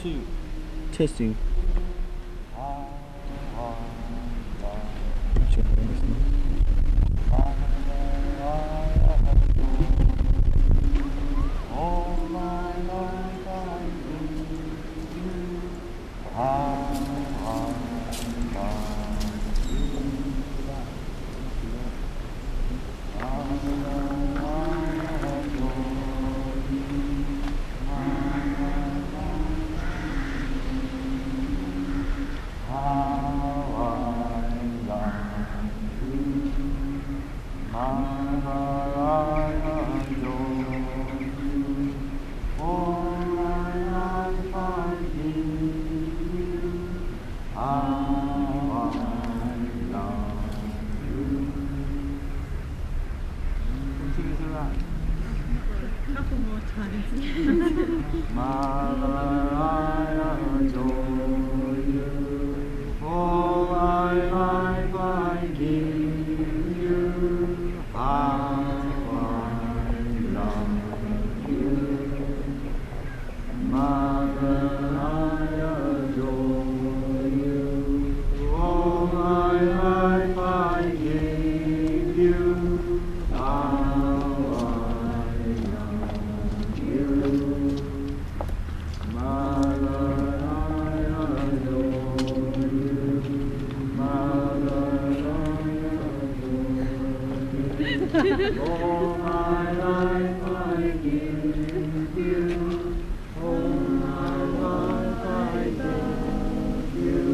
2. Testing. Couple more times. Mother, I adore you. All my life I give you. How I love you. Mother, I adore you. All my life I give you. All my life I give you. All my life I give you. I love you.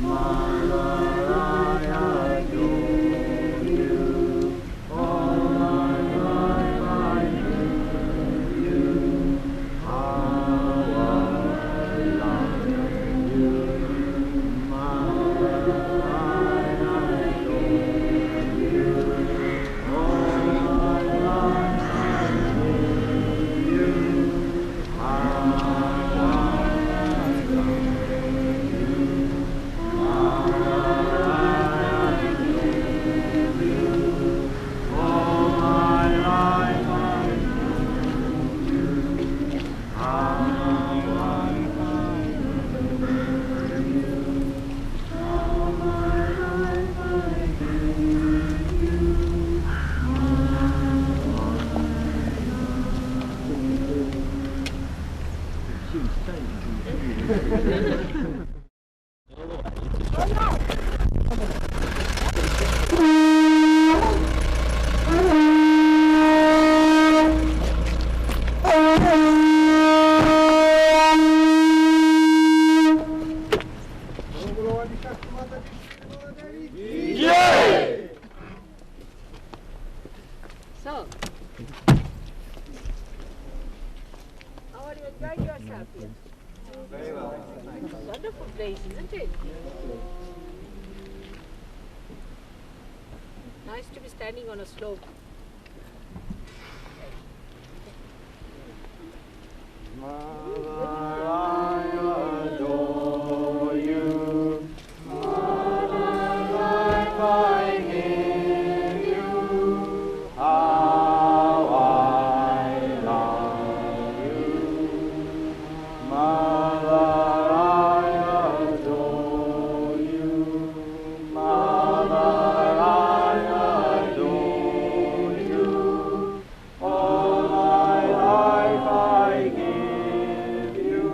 Mother, I adore you. All my life I give you. How I love you. So, how are you enjoying yourself here? Very well. Wonderful place, isn't it? Nice to be standing on a slope. Mother, I adore you. Mother, life I give you. How I love you. Mother, I adore you. Mother, I adore you. All my life I give you.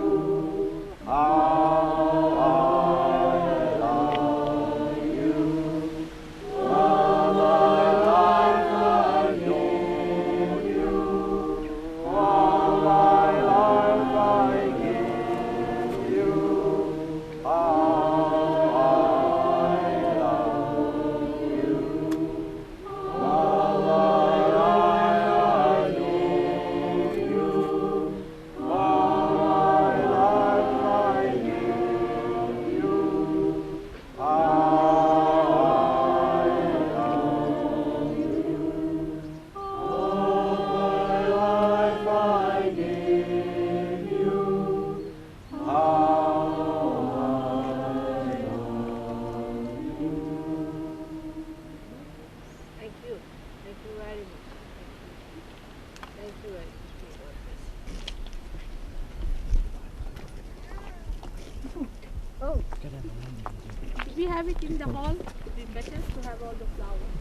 have it in the hall? It would be better to have all the flowers.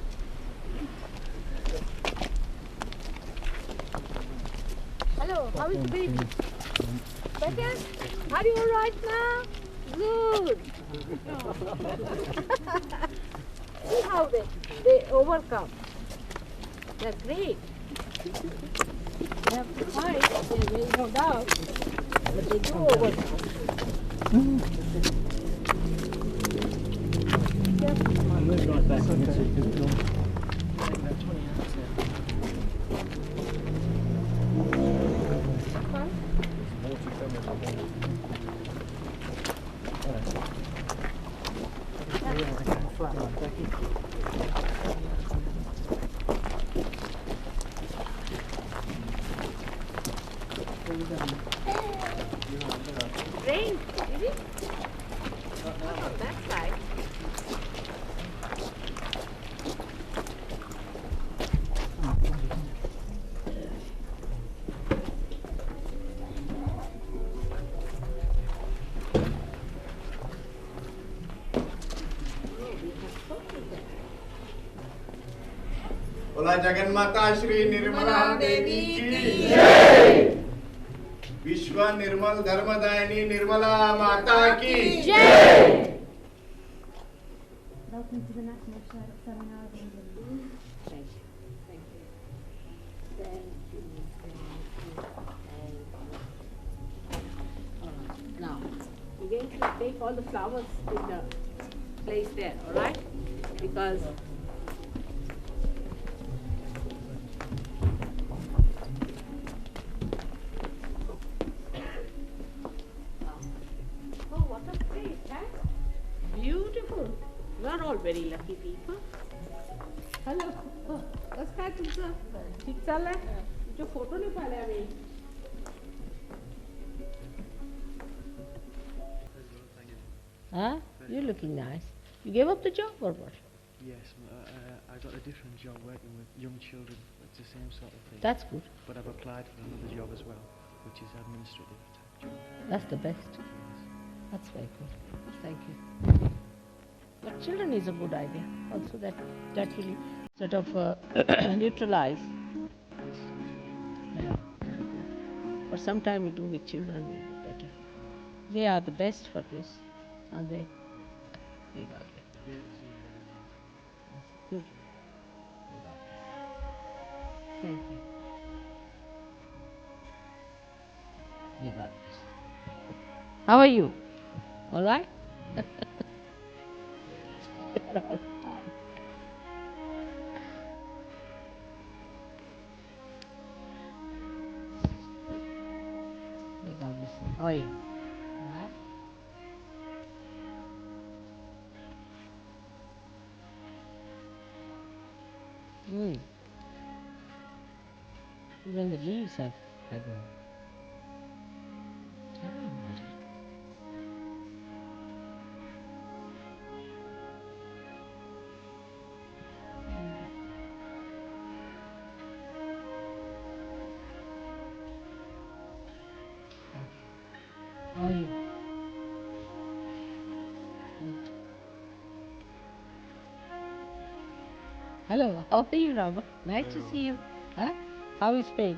Hello, how is the baby? Better? Are you alright now? Good. See how they overcome. They're great. They have to fight, there is no doubt, but they do overcome. Rain, did it? Not on that side. बोला जगन माता श्री निर्मला देवी की जय। विश्व निर्मल धर्मदायिनी निर्मला माता की जय। Welcome to the National Seminar of England. Thank you. Thank you. Thank you. Now, we're going to take all the flowers in the place there, alright? Because oh, what a place, huh? Beautiful. You are all very lucky people. Hello. What's काय तुमचं? ठीक चाललंय? तुझे photo नाही पाहिले आम्ही. Huh? You're looking nice. You gave up the job or what? Yes, I got a different job working with young children. It's the same sort of thing. That's good. But I've applied for another job as well, which is administrative type job. That's the best. Yes. That's very good. Thank you. But children is a good idea. Also that will sort of neutralize. Yeah. But sometime we do with children will be better. They are the best for this, aren't they? Good. Thank you. You got this. How are you? All right? How are you? All right? Even the leaves have gone. How are you? Hello, how are you, Rama? Nice to see you. Huh? How is Spain?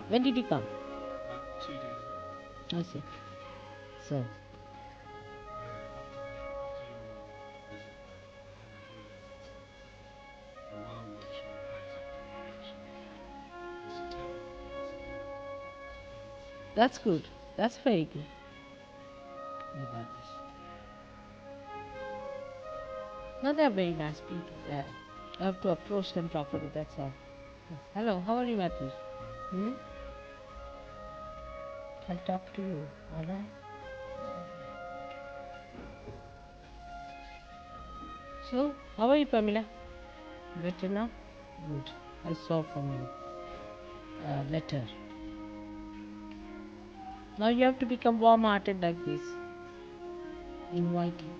When did you come? 2 days. I see. So, that's good. That's very good. You got this. No, they're very nice people. Yeah. I have to approach them properly, that's all. Hello, how are you, Matthew? I'll talk to you, alright? So, how are you, Pamela? Better now? Good. I saw from you a letter. Now you have to become warm-hearted like this. Inviting.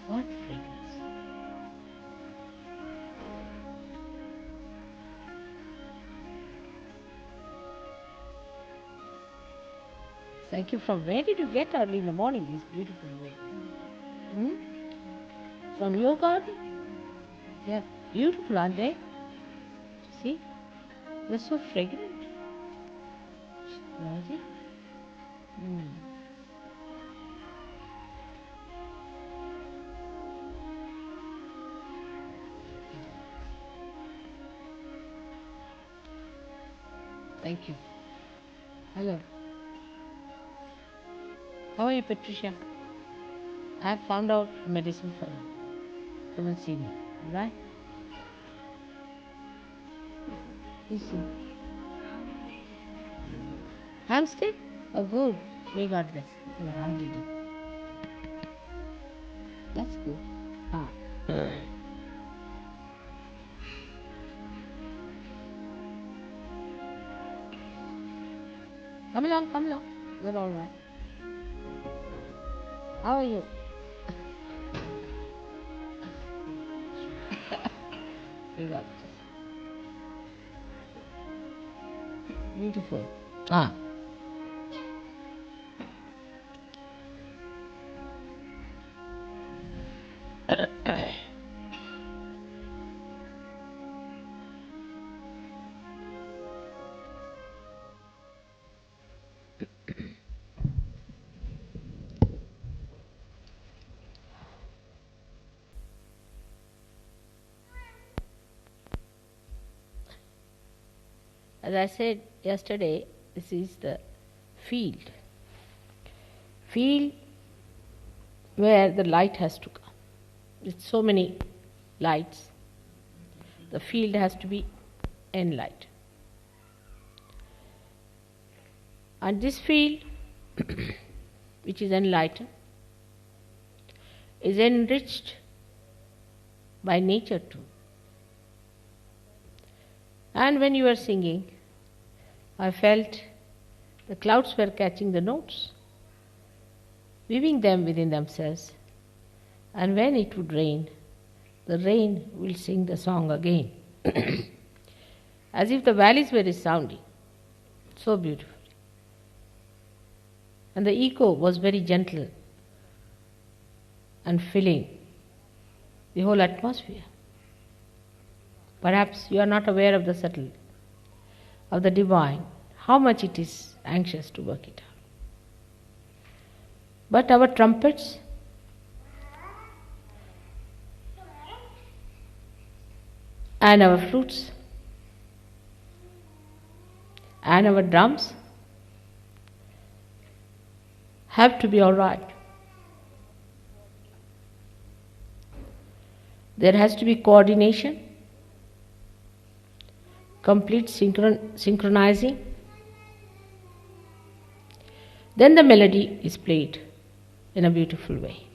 What fragrance? Thank you. From where did you get early in the morning? This beautiful way. Hmm? From your garden? They're beautiful, aren't they? See? They're so fragrant. Ready? Hmm. Thank you. Hello. How are you, Patricia? I have found out medicine for you. Come and see me, right? You see. Hamster? Oh, good. We got this. You're hungry. That's good. Ah. Come along, come along. We're all right. How are you? We got this. Beautiful. Ah. As I said yesterday, this is the field. Field where the light has to come. With so many lights, the field has to be enlightened. And this field, which is enlightened, is enriched by nature too. And when you were singing, I felt the clouds were catching the notes, weaving them within themselves, and when it would rain, the rain will sing the song again, as if the valleys were resounding, so beautifully. And the echo was very gentle and filling the whole atmosphere. Perhaps you are not aware of the subtle, of the divine, how much it is anxious to work it out. But our trumpets and our flutes and our drums have to be all right. There has to be coordination, complete synchronizing. Then the melody is played in a beautiful way.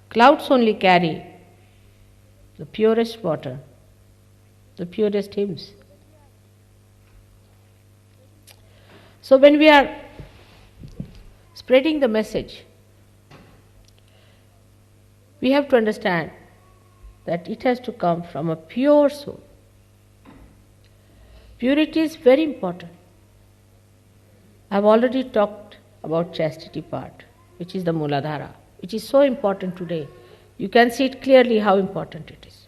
Clouds only carry the purest water, the purest hymns. So when we are spreading the message, we have to understand that it has to come from a pure soul. Purity is very important. I have already talked about chastity part, which is the Muladhara, which is so important today. You can see it clearly how important it is.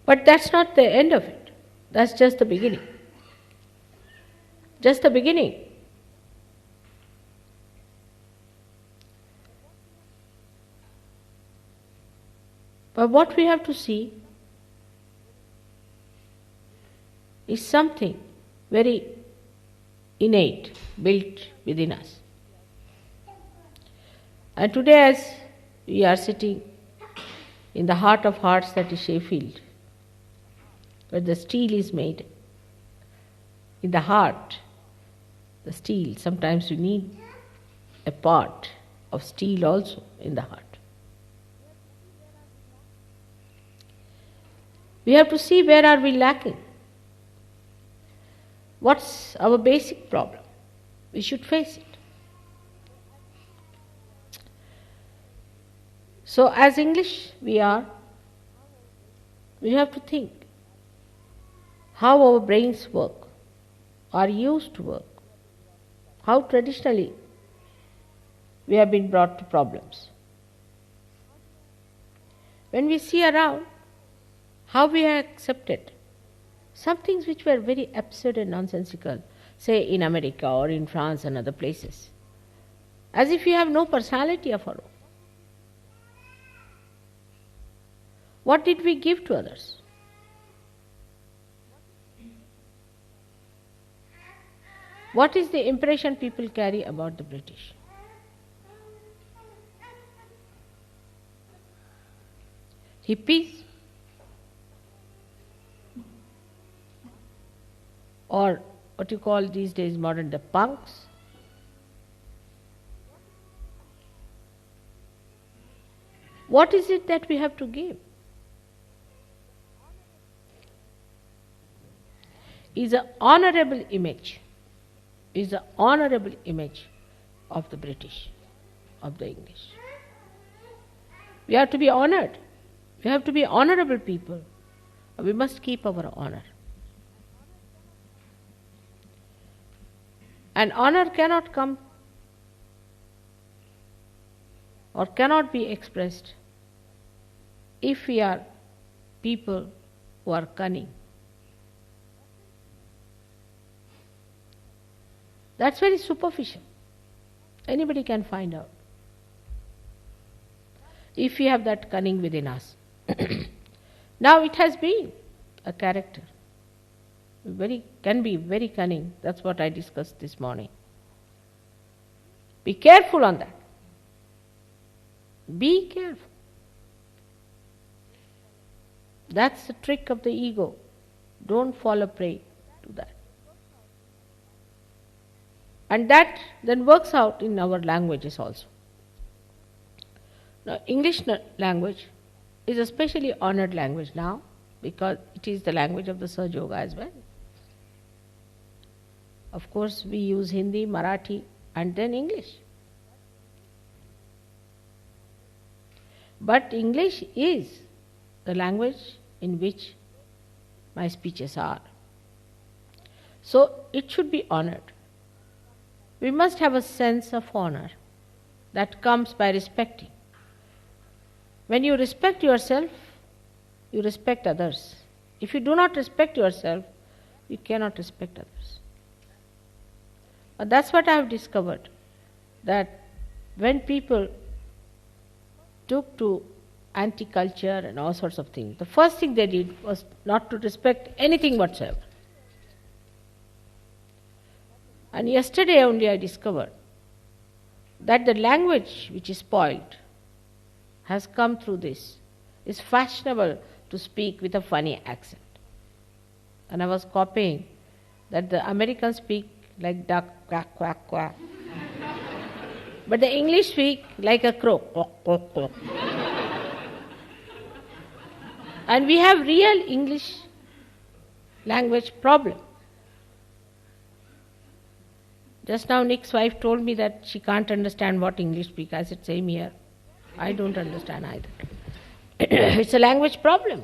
But that's not the end of it. That's just the beginning. Just the beginning. But what we have to see is something very innate, built within us. And today, as we are sitting in the heart of hearts, that is Sheffield, where the steel is made, in the heart, the steel, sometimes you need a part of steel also in the heart. We have to see where are we lacking. What's our basic problem? We should face it. So as English we have to think how our brains work, are used to work, how traditionally we have been brought to problems. When we see around how we are accepted, some things which were very absurd and nonsensical, say in America or in France and other places, as if we have no personality of our own. What did we give to others? What is the impression people carry about the British? Hippies? Or what you call these days modern the punks? What is it that we have to give? Is an honorable image of the British, of the English. We have to be honored. We have to be honorable people. We must keep our honor. And honor cannot come or cannot be expressed if we are people who are cunning. That's very superficial. Anybody can find out if we have that cunning within us. Now it has been a character. Can be very cunning. That's what I discussed this morning. Be careful on that. Be careful. That's the trick of the ego. Don't fall a prey to that. And that then works out in our languages also. Now, English language is a specially honored language now because it is the language of the Sahaja Yoga as well. Of course, we use Hindi, Marathi, and then English. But English is the language in which my speeches are. So it should be honored. We must have a sense of honor that comes by respecting. When you respect yourself, you respect others. If you do not respect yourself, you cannot respect others. But that's what I have discovered, that when people took to anti-culture and all sorts of things, the first thing they did was not to respect anything whatsoever. And yesterday only I discovered that the language which is spoiled has come through this. It's fashionable to speak with a funny accent. And I was copying that the Americans speak like duck, quack, quack, quack. But the English speak like a crow, quack, quack, quack. And we have real English language problem. Just now Nick's wife told me that she can't understand what English speak. I said, same here. I don't understand either. It's a language problem.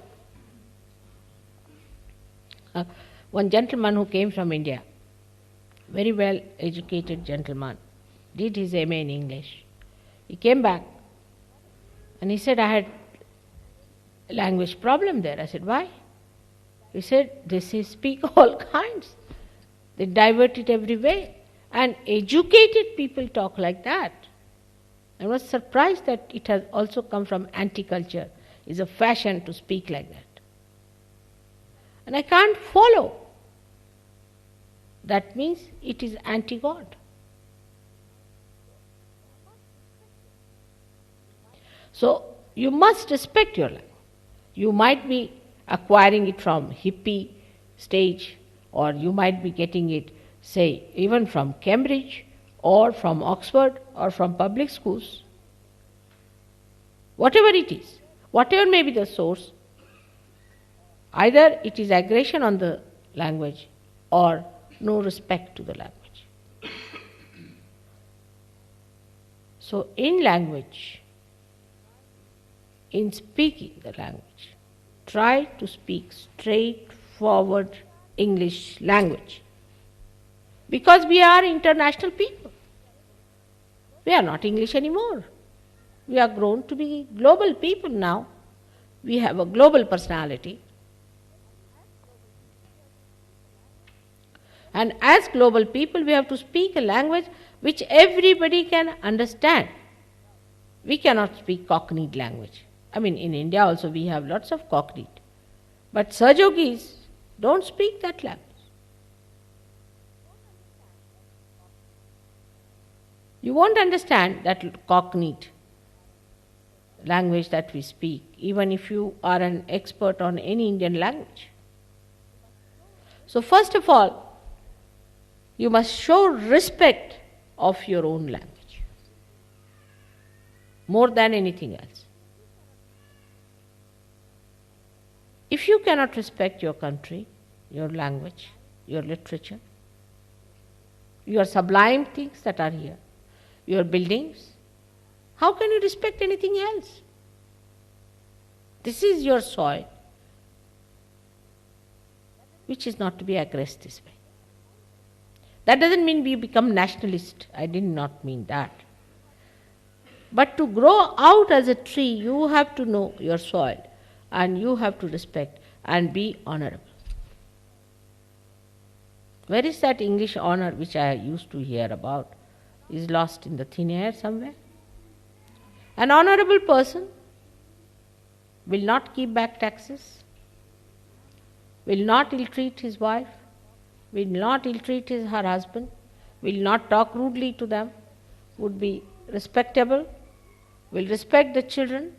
One gentleman who came from India, very well educated gentleman, did his MA in English. He came back and he said, I had a language problem there. I said, why? He said, they speak all kinds. They divert it every way. And educated people talk like that. I was surprised that it has also come from anti-culture. It's a fashion to speak like that. And I can't follow. That means it is anti-God. So you must respect your language. You might be acquiring it from hippie stage, or you might be getting it, say, even from Cambridge, or from Oxford, or from public schools. Whatever it is, whatever may be the source, either it is aggression on the language or no respect to the language. So in language, in speaking the language, try to speak straightforward English language. Because we are international people. We are not English anymore. We are grown to be global people now. We have a global personality. And as global people, we have to speak a language which everybody can understand. We cannot speak Cockneyed language. I mean, in India also we have lots of Cockneyed. But Sahajogis don't speak that language. You won't understand that Cockneyed language that we speak, even if you are an expert on any Indian language. So first of all, you must show respect of your own language more than anything else. If you cannot respect your country, your language, your literature, your sublime things that are here, your buildings, how can you respect anything else? This is your soil, which is not to be aggressed this way. That doesn't mean we become nationalist. I did not mean that. But to grow out as a tree, you have to know your soil and you have to respect and be honorable. Where is that English honor which I used to hear about? Is lost in the thin air somewhere. An honorable person will not keep back taxes, will not ill-treat his wife, will not ill-treat her husband, will not talk rudely to them, would be respectable, will respect the children.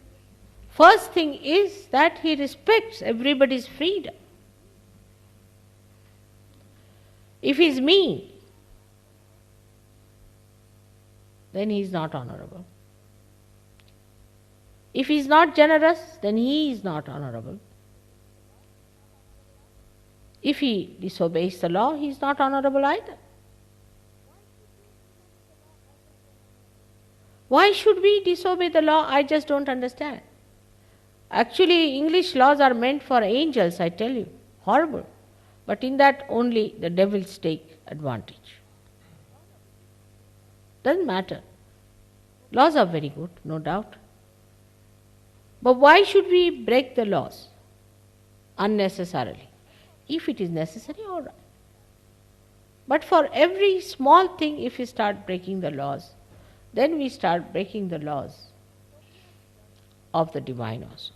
First thing is that he respects everybody's freedom. If he is mean, then he is not honorable. If he is not generous, then he is not honorable. If he disobeys the law, he is not honorable either. Why should we disobey the law? I just don't understand. Actually, English laws are meant for angels, I tell you. Horrible. But in that only the devils take advantage. Doesn't matter. Laws are very good, no doubt. But why should we break the laws unnecessarily? If it is necessary, all right. But for every small thing, if we start breaking the laws, then we start breaking the laws of the divine also.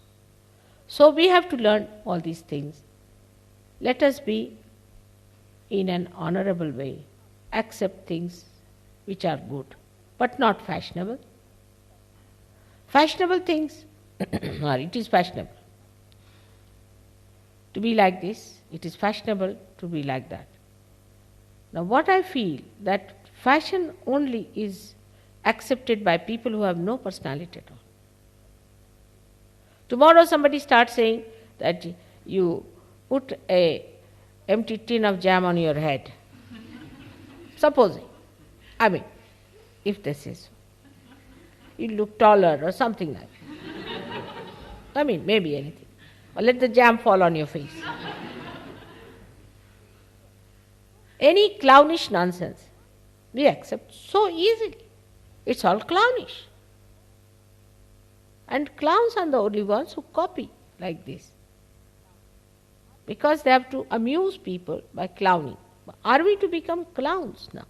So we have to learn all these things. Let us be in an honorable way, accept things which are good, but not fashionable. Fashionable things, it is fashionable to be like this, it is fashionable to be like that. Now what I feel, that fashion only is accepted by people who have no personality at all. Tomorrow somebody starts saying that you put a empty tin of jam on your head. Supposing, I mean, if this is, you look taller or something like that. I mean, maybe anything. Or let the jam fall on your face. Any clownish nonsense, we accept so easily. It's all clownish. And clowns are the only ones who copy like this. Because they have to amuse people by clowning. Are we to become clowns now?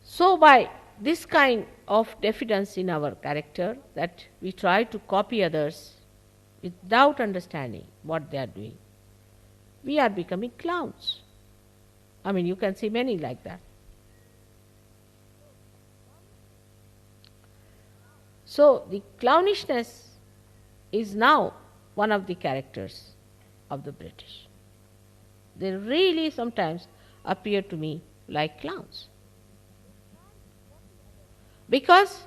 So by this kind of diffidence in our character, that we try to copy others without understanding what they are doing, we are becoming clowns. I mean, you can see many like that. So the clownishness is now one of the characters of the British. They really sometimes appear to me like clowns. Because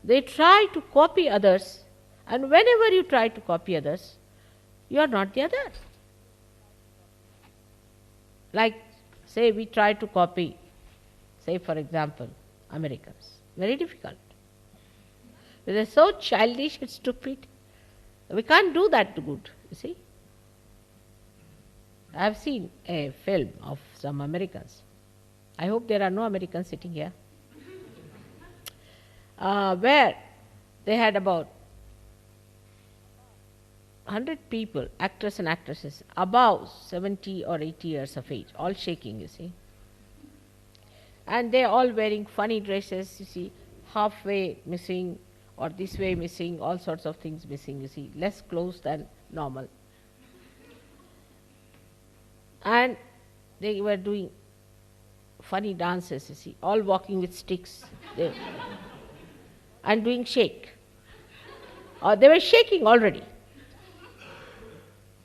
they try to copy others, and whenever you try to copy others, you are not the other. Like, say we try to copy, say for example, Americans. Very difficult. They're so childish and stupid. We can't do that good, you see. I have seen a film of some Americans. I hope there are no Americans sitting here, where they had about 100 people, actors and actresses, above 70 or 80 years of age, all shaking, you see. And they're all wearing funny dresses, you see, halfway missing or this way missing, all sorts of things missing, you see, less clothes than normal. And they were doing funny dances, you see, all walking with sticks and doing shake. Or they were shaking already.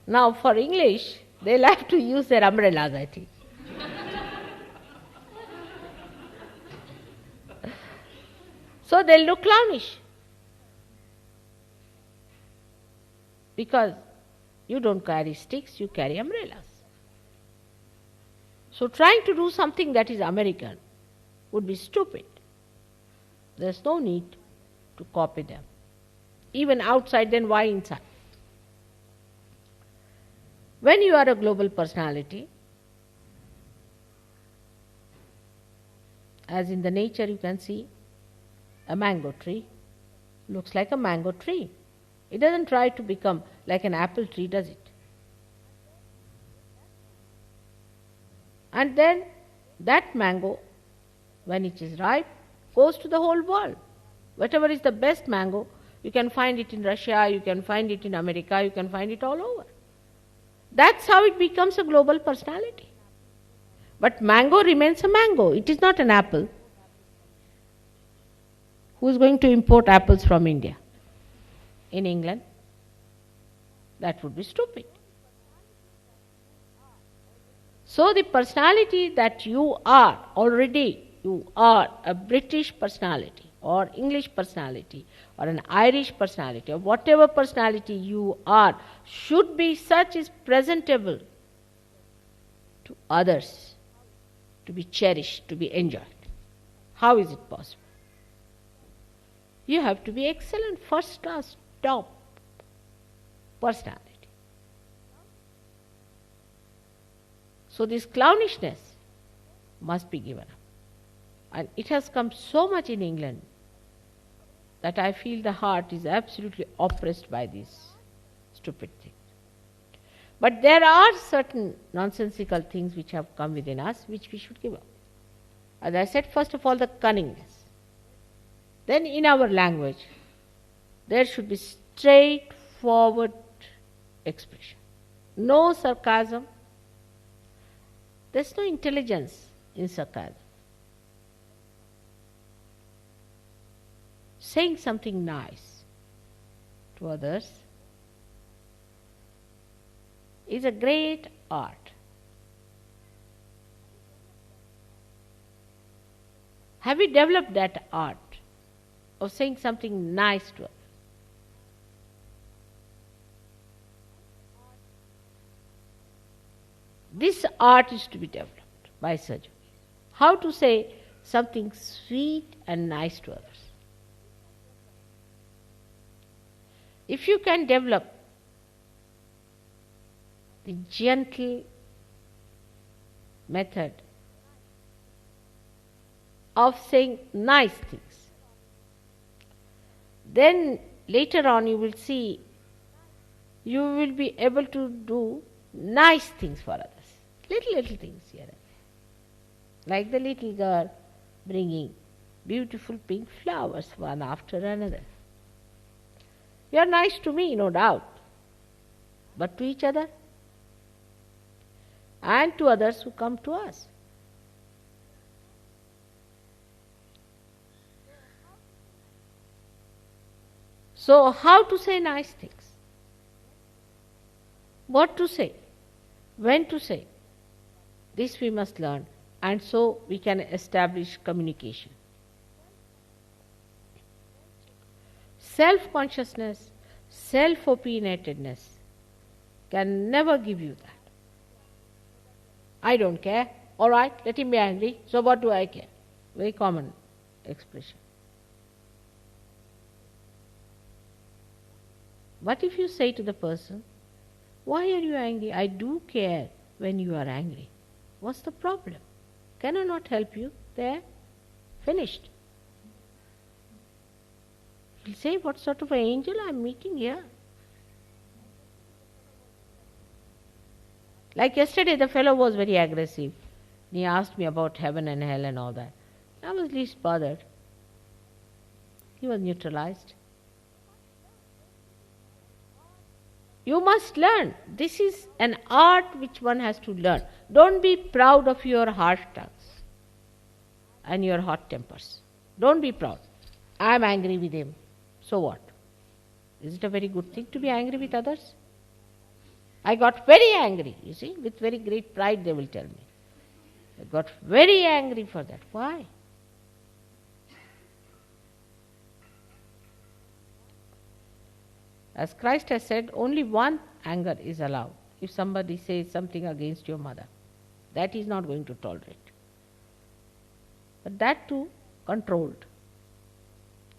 Now for English, they'll have to use their umbrellas, I think. So they'll look clownish. Because you don't carry sticks, you carry umbrellas. So trying to do something that is American would be stupid. There's no need to copy them. Even outside, then why inside? When you are a global personality, as in the nature you can see, a mango tree looks like a mango tree. It doesn't try to become like an apple tree, does it? And then that mango, when it is ripe, goes to the whole world. Whatever is the best mango, you can find it in Russia, you can find it in America, you can find it all over. That's how it becomes a global personality. But mango remains a mango. It is not an apple. Who is going to import apples from India? In England? That would be stupid. So the personality that you are already, you are a British personality or English personality or an Irish personality or whatever personality you are should be such as presentable to others, to be cherished, to be enjoyed. How is it possible? You have to be excellent, first class, top personality. So this clownishness must be given up. And it has come so much in England that I feel the heart is absolutely oppressed by these stupid things. But there are certain nonsensical things which have come within us which we should give up. As I said, first of all, the cunningness. Then in our language, there should be straightforward expression. No sarcasm. There's no intelligence in sarcasm. Saying something nice to others is a great art. Have we developed that art of saying something nice to others? This art is to be developed by surgery. How to say something sweet and nice to others. If you can develop the gentle method of saying nice things, then later on you will see you will be able to do nice things for others. Little things here and there. Like the little girl bringing beautiful pink flowers one after another. You are nice to me, no doubt, but to each other and to others who come to us. So, how to say nice things? What to say? When to say? This we must learn, and so we can establish communication. Self-consciousness, self-opinionatedness can never give you that. I don't care. All right, let him be angry. So what do I care? Very common expression. What if you say to the person, why are you angry? I do care when you are angry. What's the problem? Can I not help you? There, finished. He'll say, what sort of an angel I am meeting here? Like yesterday, the fellow was very aggressive. He asked me about heaven and hell and all that. I was least bothered. He was neutralized. You must learn. This is an art which one has to learn. Don't be proud of your harsh tongues and your hot tempers. Don't be proud. I am angry with him. So what? Is it a very good thing to be angry with others? I got very angry, you see, with very great pride they will tell me. I got very angry for that. Why? As Christ has said, only one anger is allowed. If somebody says something against your mother, that he is not going to tolerate. But that too controlled.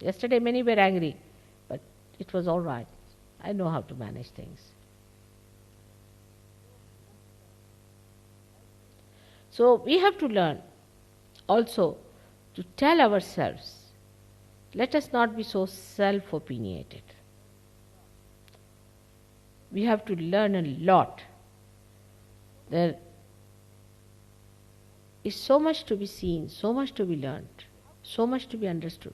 Yesterday many were angry, but it was all right. I know how to manage things. So we have to learn also to tell ourselves, let us not be so self-opinionated. We have to learn a lot. There is so much to be seen, so much to be learned, so much to be understood.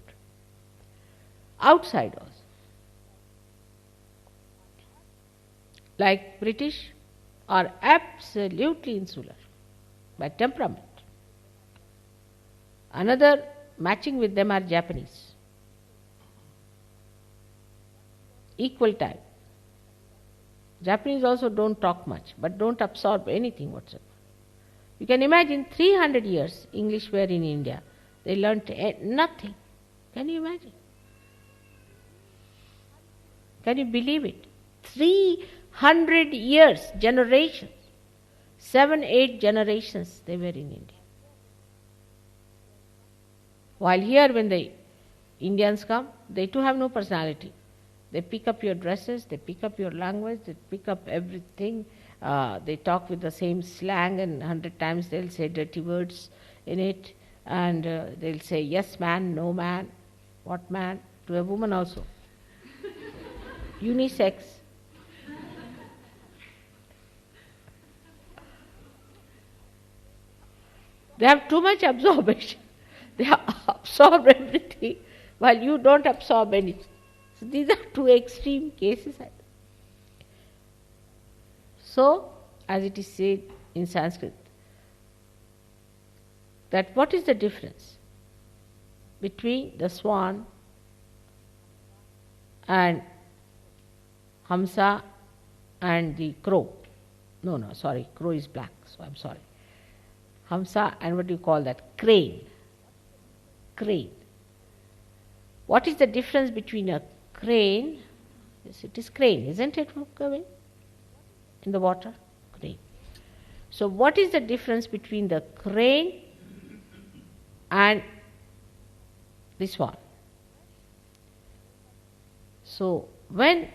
Outsiders, like British, are absolutely insular by temperament. Another matching with them are Japanese. Equal type. Japanese also don't talk much, but don't absorb anything whatsoever. You can imagine 300 years English were in India. They learnt nothing. Can you imagine? Can you believe it? 300 years, generations. 7-8 generations they were in India. While here when the Indians come, they too have no personality. They pick up your dresses, they pick up your language, they pick up everything. They talk with the same slang, and 100 times they'll say dirty words in it. And they'll say yes man, no man, what man, to a woman also. Unisex. They have too much absorption. They absorb everything while you don't absorb anything. So these are two extreme cases. So, as it is said in Sanskrit, that what is the difference between the swan and Hamsa and the crow? Crow is black, so I'm sorry. Hamsa and what do you call that? Crane. Crane. What is the difference between a crane? Yes, it is crane, isn't it, Kavin? In the water? Crane. So what is the difference between the crane and this one? So when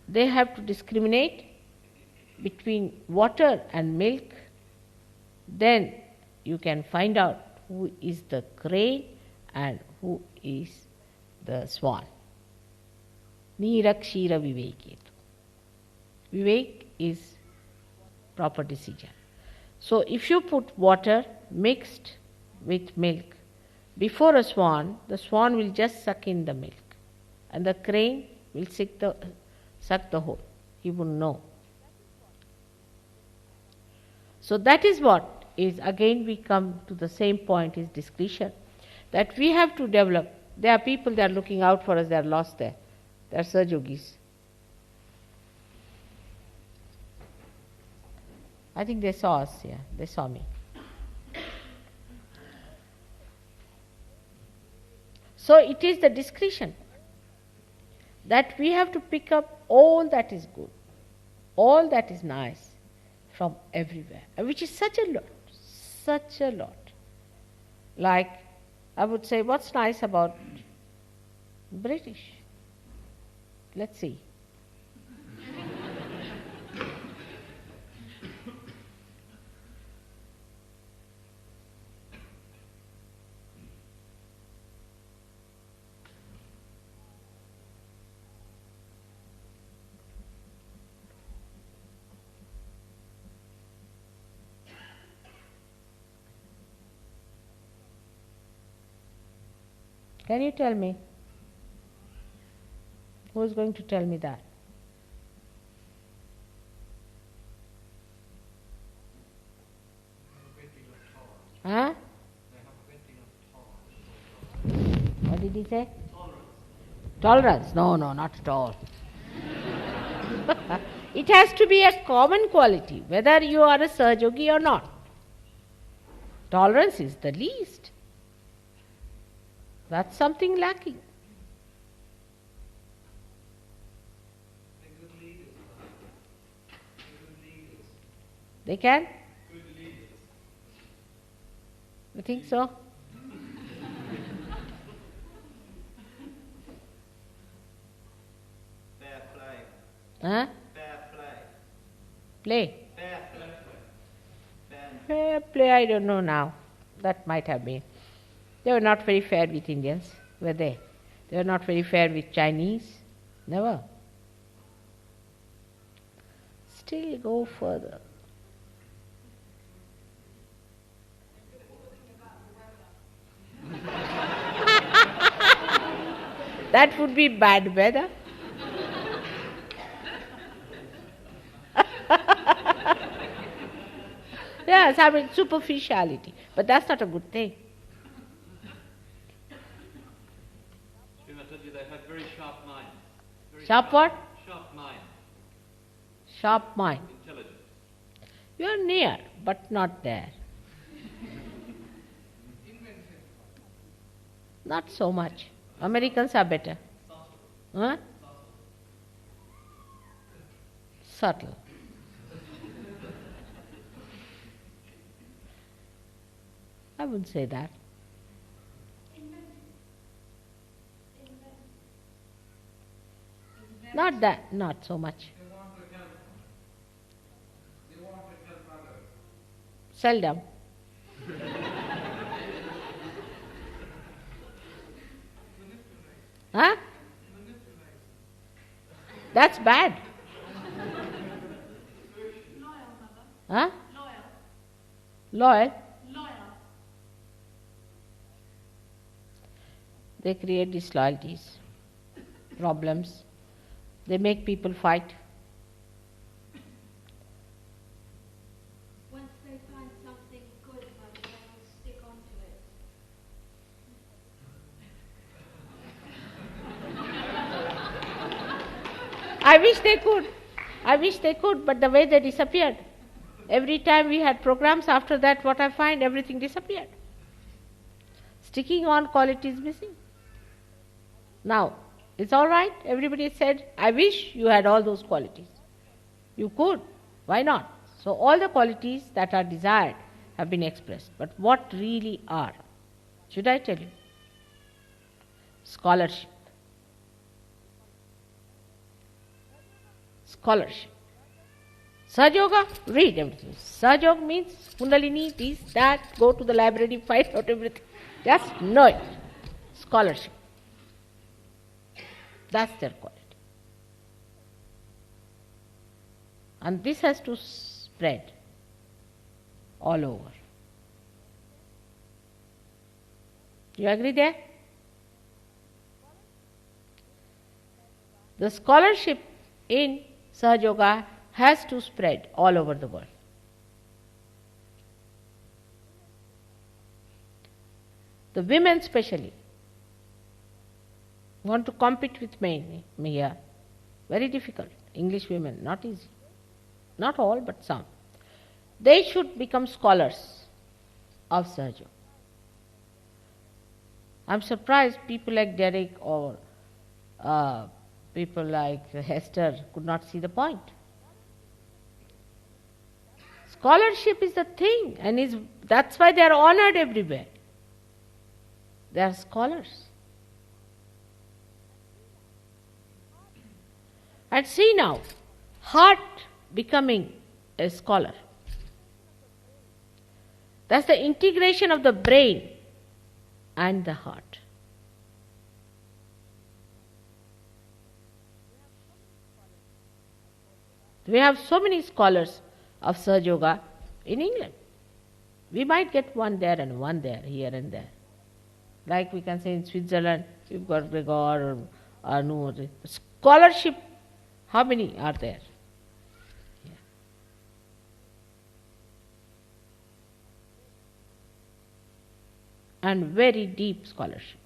they have to discriminate between water and milk, then you can find out who is the crane and who is the swan. Nirakshira Viveketu. Vivek is proper decision. So if you put water mixed with milk before a swan, the swan will just suck in the milk and the crane will suck the whole. He won't know. So that is what is, again we come to the same point, is discretion. That we have to develop. There are people that are looking out for us, they are lost there. They are Sajogis. I think they saw us, yeah, they saw me. So it is the discretion that we have to pick up all that is good, all that is nice from everywhere, which is such a lot. Like, I would say, what's nice about British? Let's see. Can you tell me? Who is going to tell me that? Huh? What did he say? Tolerance. No, not at all. It has to be a common quality, whether you are a Sahajogi or not. Tolerance is the least. That's something lacking. They can? You think so? Fair play. Huh? Fair play. Play. Fair play. Fair play, I don't know now. That might have been. They were not very fair with Indians, were they? They were not very fair with Chinese. Never. Still go further. That would be bad weather. Yes, I mean superficiality. But that's not a good thing. Srimataji, they had very sharp minds. Very Sharp what? Sharp mind. Sharp mind. Intelligence. You are near, but not there. Not so much. Americans are better. Huh? Subtle. I wouldn't say that. Not that, not so much. Seldom. Huh? That's bad. Huh? Loyal? They create disloyalties, problems. They make people fight. Once they find something good about it, they will stick onto it. I wish they could. I wish they could, but the way they disappeared. Every time we had programs, after that what I find, everything disappeared. Sticking on quality is missing. Now, it's all right. Everybody said, I wish you had all those qualities. You could. Why not? So all the qualities that are desired have been expressed. But what really are? Should I tell you? Scholarship. Scholarship. Sahaja, read everything. Sahaja means Kundalini, this, that, go to the library, find out everything. Just know it. Scholarship. That's their quality. And this has to spread all over. You agree there? The scholarship in Sahaja Yoga has to spread all over the world. The women especially want to compete with me here. Very difficult. English women, not easy. Not all, but some. They should become scholars of Sahaja. I'm surprised people like Derek or people like Hester could not see the point. Scholarship is the thing, and that's why they are honored everywhere. They are scholars. And see now, heart becoming a scholar. That's the integration of the brain and the heart. We have so many scholars of Sahaja Yoga in England. We might get one there and one there, here and there. Like we can say in Switzerland, you've got Gregor or Arnaud. Scholarship, how many are there? Yeah. And very deep scholarship.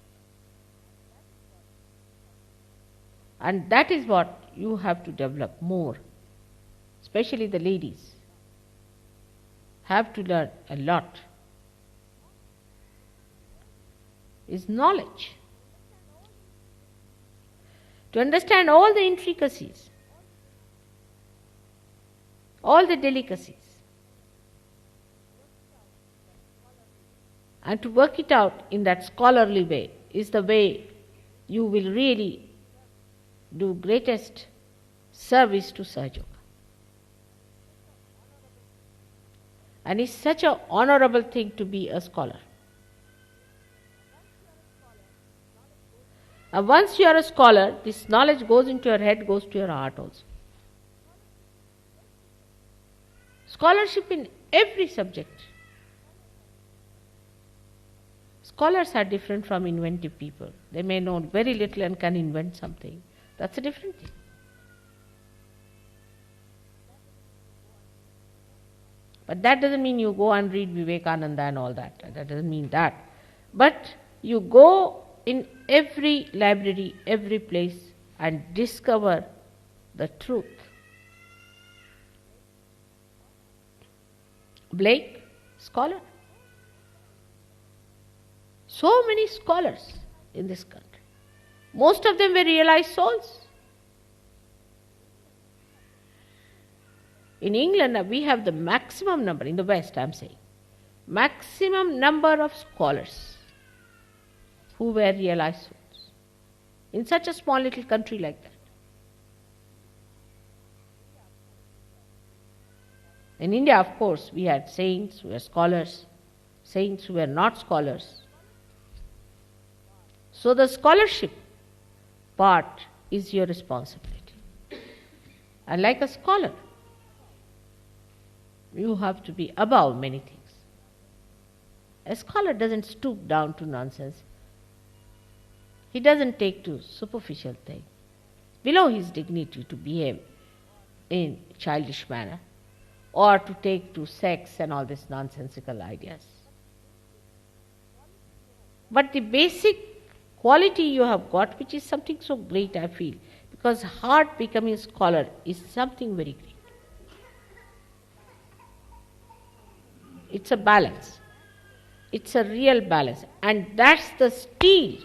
And that is what you have to develop more, especially the ladies have to learn a lot, is knowledge. To understand all the intricacies, all the delicacies, and to work it out in that scholarly way is the way you will really do greatest service to Sahaja Yoga. And it's such an honorable thing to be a scholar. And once you are a scholar, this knowledge goes into your head, goes to your heart also. Scholarship in every subject. Scholars are different from inventive people. They may know very little and can invent something. That's a different thing. But that doesn't mean you go and read Vivekananda and all that. That doesn't mean that. But you go in every library, every place, and discover the truth. Blake, scholar. So many scholars in this country. Most of them were realized souls. In England, we have the maximum number, in the West I am saying, maximum number of scholars who were realized souls in such a small little country like that. In India, of course, we had saints who were scholars, saints who were not scholars. So the scholarship part is your responsibility. And like a scholar, you have to be above many things. A scholar doesn't stoop down to nonsense. He doesn't take to superficial things. Below his dignity to behave in childish manner or to take to sex and all these nonsensical ideas. But the basic quality you have got, which is something so great, I feel, because heart becoming a scholar is something very great. It's a balance. It's a real balance. And that's the steel.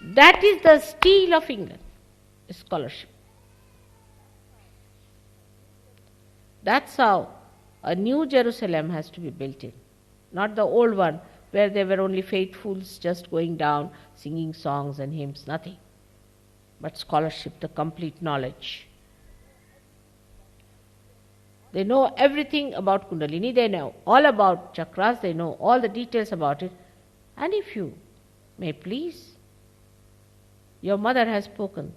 That is the steel of England, scholarship. That's how a new Jerusalem has to be built in. Not the old one where there were only faithfuls just going down, singing songs and hymns, nothing. But scholarship, the complete knowledge. They know everything about Kundalini, they know all about chakras, they know all the details about it. And if you may please, your mother has spoken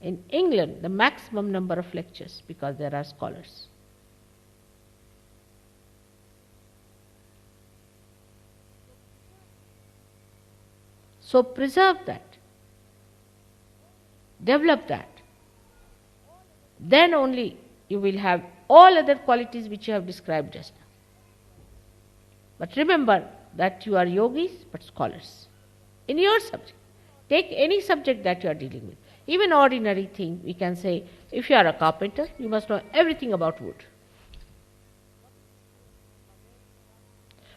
in England the maximum number of lectures because there are scholars. So preserve that, develop that. Then only you will have all other qualities which you have described just now. But remember that you are yogis but scholars in your subject. Take any subject that you are dealing with. Even ordinary thing, we can say, if you are a carpenter, you must know everything about wood.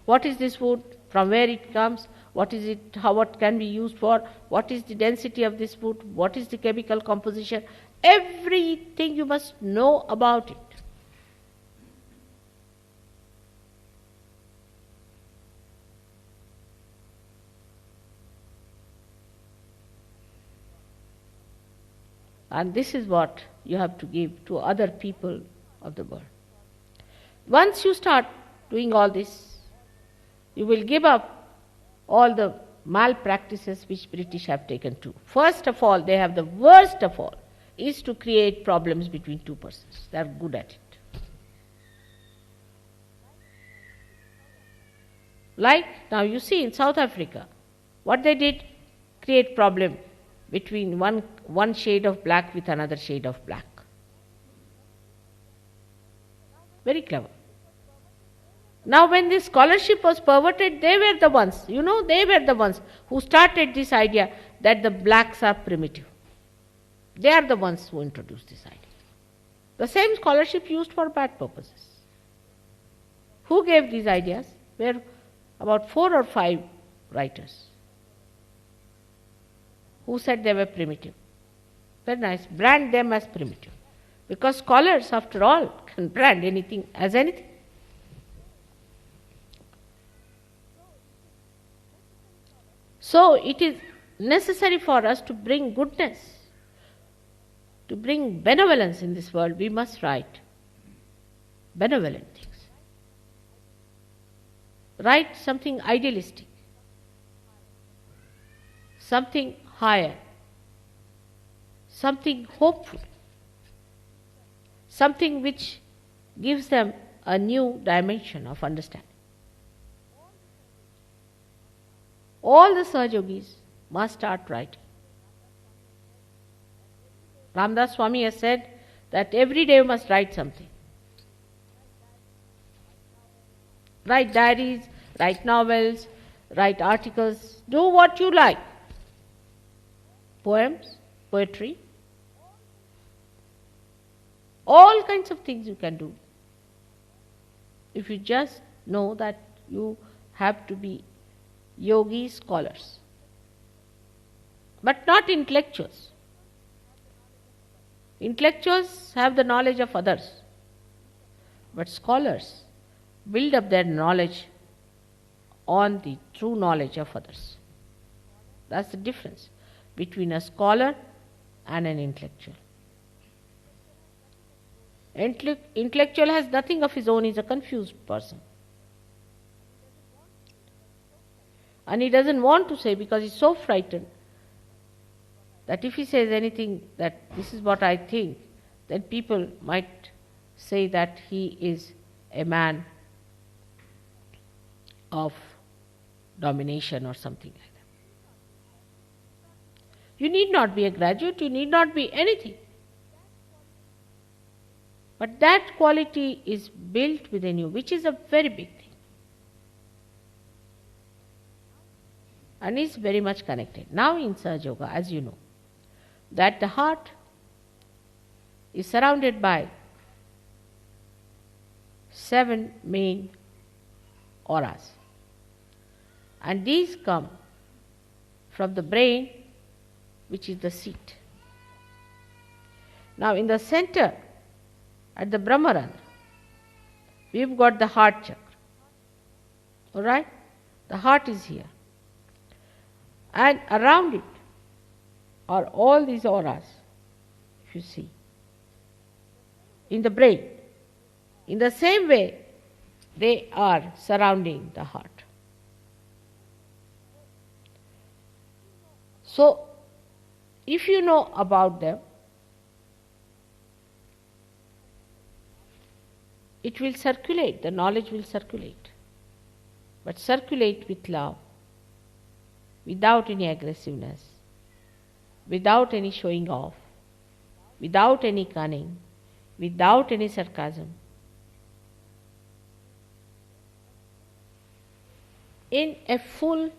What is this wood? From where it comes? What is it? How what can be used for? What is the density of this wood? What is the chemical composition? Everything you must know about it. And this is what you have to give to other people of the world. Once you start doing all this, you will give up all the malpractices which British have taken to. First of all, they have the worst of all, is to create problems between two persons. They are good at it. Like now you see in South Africa, What they did, create problem between one shade of black with another shade of black. Very clever. Now when this scholarship was perverted, they were the ones who started this idea that the blacks are primitive. They are the ones who introduced this idea. The same scholarship used for bad purposes. Who gave these ideas? Were about 4 or 5 writers who said they were primitive. Very nice. Brand them as primitive. Because scholars, after all, can brand anything as anything. So it is necessary for us to bring goodness, to bring benevolence in this world. We must write benevolent things. Write something idealistic, something higher, something hopeful, something which gives them a new dimension of understanding. All the Sahajogis must start writing. Ramdas Swami has said that every day you must write something. Write diaries, write novels, write articles, do what you like. Poems, poetry, all kinds of things you can do. If you just know that you have to be yogi scholars, but not intellectuals. Intellectuals have the knowledge of others, but scholars build up their knowledge on the true knowledge of others. That's the difference between a scholar and an intellectual. Intellectual has nothing of his own, he's a confused person. And he doesn't want to say because he's so frightened that if he says anything that this is what I think, then people might say that he is a man of domination or something like that. You need not be a graduate, you need not be anything. But that quality is built within you, which is a very big thing. And is very much connected. Now in Sahaja Yoga, as you know, that the heart is surrounded by 7 main auras. And these come from the brain, which is the seat. Now in the center, at the Brahmarandra, we've got the heart chakra. Alright? The heart is here. And around it are all these auras, if you see, in the brain. In the same way, they are surrounding the heart. So, if you know about them, it will circulate, the knowledge will circulate. But circulate with love, without any aggressiveness, without any showing off, without any cunning, without any sarcasm. In a full,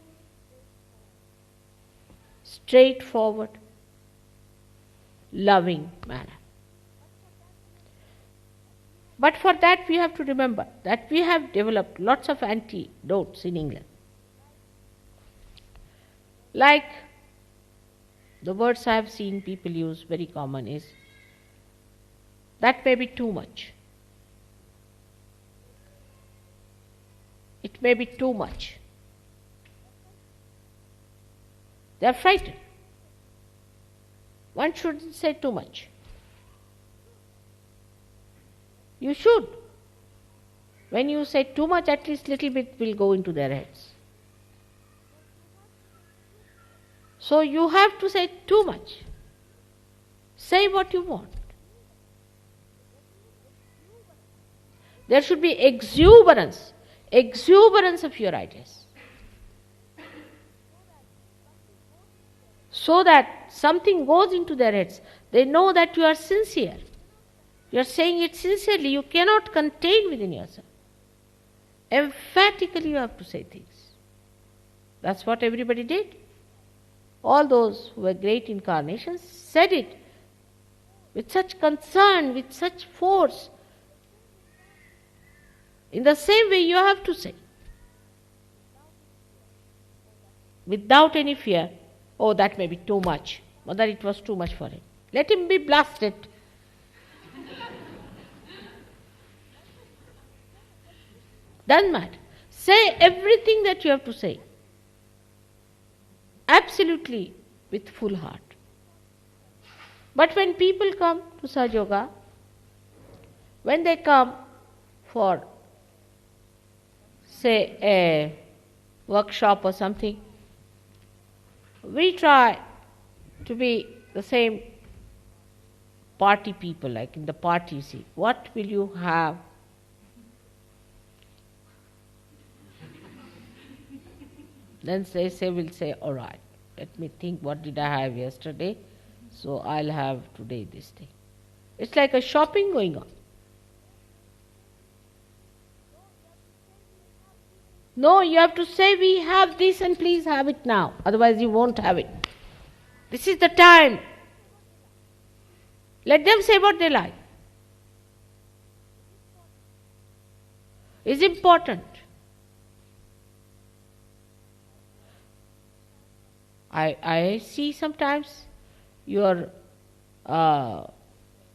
straightforward, loving manner. But for that we have to remember that we have developed lots of antidotes in England. Like the words I have seen people use very common is, that may be too much. It may be too much. They are frightened. One shouldn't say too much. You should. When you say too much, at least little bit will go into their heads. So you have to say too much. Say what you want. There should be exuberance of your ideas. so that something goes into their heads. They know that you are sincere. You are saying it sincerely. You cannot contain within yourself. Emphatically you have to say things. That's what everybody did. All those who were great incarnations said it with such concern, with such force. In the same way you have to say. Without any fear, oh, that may be too much. Mother, it was too much for him. Let him be blasted. Doesn't matter. Say everything that you have to say. Absolutely with full heart. But when people come to Sahaja Yoga, when they come for, say, a workshop or something, we try to be the same party people, like in the party, you see. What will you have? Then we'll say, all right, let me think, what did I have yesterday? So I'll have today this thing. It's like a shopping going on. No, you have to say, we have this and please have it now. Otherwise you won't have it. This is the time. Let them say what they like. It's important. I see sometimes your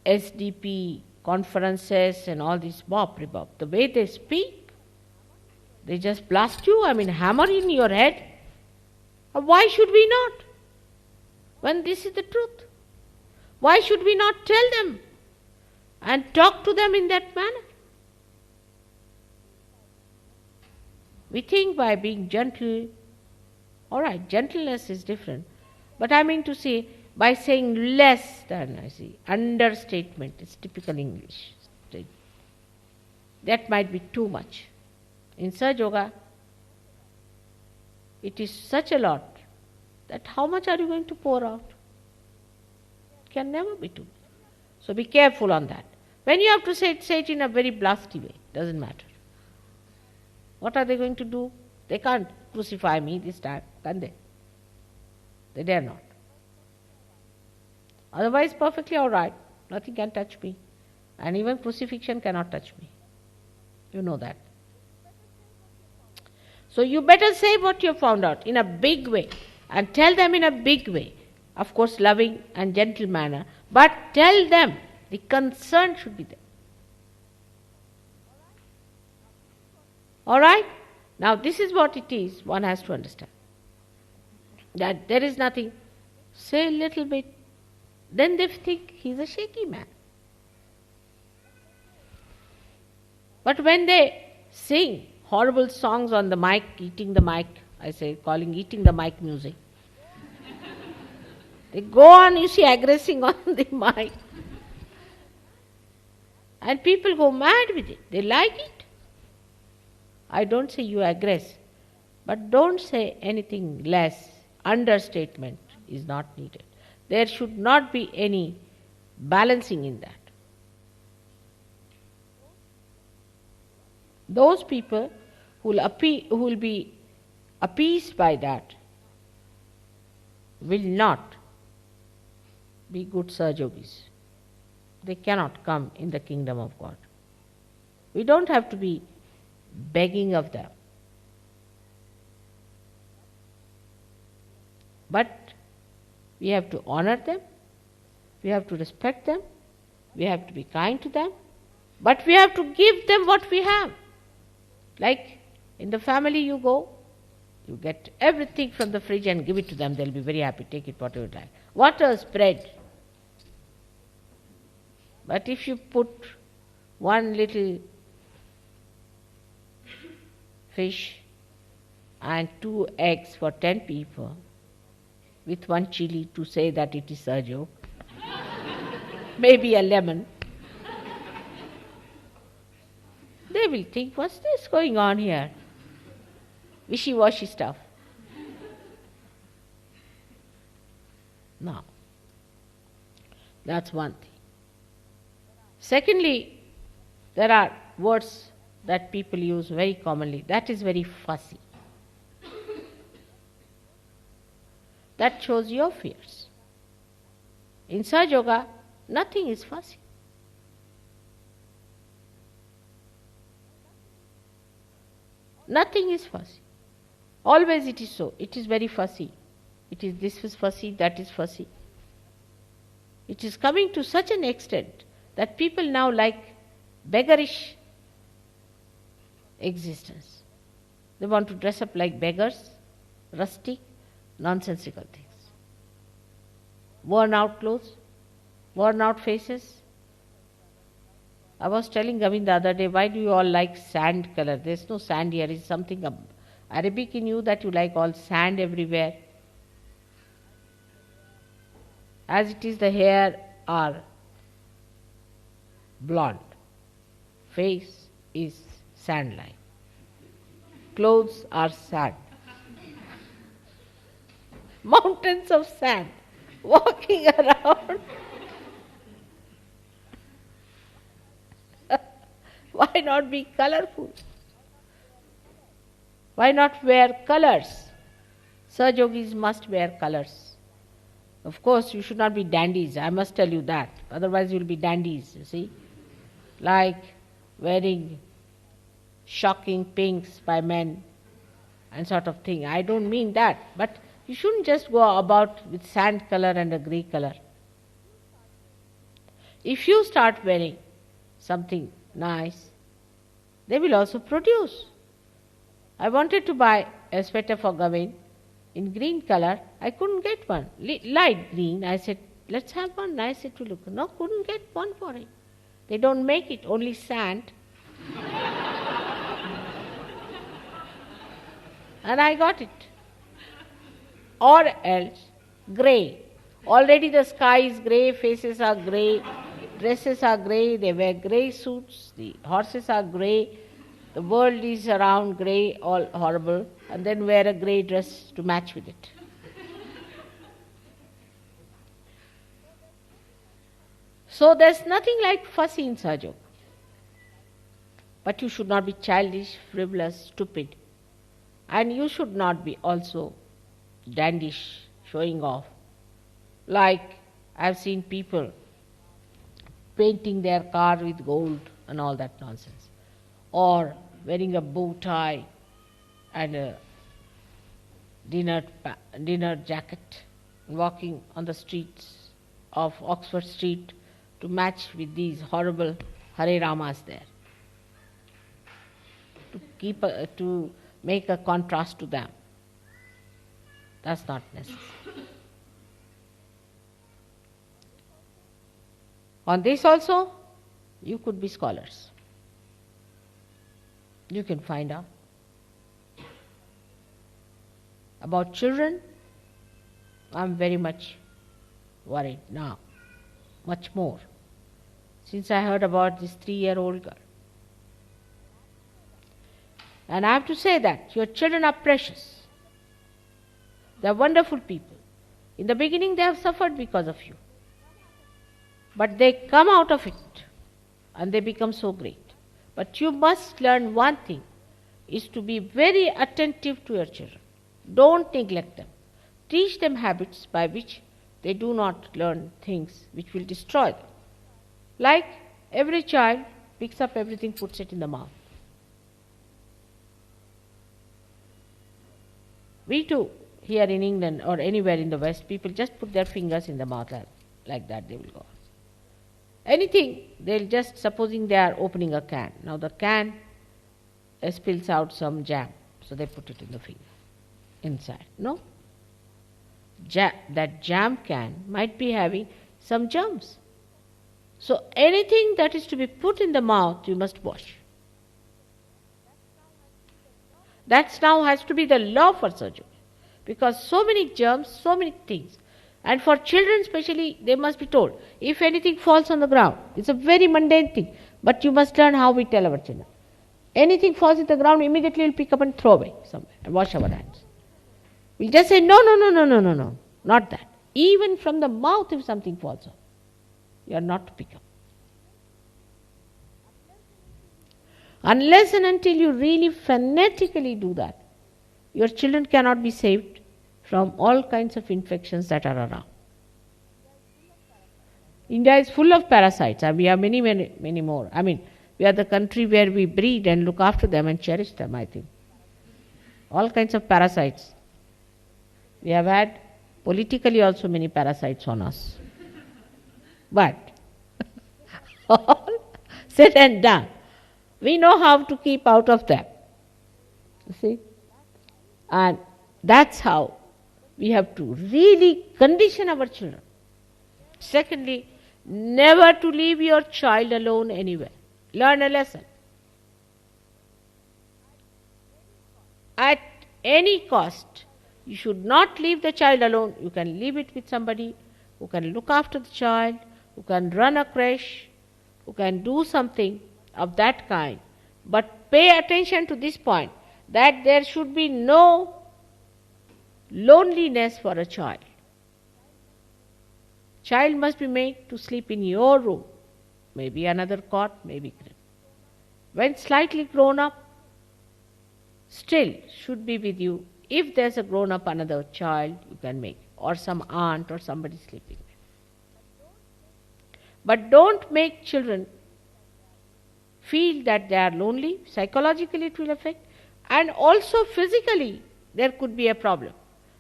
SDP conferences and all this bop, the way they speak, they just blast you, hammer in your head. Why should we not? When this is the truth. Why should we not tell them and talk to them in that manner? We think by being gentle, all right, gentleness is different. But I mean to say, by saying less than, understatement is typical English. That might be too much. In Sahaja Yoga, it is such a lot that how much are you going to pour out? It can never be too much. So be careful on that. When you have to say it in a very blasty way, doesn't matter. What are they going to do? They can't crucify me this time, can they? They dare not. Otherwise, perfectly all right. Nothing can touch me. And even crucifixion cannot touch me. You know that. So you better say what you have found out in a big way. And tell them in a big way. Of course, loving and gentle manner. But tell them. The concern should be there. All right? Now this is what it is, one has to understand. That there is nothing. Say a little bit. Then they think he's a shaky man. But when they sing horrible songs on the mic, eating the mic, eating the mic music. They go on, aggressing on the mic. And people go mad with it. They like it. I don't say you aggress, but don't say anything less. Understatement is not needed. There should not be any balancing in that. Those people who will be appeased by that will not be good Sahaja Yogis. They cannot come in the kingdom of God. We don't have to be begging of them. But we have to honor them, we have to respect them, we have to be kind to them, but we have to give them what we have. Like in the family you go, you get everything from the fridge and give it to them, they'll be very happy, take it whatever you like. Water, bread. But if you put one little fish and 2 eggs for 10 people with 1 chili to say that it is Sahaja Yoga, maybe a lemon, they will think, what's this going on here? Wishy-washy stuff. Now, that's one thing. Secondly, there are words that people use very commonly. That is very fussy. That shows your fears. In Sahaja Yoga, nothing is fussy. Nothing is fussy. Always it is so. It is very fussy. This is fussy, that is fussy. It is coming to such an extent that people now like beggarish existence. They want to dress up like beggars, rustic, nonsensical things. Worn out clothes, worn out faces. I was telling Gavin the other day, why do you all like sand color? There's no sand here. It's something Arabic in you that you like all sand everywhere. As it is, the hair are blonde. Face is sand-like. Clothes are sand. Mountains of sand walking around. Why not be colorful? Why not wear colors? Sahaja Yogis must wear colors. Of course, you should not be dandies, I must tell you that. Otherwise you will be dandies, you see. Like wearing shocking pinks by men and sort of thing. I don't mean that. But you shouldn't just go about with sand color and a grey color. If you start wearing something nice, they will also produce. I wanted to buy a sweater for Gavin in green color. I couldn't get one. Light green. I said, let's have one nice it will look. No, couldn't get one for him. They don't make it, only sand. And I got it. Or else, grey. Already the sky is grey, faces are grey, dresses are grey, they wear grey suits, the horses are grey, the world is around grey, all horrible, and then wear a grey dress to match with it. So there's nothing like fussy in Sahaja Yoga. But you should not be childish, frivolous, stupid. And you should not be also dandish, showing off. Like I've seen people painting their car with gold and all that nonsense. Or wearing a bow tie and a dinner jacket, walking on the streets of Oxford Street to match with these horrible Hare Ramas there. To make a contrast to them. That's not necessary. On this also, you could be scholars. You can find out. About children, I'm very much worried now, much more, since I heard about this 3-year-old girl. And I have to say that your children are precious. They are wonderful people. In the beginning they have suffered because of you. But they come out of it and they become so great. But you must learn one thing, is to be very attentive to your children. Don't neglect them. Teach them habits by which they do not learn things which will destroy them. Like every child picks up everything, puts it in the mouth. We too, here in England or anywhere in the West, people just put their fingers in the mouth like that, they will go. Anything, they'll just, supposing they are opening a can. Now the can spills out some jam, so they put it in the finger, inside. No? That jam can might be having some germs. So anything that is to be put in the mouth, you must wash. That now has to be the law for Sahaja Yoga. Because so many germs, so many things. And for children especially, they must be told, if anything falls on the ground, it's a very mundane thing, but you must learn how we tell our children. Anything falls in the ground, immediately we'll pick up and throw away somewhere and wash our hands. We'll just say, no, not that. Even from the mouth if something falls off, you are not to pick up. Unless and until you really fanatically do that, your children cannot be saved from all kinds of infections that are around. India is full of parasites, and we have many, many, many more. I mean, we are the country where we breed and look after them and cherish them, I think. All kinds of parasites. We have had politically also many parasites on us. But all said and done, we know how to keep out of them. You see? And that's how we have to really condition our children. Secondly, never to leave your child alone anywhere. Learn a lesson. At any cost, you should not leave the child alone. You can leave it with somebody who can look after the child, who can run a creche, who can do something of that kind. But pay attention to this point, that there should be no loneliness for a child. Child must be made to sleep in your room, maybe another cot, maybe crib. When slightly grown up, still should be with you. If there's a grown up another child, you can make, or some aunt or somebody sleeping with. But don't make children feel that they are lonely. Psychologically it will affect, and also physically there could be a problem.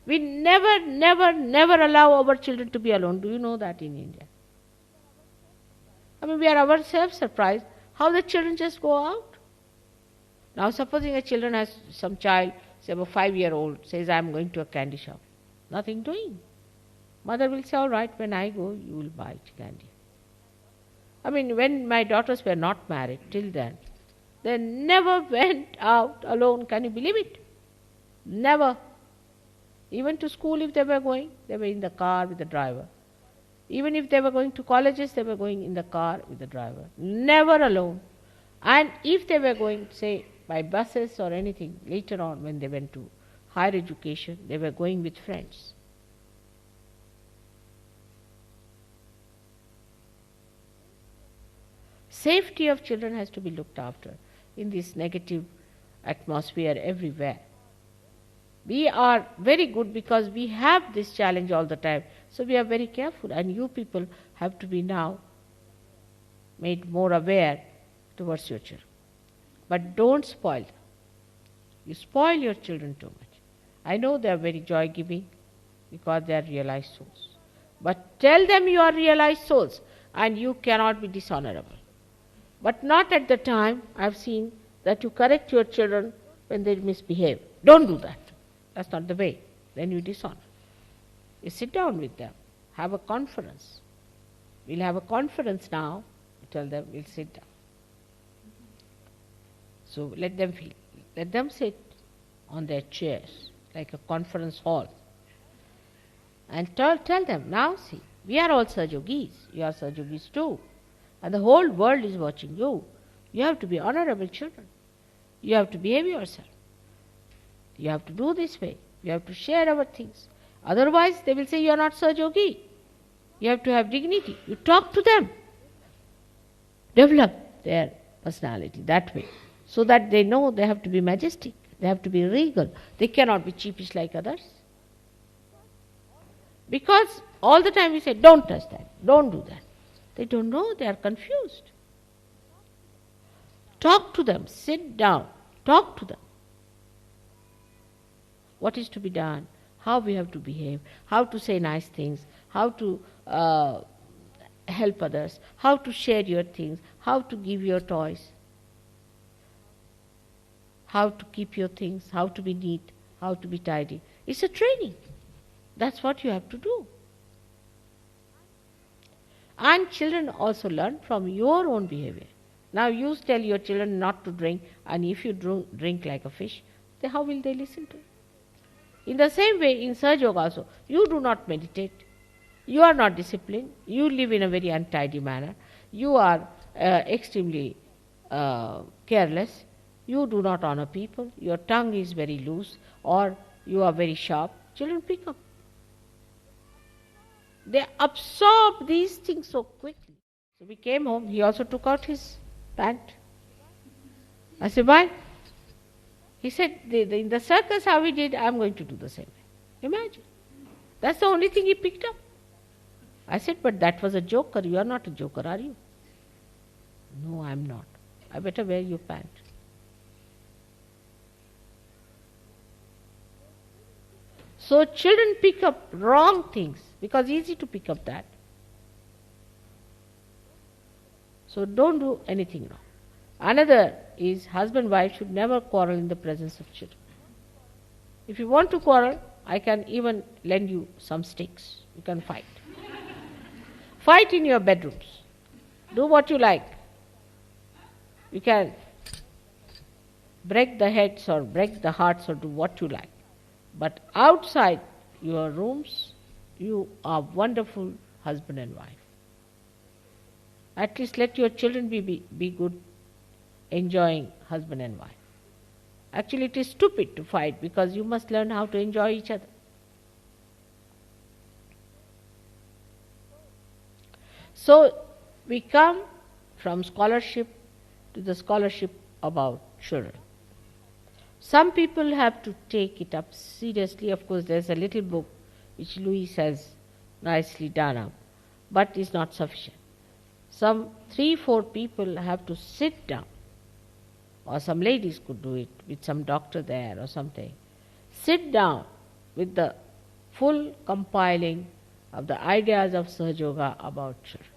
We never, never, never allow our children to be alone. Do you know that in India? I mean, we are ourselves surprised how the children just go out. Now, supposing a children has some child, say about 5-year-old, says, I am going to a candy shop. Nothing doing. Mother will say, all right, when I go, you will buy candy. I mean, when my daughters were not married, till then, they never went out alone. Can you believe it? Never. Even to school if they were going, they were in the car with the driver. Even if they were going to colleges, they were going in the car with the driver. Never alone. And if they were going, say, by buses or anything, later on when they went to higher education, they were going with friends. Safety of children has to be looked after in this negative atmosphere everywhere. We are very good because we have this challenge all the time. So we are very careful, and you people have to be now made more aware towards your children. But don't spoil them. You spoil your children too much. I know they are very joy-giving because they are realized souls. But tell them you are realized souls and you cannot be dishonorable. But not at the time I have seen that you correct your children when they misbehave. Don't do that. That's not the way. Then you dishonor. You sit down with them. Have a conference. We'll have a conference now. You tell them we'll sit down. So let them feel. Let them sit on their chairs like a conference hall. And tell them, now see, we are all Sahajogis. You are Sahajogis too. And the whole world is watching you. You have to be honorable children. You have to behave yourself. You have to do this way. You have to share our things. Otherwise, they will say you are not Sahajogi. You have to have dignity. You talk to them. Develop their personality that way, so that they know they have to be majestic. They have to be regal. They cannot be cheapish like others. Because all the time we say, don't touch that, don't do that. They don't know, they are confused. Talk to them, sit down, talk to them. What is to be done, how we have to behave, how to say nice things, how to help others, how to share your things, how to give your toys, how to keep your things, how to be neat, how to be tidy. It's a training. That's what you have to do. And children also learn from your own behavior. Now you tell your children not to drink, and if you drink like a fish, then how will they listen to you? In the same way, in Sahaja Yoga also, you do not meditate. You are not disciplined. You live in a very untidy manner. You are extremely careless. You do not honor people. Your tongue is very loose, or you are very sharp. Children pick up. They absorb these things so quickly. So we came home, he also took out his pant. I said, why? He said, in the circus how he did, I'm going to do the same way. Imagine. That's the only thing he picked up. I said, but that was a joker. You are not a joker, are you? No, I'm not. I better wear your pant. So children pick up wrong things because it's easy to pick up that. So don't do anything wrong. Another is husband-wife should never quarrel in the presence of children. If you want to quarrel, I can even lend you some sticks. You can fight. Fight in your bedrooms. Do what you like. You can break the heads or break the hearts or do what you like. But outside your rooms, you are wonderful husband and wife. At least let your children be good, enjoying husband and wife. Actually, it is stupid to fight because you must learn how to enjoy each other. So, we come from scholarship to the scholarship about children. Some people have to take it up seriously. Of course, there's a little book which Louis has nicely done up, but it's not sufficient. Some 3-4 people have to sit down, or some ladies could do it with some doctor there or something. Sit down with the full compiling of the ideas of Sahaja Yoga about children.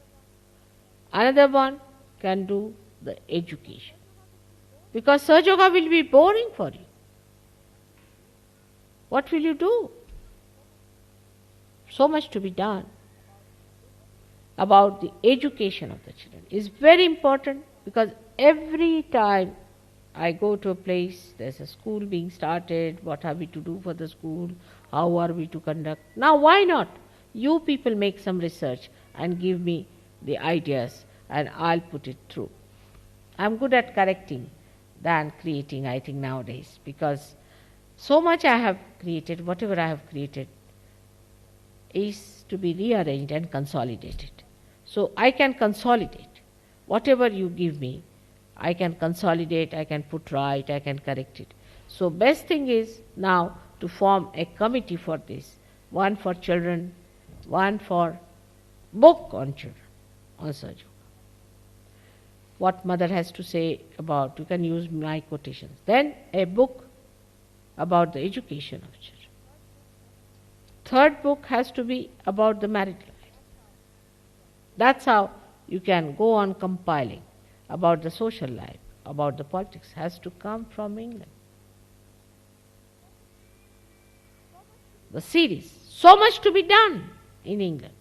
Another one can do the education. Because Sahaja Yoga will be boring for you. What will you do? So much to be done about the education of the children. It's very important because every time I go to a place, there's a school being started, what are we to do for the school, how are we to conduct. Now why not? You people make some research and give me the ideas and I'll put it through. I'm good at correcting than creating, I think, nowadays, because so much I have created, whatever I have created is to be rearranged and consolidated. So I can consolidate. Whatever you give me, I can consolidate, I can put right, I can correct it. So best thing is now to form a committee for this. One for children, one for book on children, on Sahaja Yoga. What mother has to say about, you can use my quotations. Then a book about the education of children. Third book has to be about the married life. That's how you can go on compiling about the social life, about the politics, has to come from England. The series, so much to be done in England.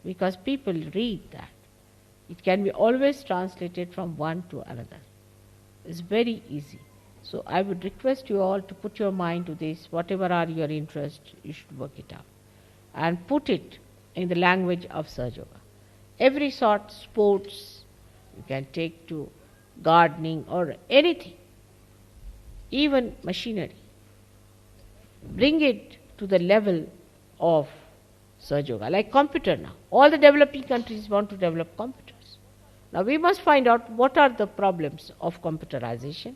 Because people read that. It can be always translated from one to another. It's very easy. So I would request you all to put your mind to this, whatever are your interests, you should work it out. And put it in the language of Sahaja Yoga. Every sort, sports, you can take to gardening or anything, even machinery. Bring it to the level of Sahaja Yoga, like computer now. All the developing countries want to develop computers. Now we must find out what are the problems of computerization,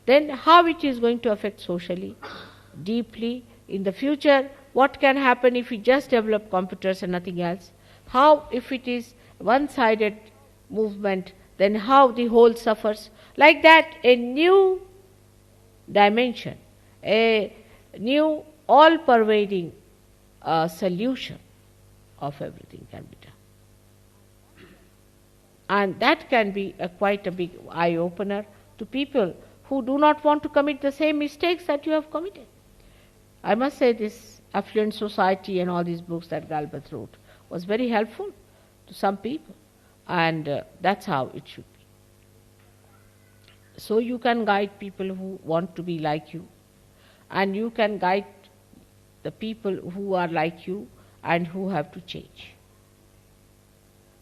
then how it is going to affect socially, deeply. In the future, what can happen if we just develop computers and nothing else? How, if it is one-sided movement, then how the whole suffers. Like that, a new dimension, a new all-pervading solution of everything can be done. And that can be quite a big eye-opener to people who do not want to commit the same mistakes that you have committed. I must say this Affluent Society and all these books that Galbraith wrote was very helpful to some people, and that's how it should be. So you can guide people who want to be like you, and you can guide the people who are like you and who have to change.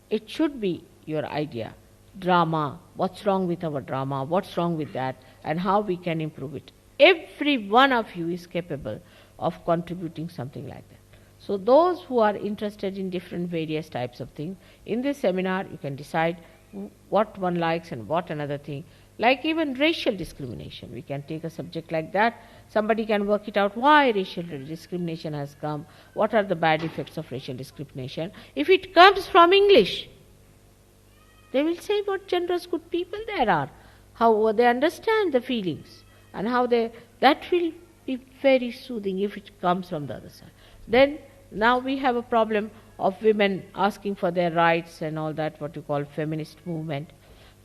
It should be your idea. Drama, what's wrong with our drama, what's wrong with that, and how we can improve it. Every one of you is capable of contributing something like that. So those who are interested in different various types of things, in this seminar you can decide what one likes and what another thing. Like even racial discrimination, we can take a subject like that. Somebody can work it out why racial discrimination has come, what are the bad effects of racial discrimination. If it comes from English, they will say what generous good people there are, how they understand the feelings, and how that will be very soothing if it comes from the other side. Then now we have a problem of women asking for their rights and all that, what you call feminist movement.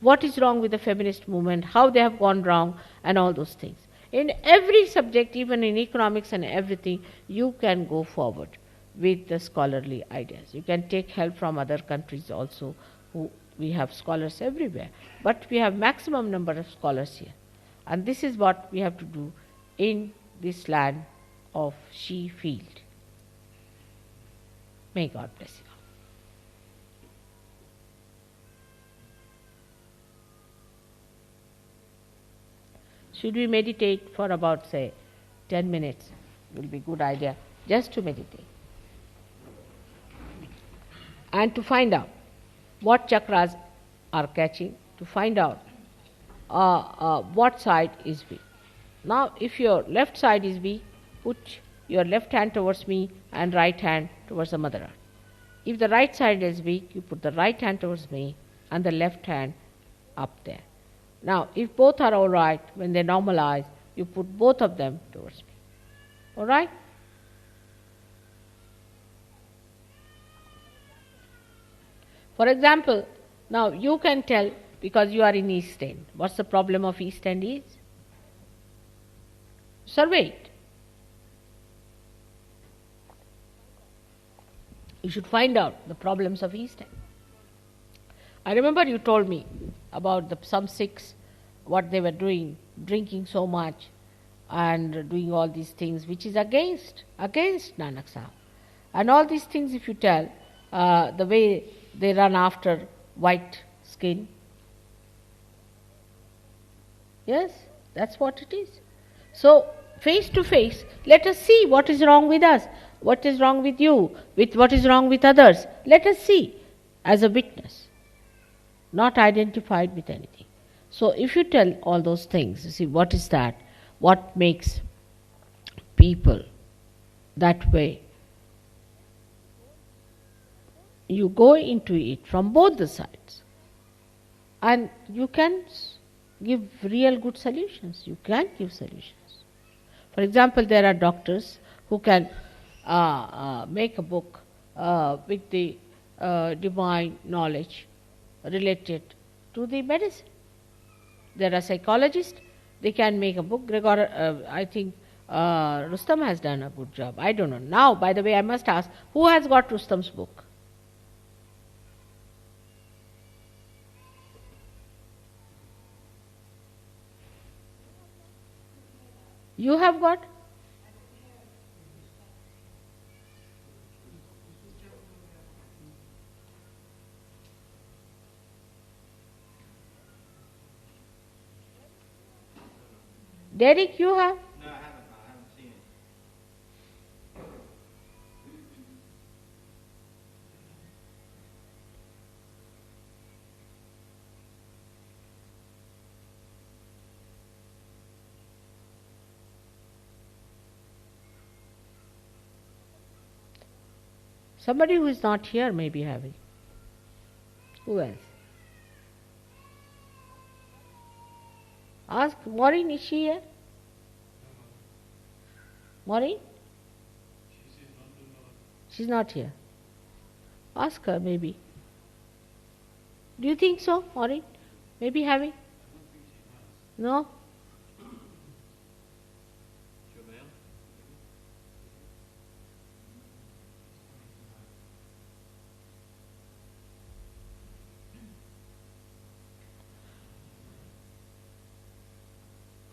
What is wrong with the feminist movement, how they have gone wrong, and all those things. In every subject, even in economics and everything, you can go forward with the scholarly ideas. You can take help from other countries also. We have scholars everywhere, but we have maximum number of scholars here. And this is what we have to do in this land of Sheffield. May God bless you. Should we meditate for about, say, 10 minutes? It will be a good idea just to meditate. And to find out what chakras are catching, to find out what side is weak. Now, if your left side is weak, put your left hand towards me and right hand towards the Mother Earth. If the right side is weak, you put the right hand towards me and the left hand up there. Now, if both are all right, when they normalize, you put both of them towards me. All right? For example, now you can tell, because you are in East End, what's the problem of East End is? Survey it. You should find out the problems of East End. I remember you told me about some Sikhs, what they were doing, drinking so much and doing all these things which is against Nanak Sahib. And all these things, if you tell, the way they run after white skin. Yes, that's what it is. So, face to face, let us see what is wrong with us, what is wrong with you, with what is wrong with others. Let us see as a witness, not identified with anything. So, if you tell all those things, you see, what is that? What makes people that way? You go into it from both the sides and you can give real good solutions. You can give solutions. For example, there are doctors who can make a book with the divine knowledge related to the medicine. There are psychologists, they can make a book. I think Rustam has done a good job. I don't know. Now, by the way, I must ask, who has got Rustam's book? You have got? Derek, you have? No, I haven't seen it. Somebody who is not here may be having. Who else? Ask Maureen, is she here? Maureen? She's not here. Ask her, maybe. Do you think so, Maureen? Maybe having? No?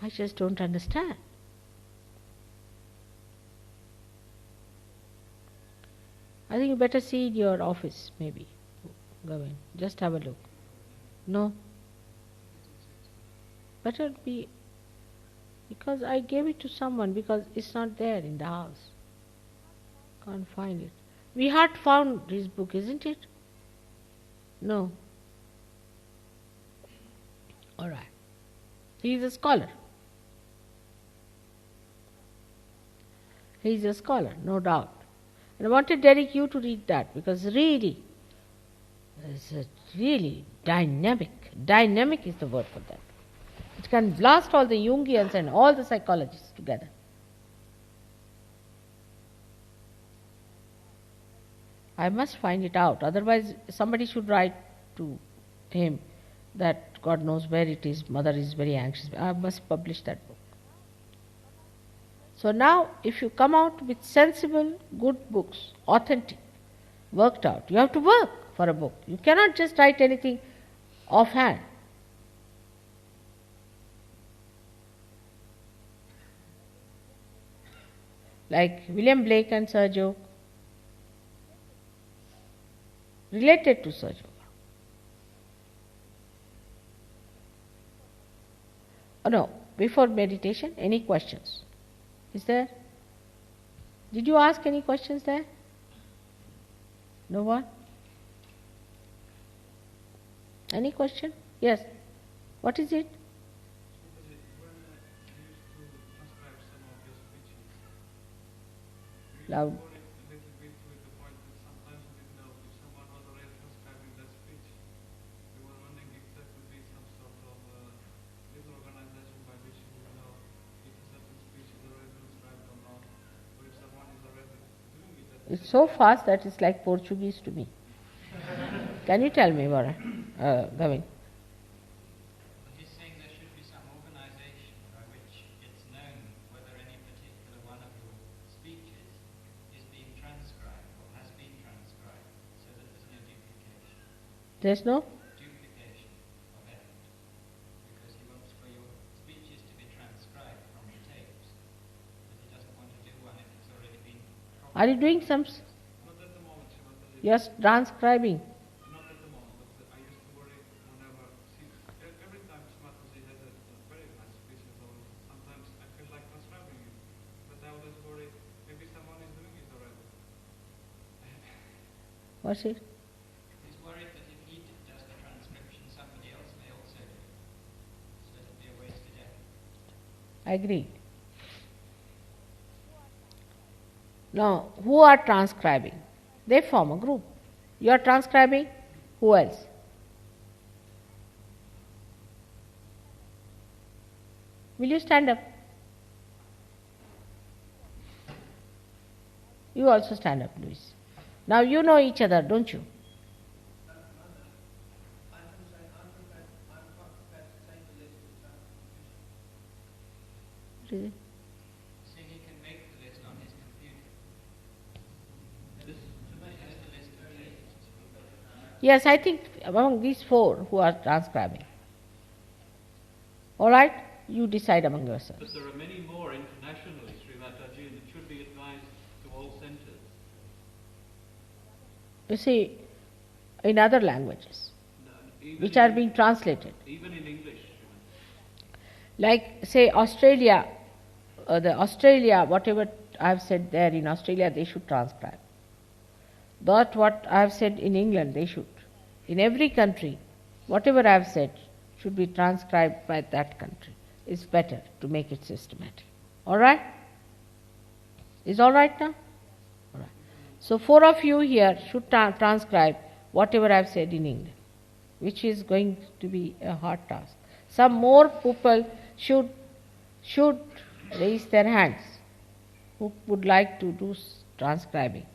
I just don't understand. I think you better see in your office, maybe. Go in. Just have a look. No? Better be Because I gave it to someone because it's not there in the house. Can't find it. We had found his book, isn't it? No. All right. He is a scholar. He is a scholar, no doubt. And I wanted Derek you to read that because really, it's a really dynamic. Dynamic is the word for that. It can blast all the Jungians and all the psychologists together. I must find it out. Otherwise, somebody should write to him that God knows where it is. Mother is very anxious. I must publish that book. So now, if you come out with sensible, good books, authentic, worked out, you have to work for a book. You cannot just write anything offhand. Like William Blake and Sergio, related to Sergio. Oh no, before meditation, any questions? Is there? Did you ask any questions there? No one? Any question? Yes. What is it? Loud. It's so fast that it's like Portuguese to me. Can you tell me, Gavin? He's saying there should be some organization by which it's known whether any particular one of your speeches is being transcribed or has been transcribed, so that there's no duplication. There's no? Duplication of effort. Because he wants for your speeches to be transcribed from the tapes, but he doesn't want to do one if it's already been. Are you doing some? Not at the moment, Shimataji. You're transcribing. Not at the moment, but I used to worry whenever. See, every time Shimataji has a very nice speech, sometimes I feel like transcribing it, but I always worry maybe someone is doing it already. What's it? He's worried that if he does the transcription, somebody else may also do it, so it'll be a wasted effort. I agree. Now, who are transcribing? They form a group. You are transcribing? Who else? Will you stand up? You also stand up, Luis. Now you know each other, don't you? Really? See, he can make the list on his computer. He has the list of tapes. Yes, I think among these four who are transcribing. All right? You decide among yourselves. But there are many more internationally, Srimataji, and it should be advised to all centres. You see, in other languages, Even which in- are being translated. Even in English. Srimataji. Like, say, Australia, whatever I have said there in Australia, they should transcribe. But what I have said in England, they should. In every country, whatever I have said should be transcribed by that country. It's better to make it systematic. All right? Is all right now? All right. So 4 of you here should transcribe whatever I have said in England, which is going to be a hard task. Some more people should raise their hands who would like to do transcribing.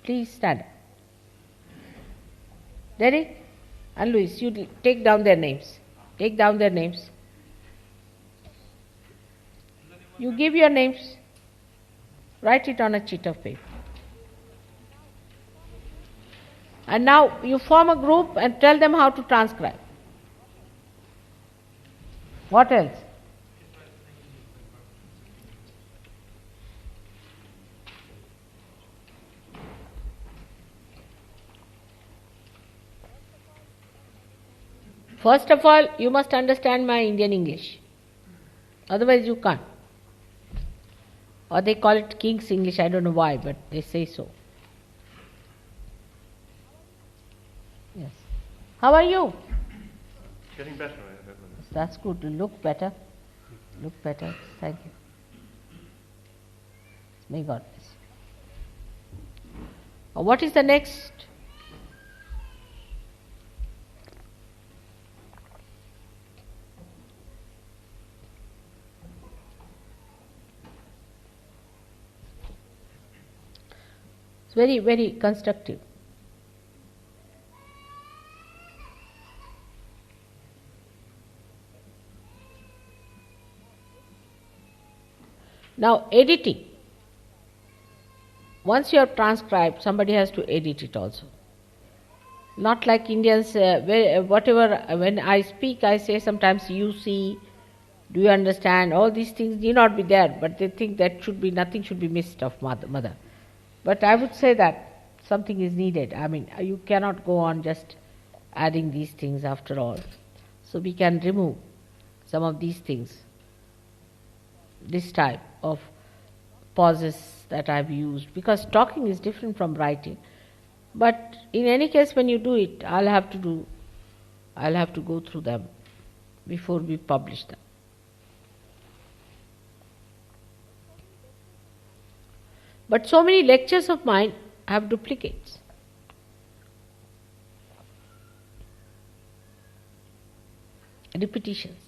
Please stand up. Derek and Luis, you take down their names. Take down their names. You give your names. Write it on a sheet of paper. And now you form a group and tell them how to transcribe. What else? First of all, you must understand my Indian English. Otherwise you can't. Or they call it King's English, I don't know why, but they say so. Yes. How are you? Getting better. That's good. You look better. Look better. Thank you. May God bless you. What is the next? It's very, very constructive. Now, editing. Once you have transcribed, somebody has to edit it also. Not like Indians, when I speak, I say sometimes you see, do you understand, all these things need not be there, but they think that nothing should be missed of mother. But I would say that something is needed. I mean, you cannot go on just adding these things after all. So we can remove some of these things, this type of pauses that I've used, because talking is different from writing. But in any case, when you do it, I'll have to go through them before we publish them. But so many lectures of mine have duplicates. Repetitions.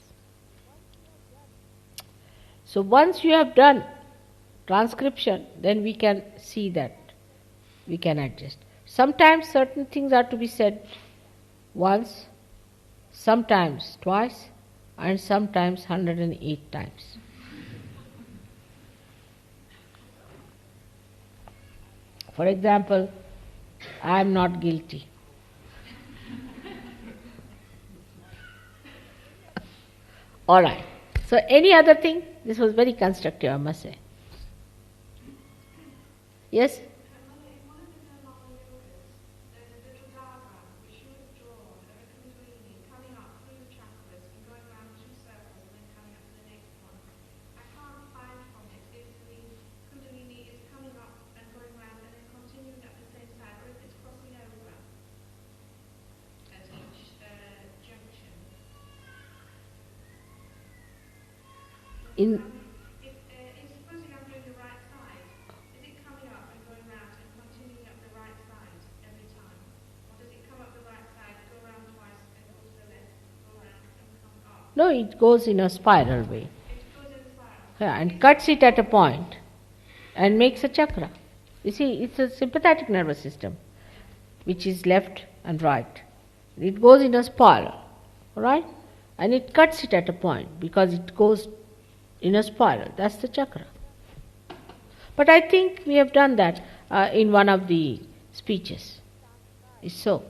So once you have done transcription, then we can see that we can adjust. Sometimes certain things are to be said once, sometimes twice, and sometimes 108 times. For example, I am not guilty. All right. So any other thing? This was very constructive, I must say. Yes? In supposing I'm doing the right side, is it coming up and going round and continuing up the right side every time? Or does it come up the right side, go round twice, and go to the left, go round and come up? No, it goes in a spiral way. It goes in the spiral. Yeah, and cuts it at a point and makes a chakra. You see, it's a sympathetic nervous system, which is left and right. It goes in a spiral, right? And it cuts it at a point because it goes in a spiral. That's the chakra. But I think we have done that in one of the speeches. It's so.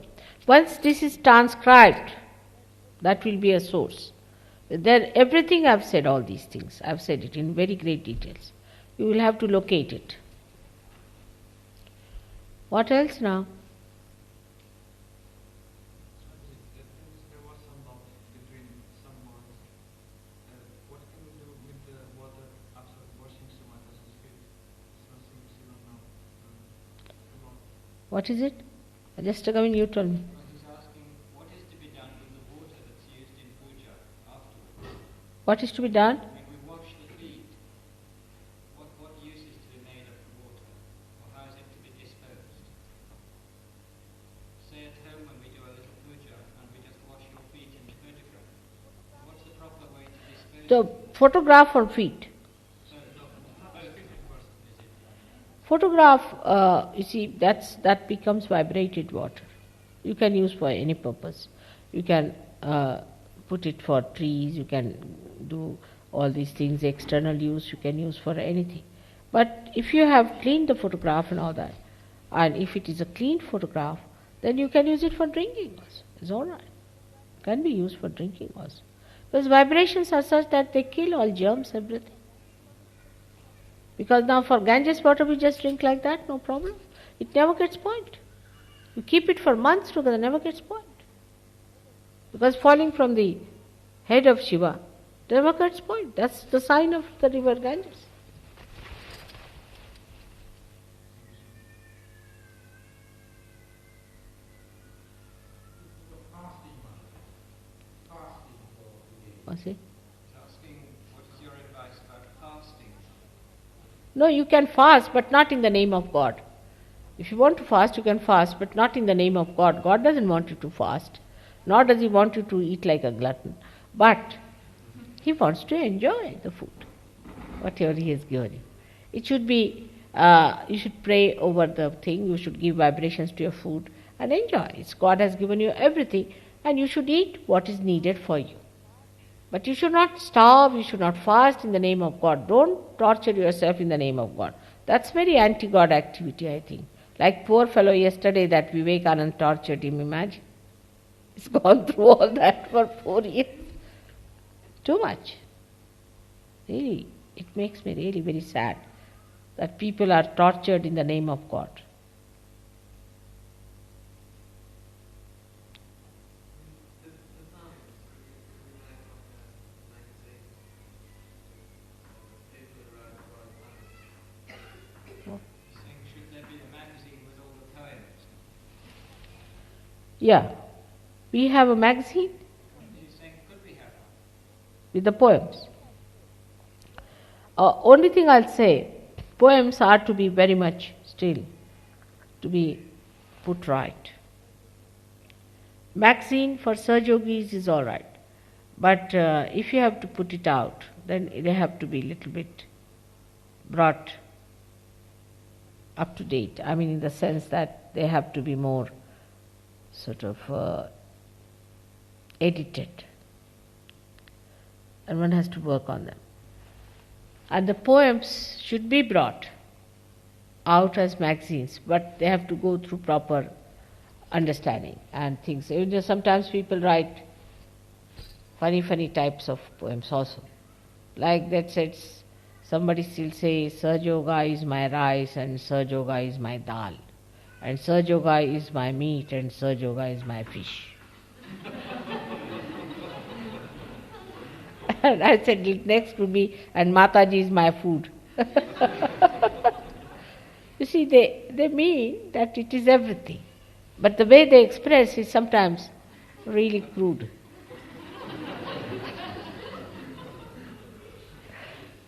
Once this is transcribed, that will be a source. Then everything I've said, all these things, I've said it in very great details. You will have to locate it. What else now? There was some doubt between some words. What can we do with the water after washing Sumata's feet? It's something we don't know about. What is it? Just come in, you tell me. He's asking what is to be done with the water that's used in puja afterwards. What is to be done? When we wash the feet, what use is to be made of the water? Or how is it to be disposed? Say at home when we do a little puja and we just wash your feet in the photograph. What's the proper way to dispose of The photograph or feet? Photograph, you see, that becomes vibrated water. You can use for any purpose. You can put it for trees, you can do all these things, external use, you can use for anything. But if you have cleaned the photograph and all that, and if it is a clean photograph, then you can use it for drinking also. It's all right. Can be used for drinking also. Because vibrations are such that they kill all germs, everything. Because now for Ganges water we just drink like that, no problem. It never gets spoiled. You keep it for months together, never gets spoiled. Because falling from the head of Shiva never gets spoiled. That's the sign of the river Ganges. What's it? Asking, what is your advice about fasting? No, you can fast, but not in the name of God. If you want to fast, you can fast, but not in the name of God. God doesn't want you to fast, nor does He want you to eat like a glutton. But He wants to enjoy the food, whatever He has given you. It should be, you should pray over the thing, you should give vibrations to your food and enjoy. It's God has given you everything, and you should eat what is needed for you. But you should not starve, you should not fast in the name of God. Don't torture yourself in the name of God. That's very anti-God activity, I think. Like poor fellow yesterday that Vivekananda tortured him, imagine. He's gone through all that for 4 years. Too much. Really, it makes me really very sad that people are tortured in the name of God. He's saying, should there be a magazine with all the poems? Yeah. We have a magazine He's saying, could we have one? with the poems. Only thing I'll say, poems are to be very much still, to be put right. Magazine for Saj Yogis is all right, but if you have to put it out, then they have to be a little bit brought up to date. I mean, in the sense that they have to be more sort of edited, and one has to work on them. And the poems should be brought out as magazines, but they have to go through proper understanding and things. You know, sometimes people write funny types of poems also. Like that says, somebody still says, Saj Yoga is my rice and Saj Yoga is my dal, and Saj Yoga is my meat and Saj Yoga is my fish. And I said next would be, and Mataji is my food. You see, they mean that it is everything. But the way they express is sometimes really crude.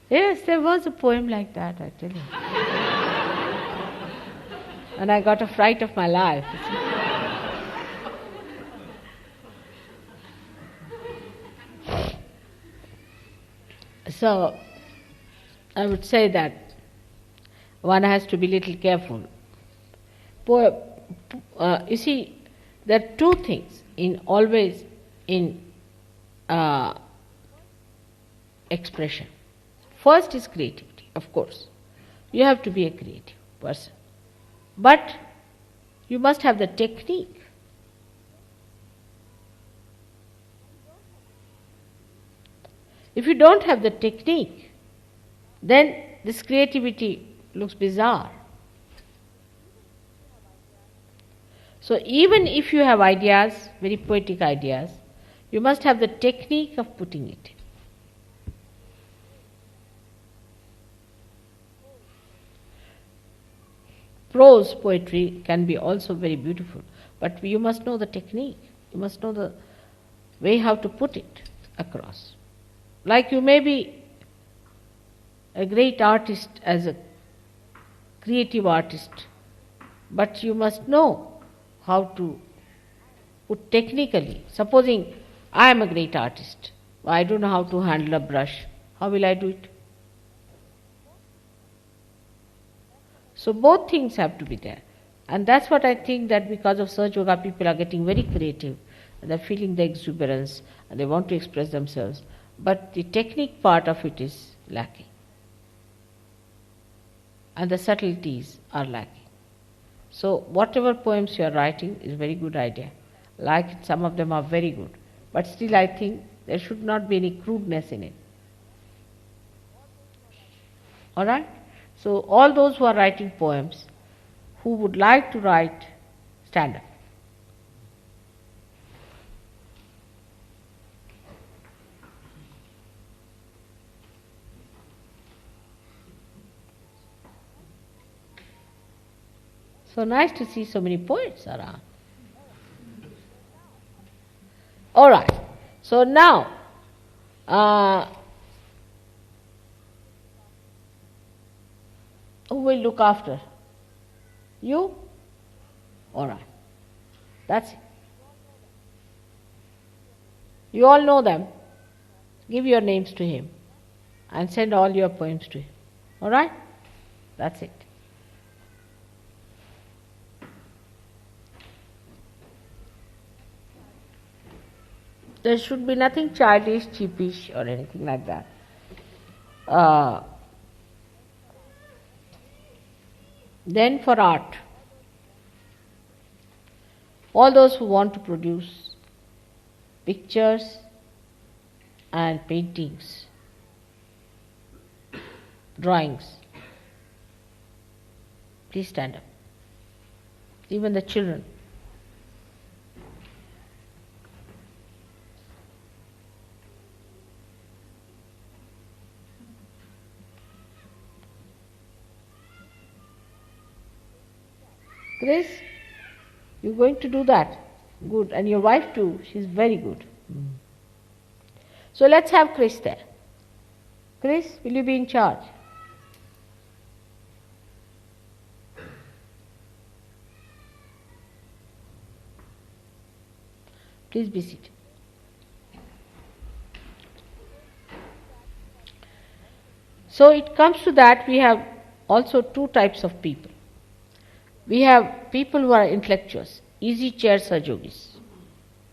Yes, there was a poem like that, I tell you. And I got a fright of my life. You see. So, I would say that one has to be little careful. You see, there are two things always in expression. First is creativity, of course. You have to be a creative person. But you must have the technique. If you don't have the technique, then this creativity looks bizarre. So even if you have ideas, very poetic ideas, you must have the technique of putting it. Prose poetry can be also very beautiful, but you must know the technique. You must know the way how to put it across. Like you may be a great artist as a creative artist, but you must know how to put technically. Supposing I am a great artist, I don't know how to handle a brush, how will I do it? So both things have to be there. And that's what I think, that because of Saj Yoga people are getting very creative, and they're feeling the exuberance and they want to express themselves. But the technique part of it is lacking. And the subtleties are lacking. So whatever poems you are writing is a very good idea. Like it, some of them are very good. But still I think there should not be any crudeness in it. Alright? So all those who are writing poems, who would like to write, stand up. So nice to see so many poets around. All right. So now, who will look after? You? All right. That's it. You all know them. Give your names to him and send all your poems to him. All right? That's it. There should be nothing childish, cheapish, or anything like that. Then for art, all those who want to produce pictures and paintings, drawings, please stand up. Even the children. Grace, you're going to do that? Good. And your wife too, she's very good. So let's have Chris there. Chris, will you be in charge? Please be seated. So it comes to that, we have also two types of people. We have people who are intellectuals, easy chair Sahajogis,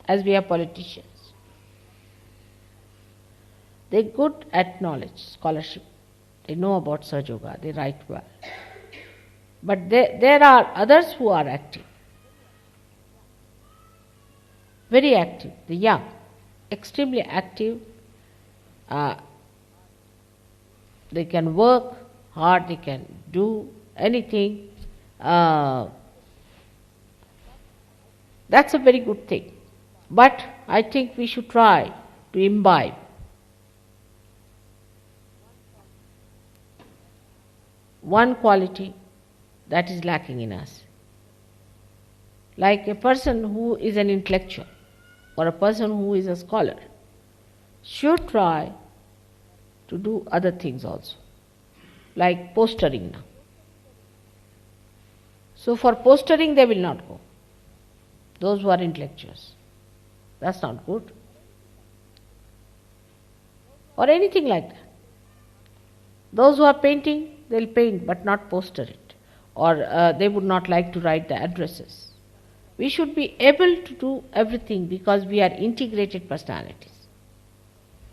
as we have politicians. They're good at knowledge, scholarship. They know about Sahajoga, they write well. But there are others who are active, very active, the young, extremely active. They can work hard, they can do anything. That's a very good thing. But I think we should try to imbibe one quality that is lacking in us. Like a person who is an intellectual or a person who is a scholar should try to do other things also, like postering now. So for postering they will not go, those who are intellectuals. That's not good. Or anything like that. Those who are painting, they'll paint but not poster it. Or they would not like to write the addresses. We should be able to do everything because we are integrated personalities.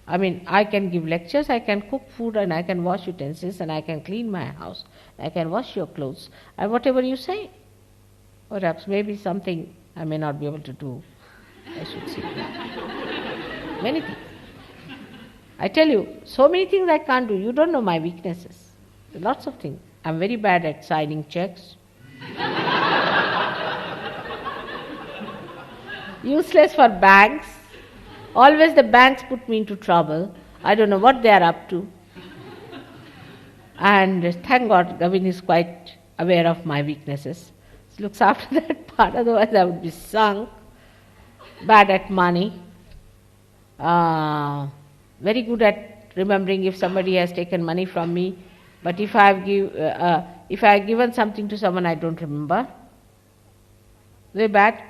I mean, I can give lectures, I can cook food and I can wash utensils and I can clean my house, I can wash your clothes and whatever you say. Perhaps maybe something I may not be able to do, I should say. Many things. I tell you, so many things I can't do. You don't know my weaknesses. Lots of things. I'm very bad at signing checks. Useless for banks. Always the banks put me into trouble. I don't know what they are up to. And thank God, Gavin is quite aware of my weaknesses. He looks after that part, otherwise I would be sunk. Bad at money. Very good at remembering if somebody has taken money from me. But if I have given something to someone, I don't remember. Very bad.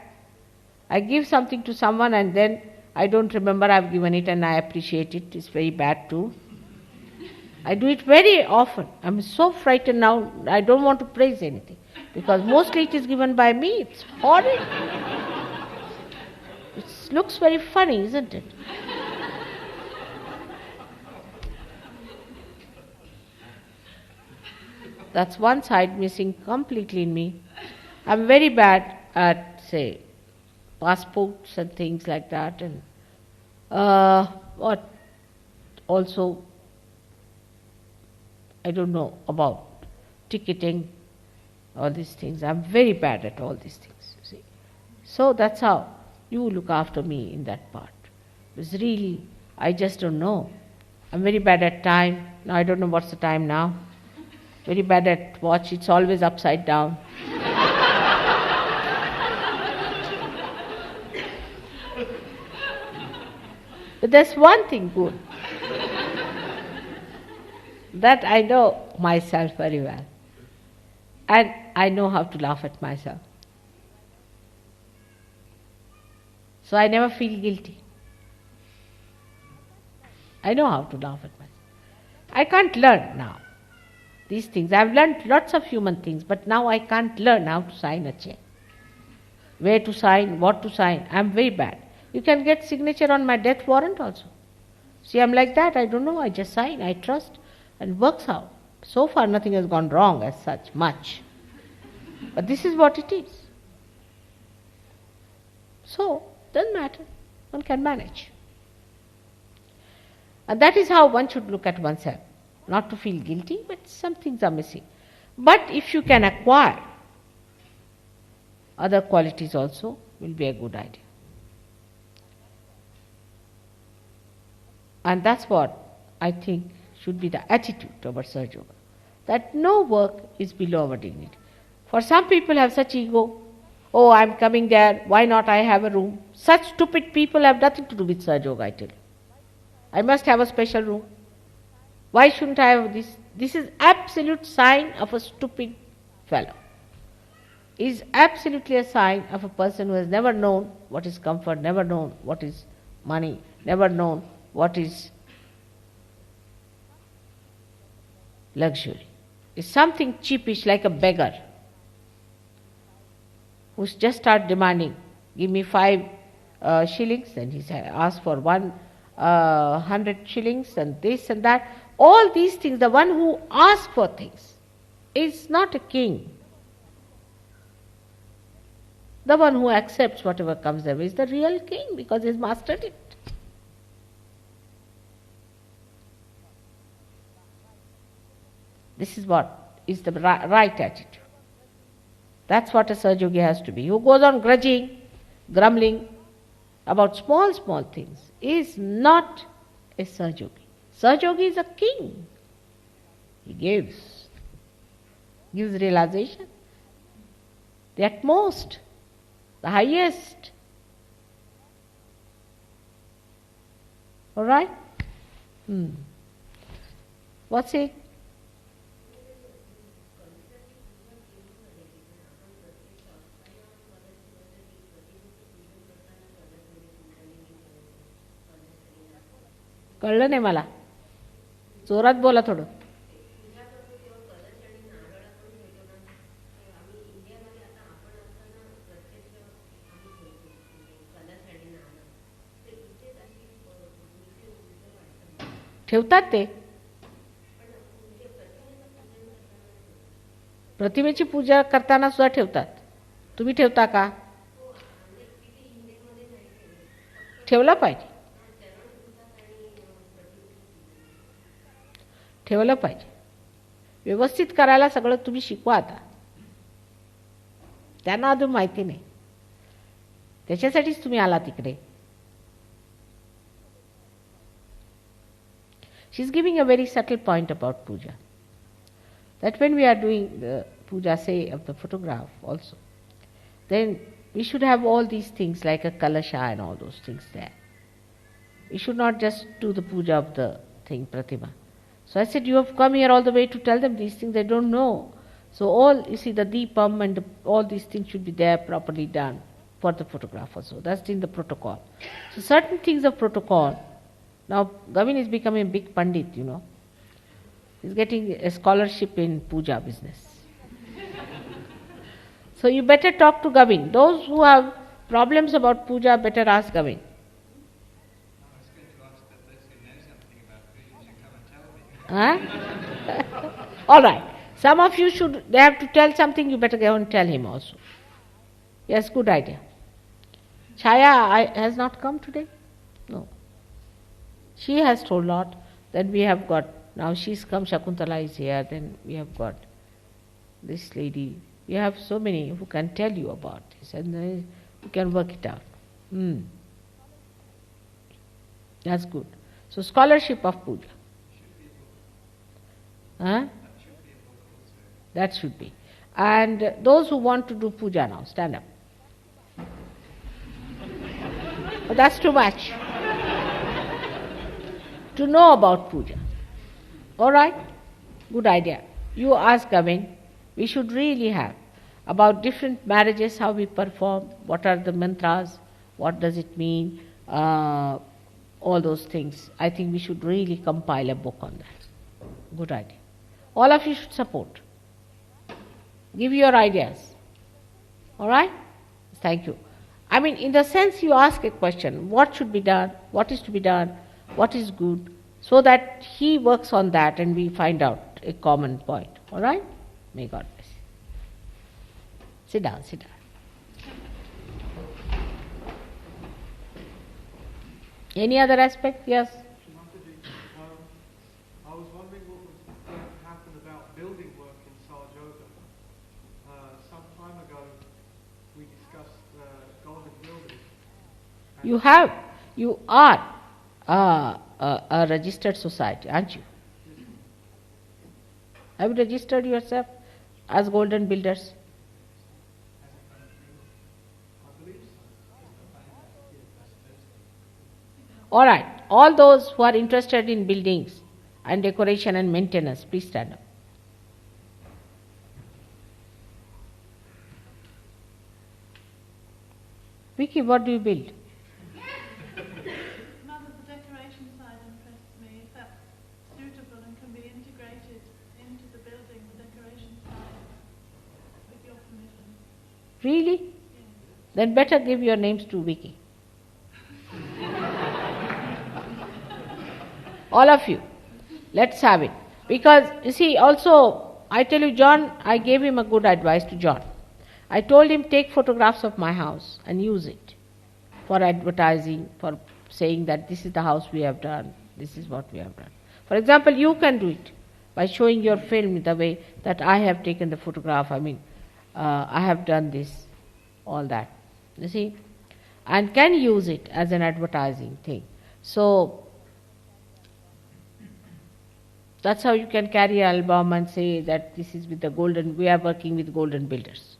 I give something to someone and then I don't remember I've given it and I appreciate it. It's very bad too. I do it very often. I'm so frightened now, I don't want to praise anything. Because mostly it is given by me. It's horrid. It looks very funny, isn't it? That's one side missing completely in me. I'm very bad at, say, passports and things like that, and what also I don't know about ticketing, all these things. I'm very bad at all these things, you see. So that's how you look after me in that part. Because really, I just don't know. I'm very bad at time. Now I don't know what's the time now. Very bad at watch, it's always upside down. there's one thing good, that I know myself very well. And I know how to laugh at myself. So I never feel guilty. I know how to laugh at myself. I can't learn now these things. I've learned lots of human things, but now I can't learn how to sign a check. Where to sign, what to sign. I'm very bad. You can get signature on my death warrant also. See, I'm like that. I don't know. I just sign. I trust. And it works out. So far nothing has gone wrong as such, much. But this is what it is. So, doesn't matter. One can manage. And that is how one should look at oneself. Not to feel guilty, but some things are missing. But if you can acquire other qualities also, will be a good idea. And that's what I think should be the attitude towards Sahaja Yoga. That no work is below our dignity. For some people have such ego, oh, I'm coming there, why not I have a room? Such stupid people have nothing to do with Sahaja Yoga, I tell you. I must have a special room. Why shouldn't I have this? This is absolute sign of a stupid fellow. It is absolutely a sign of a person who has never known what is comfort, never known what is money, never known what is luxury. It's something cheapish like a beggar who just start demanding, give me 5 shillings, and he asks for 100 shillings and this and that. All these things, the one who asks for things is not a king. The one who accepts whatever comes their way is the real king because he's mastered it. This is what is the right attitude. That's what a Sahaja Yogi has to be. Who goes on grudging, grumbling about small things is not a Sahaja Yogi. Sahaja Yogi is a king. He gives realization, the utmost, the highest. All right? What's it? कळलं नाही मला जोरात बोला थोडं ठेवतात ते प्रतिमेची पूजा करताना सुद्धा ठेवतात तुम्ही ठेवता का ठेवला पाहिजे ठेवलं पाहिजे व्यवस्थित करायला सगळं तुम्ही शिकवा आता त्यांना अजून माहिती नाही त्याच्यासाठीच तुम्ही आला तिकडे She is giving a very subtle point about puja. That when we are doing the puja, say, of the photograph also, then we should have all these things like a kalasha and all those things there. We should not just do the puja of the thing, pratima. So I said, you have come here all the way to tell them these things, they don't know. So all, you see, the deepam and all these things should be there properly done for the photograph also. That's in the protocol. So certain things of protocol. Now Gavin is becoming a big pandit, you know. He's getting a scholarship in puja business. So you better talk to Gavin. Those who have problems about puja, better ask Gavin. I was going to ask that those who know something about puja should come and tell me. Huh? All right. Some of you should, they have to tell something, you better go and tell him also. Yes, good idea. Chaya has not come today? No. She has told lot. Then we have got, now she's come, Shakuntala is here, then we have got this lady. We have so many who can tell you about this and you can work it out. That's good. So scholarship of puja. Huh? That should be. And those who want to do puja now, stand up. But that's too much. to know about puja. All right? Good idea. You ask Gavin, we should really have about different marriages, how we perform, what are the mantras, what does it mean, all those things. I think we should really compile a book on that. Good idea. All of you should support. Give your ideas. All right? Thank you. I mean, in the sense you ask a question, what should be done, what is to be done, what is good, so that he works on that and we find out a common point. All right? May God bless you. Sit down, sit down. Any other aspect? Yes? I was wondering what was going to happen about building work in Sarjoga. Some time ago, we discussed golden builders. You are a registered society, aren't you? Have you registered yourself as golden builders? All right. All those who are interested in buildings and decoration and maintenance, please stand up. Vicky, what do you build? Mother, the decoration side interests me. If that's suitable and can be integrated into the building, the decoration side, with your permission. Really? Then better give your names to Vicky. All of you, let's have it. Because, you see, also, I tell you, John, I gave him a good advice to John. I told him, take photographs of my house and use it for advertising, for saying that this is the house we have done, this is what we have done. For example, you can do it by showing your film the way that I have taken the photograph, I have done this, all that. You see? And can use it as an advertising thing. So, that's how you can carry an album and say that this is with the golden, we are working with golden builders.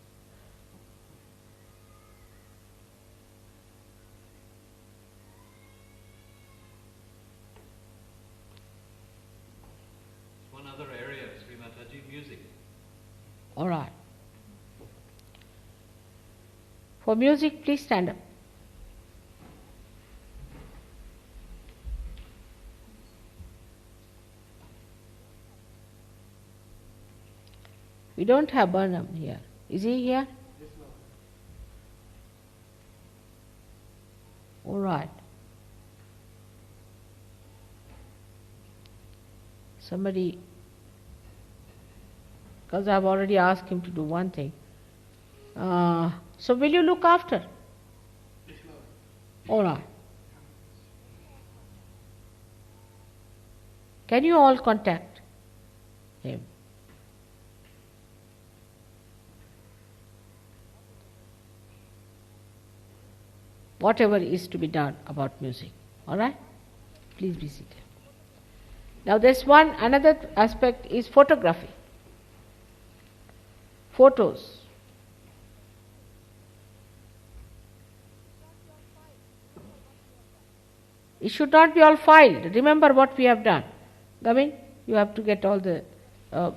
One other area, Sri Mataji, music. All right. For music, please stand up. We don't have Burnham here. Is he here? Yes, ma'am. All right. Somebody, because I've already asked him to do one thing. So will you look after? Yes, ma'am. All right. Can you all contact him? Whatever is to be done about music. All right? Please be seated. Now there's another aspect is photography. Photos. It should not be all filed. Remember what we have done. Gavin, you have to get all the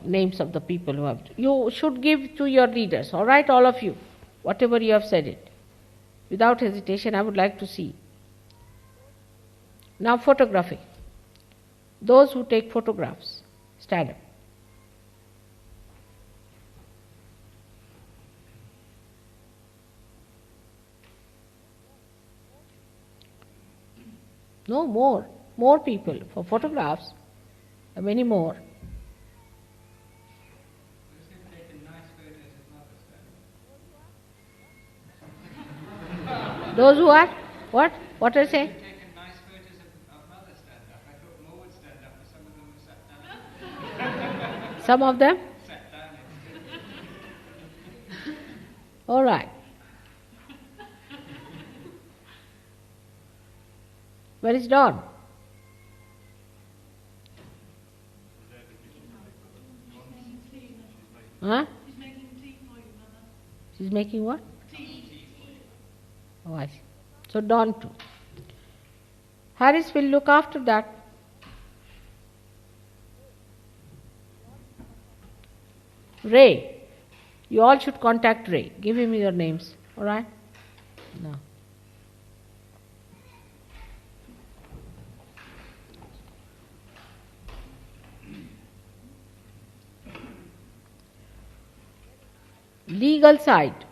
names of the people who have. You should give to your readers, all right, all of you, whatever you have said it. Without hesitation, I would like to see. Now photography. Those who take photographs, stand up. No, more people for photographs, many more. Who's going to take nice photos of Mother's Day? Those who are, what? What are you saying? Taken nice photos of Mother's stand up. I thought more would stand up, but some of them were sat down. Some of them? Sat down instead. All right. Where is Dawn? Huh? She's making tea for you, Mother. She's making what? Tea. Oh, I see. So Dawn too. Harris will look after that. Ray. You all should contact Ray. Give him your names. All right? No. Legal side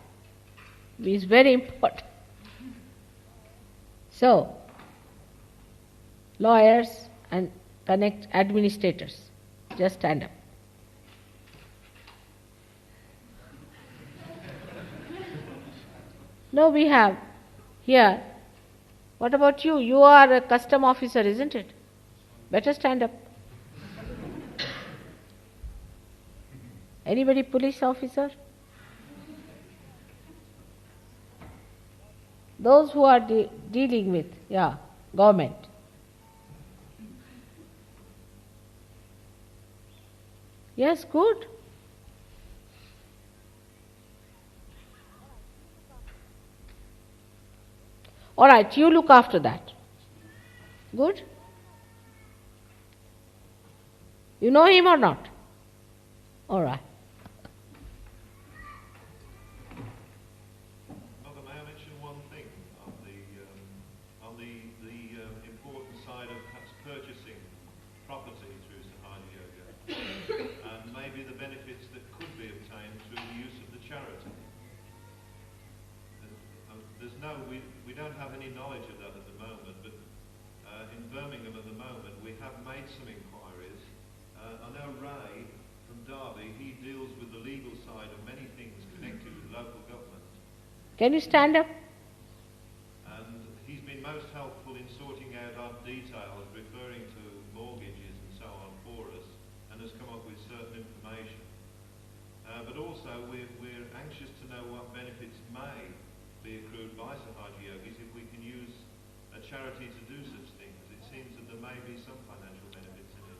is very important. So, lawyers and connect administrators, just stand up. No, we have here. What about you? You are a custom officer, isn't it? Better stand up. Anybody police officer? Those who are dealing with, government. Yes, good. All right, you look after that. Good? You know him or not? All right. Mother, may I mention one thing on the important side of perhaps purchasing property through Sahaja Yoga, and maybe the benefits that could be obtained through the use of the charity. We don't have any knowledge of that at the moment, but in Birmingham at the moment we have made some inquiries. I know Ray from Derby, he deals with the legal side of many things connected with local government. Can you stand up? And he's been most helpful in sorting out our details, referring to mortgages and so on for us, and has come up with certain information. But also we're anxious to know what benefits may be accrued by Sahaja Yogis if we can use a charity to do such things. It seems that there may be some financial benefits in it.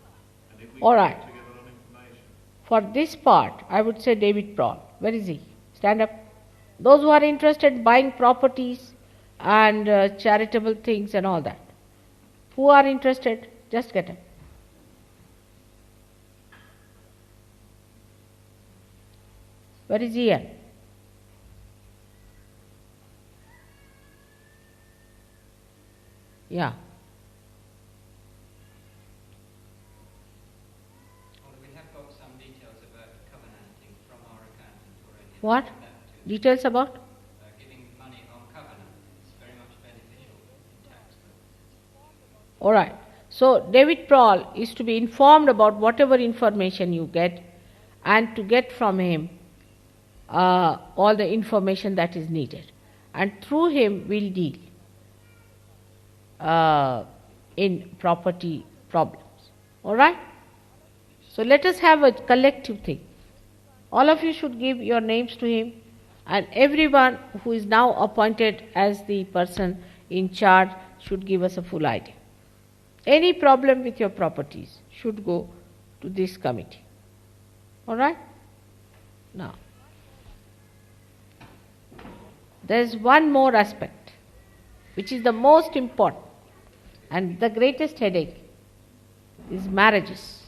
And if we All can right. get together on information. For this part, I would say David Prawl. Where is he? Stand up. Those who are interested in buying properties and charitable things and all that. Who are interested? Just get up. Where is Ian? Yeah. Well, we have got some details about covenanting from our accountant already. What? That too. Details about? Giving money on covenant is very much beneficial in tax purposes. All right. So David Prawl is to be informed about whatever information you get and to get from him all the information that is needed. And through him we'll deal in property problems. All right? So let us have a collective thing. All of you should give your names to him, and everyone who is now appointed as the person in charge should give us a full idea. Any problem with your properties should go to this committee. All right? Now, there is one more aspect which is the most important and the greatest headache is marriages.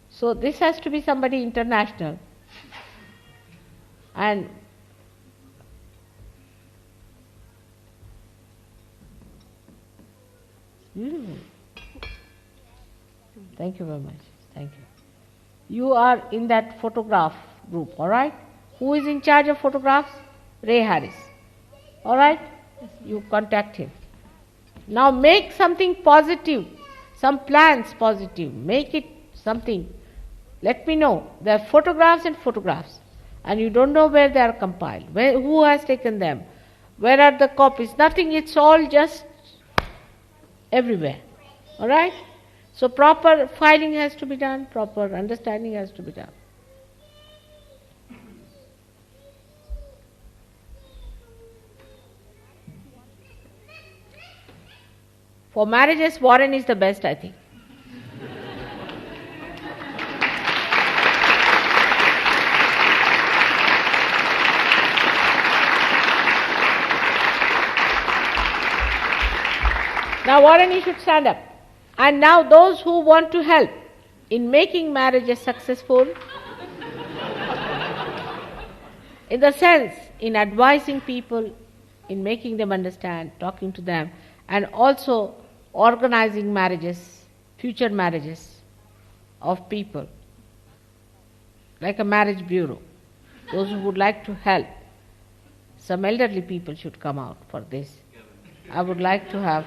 So this has to be somebody international. And beautiful. Thank you very much. Thank you. You are in that photograph group, all right? Who is in charge of photographs? Ray Harris. All right? You contact him. Now make something positive, some plans positive. Make it something. Let me know. There are photographs and photographs. And you don't know where they are compiled. Who has taken them? Where are the copies? Nothing. It's all just everywhere. All right? So proper filing has to be done, proper understanding has to be done. For marriages, Warren is the best, I think. Now Warren, you should stand up. And now those who want to help in making marriages successful, in the sense, in advising people, in making them understand, talking to them, and also organizing marriages, future marriages of people, like a marriage bureau. Those who would like to help, some elderly people should come out for this. I would like to have.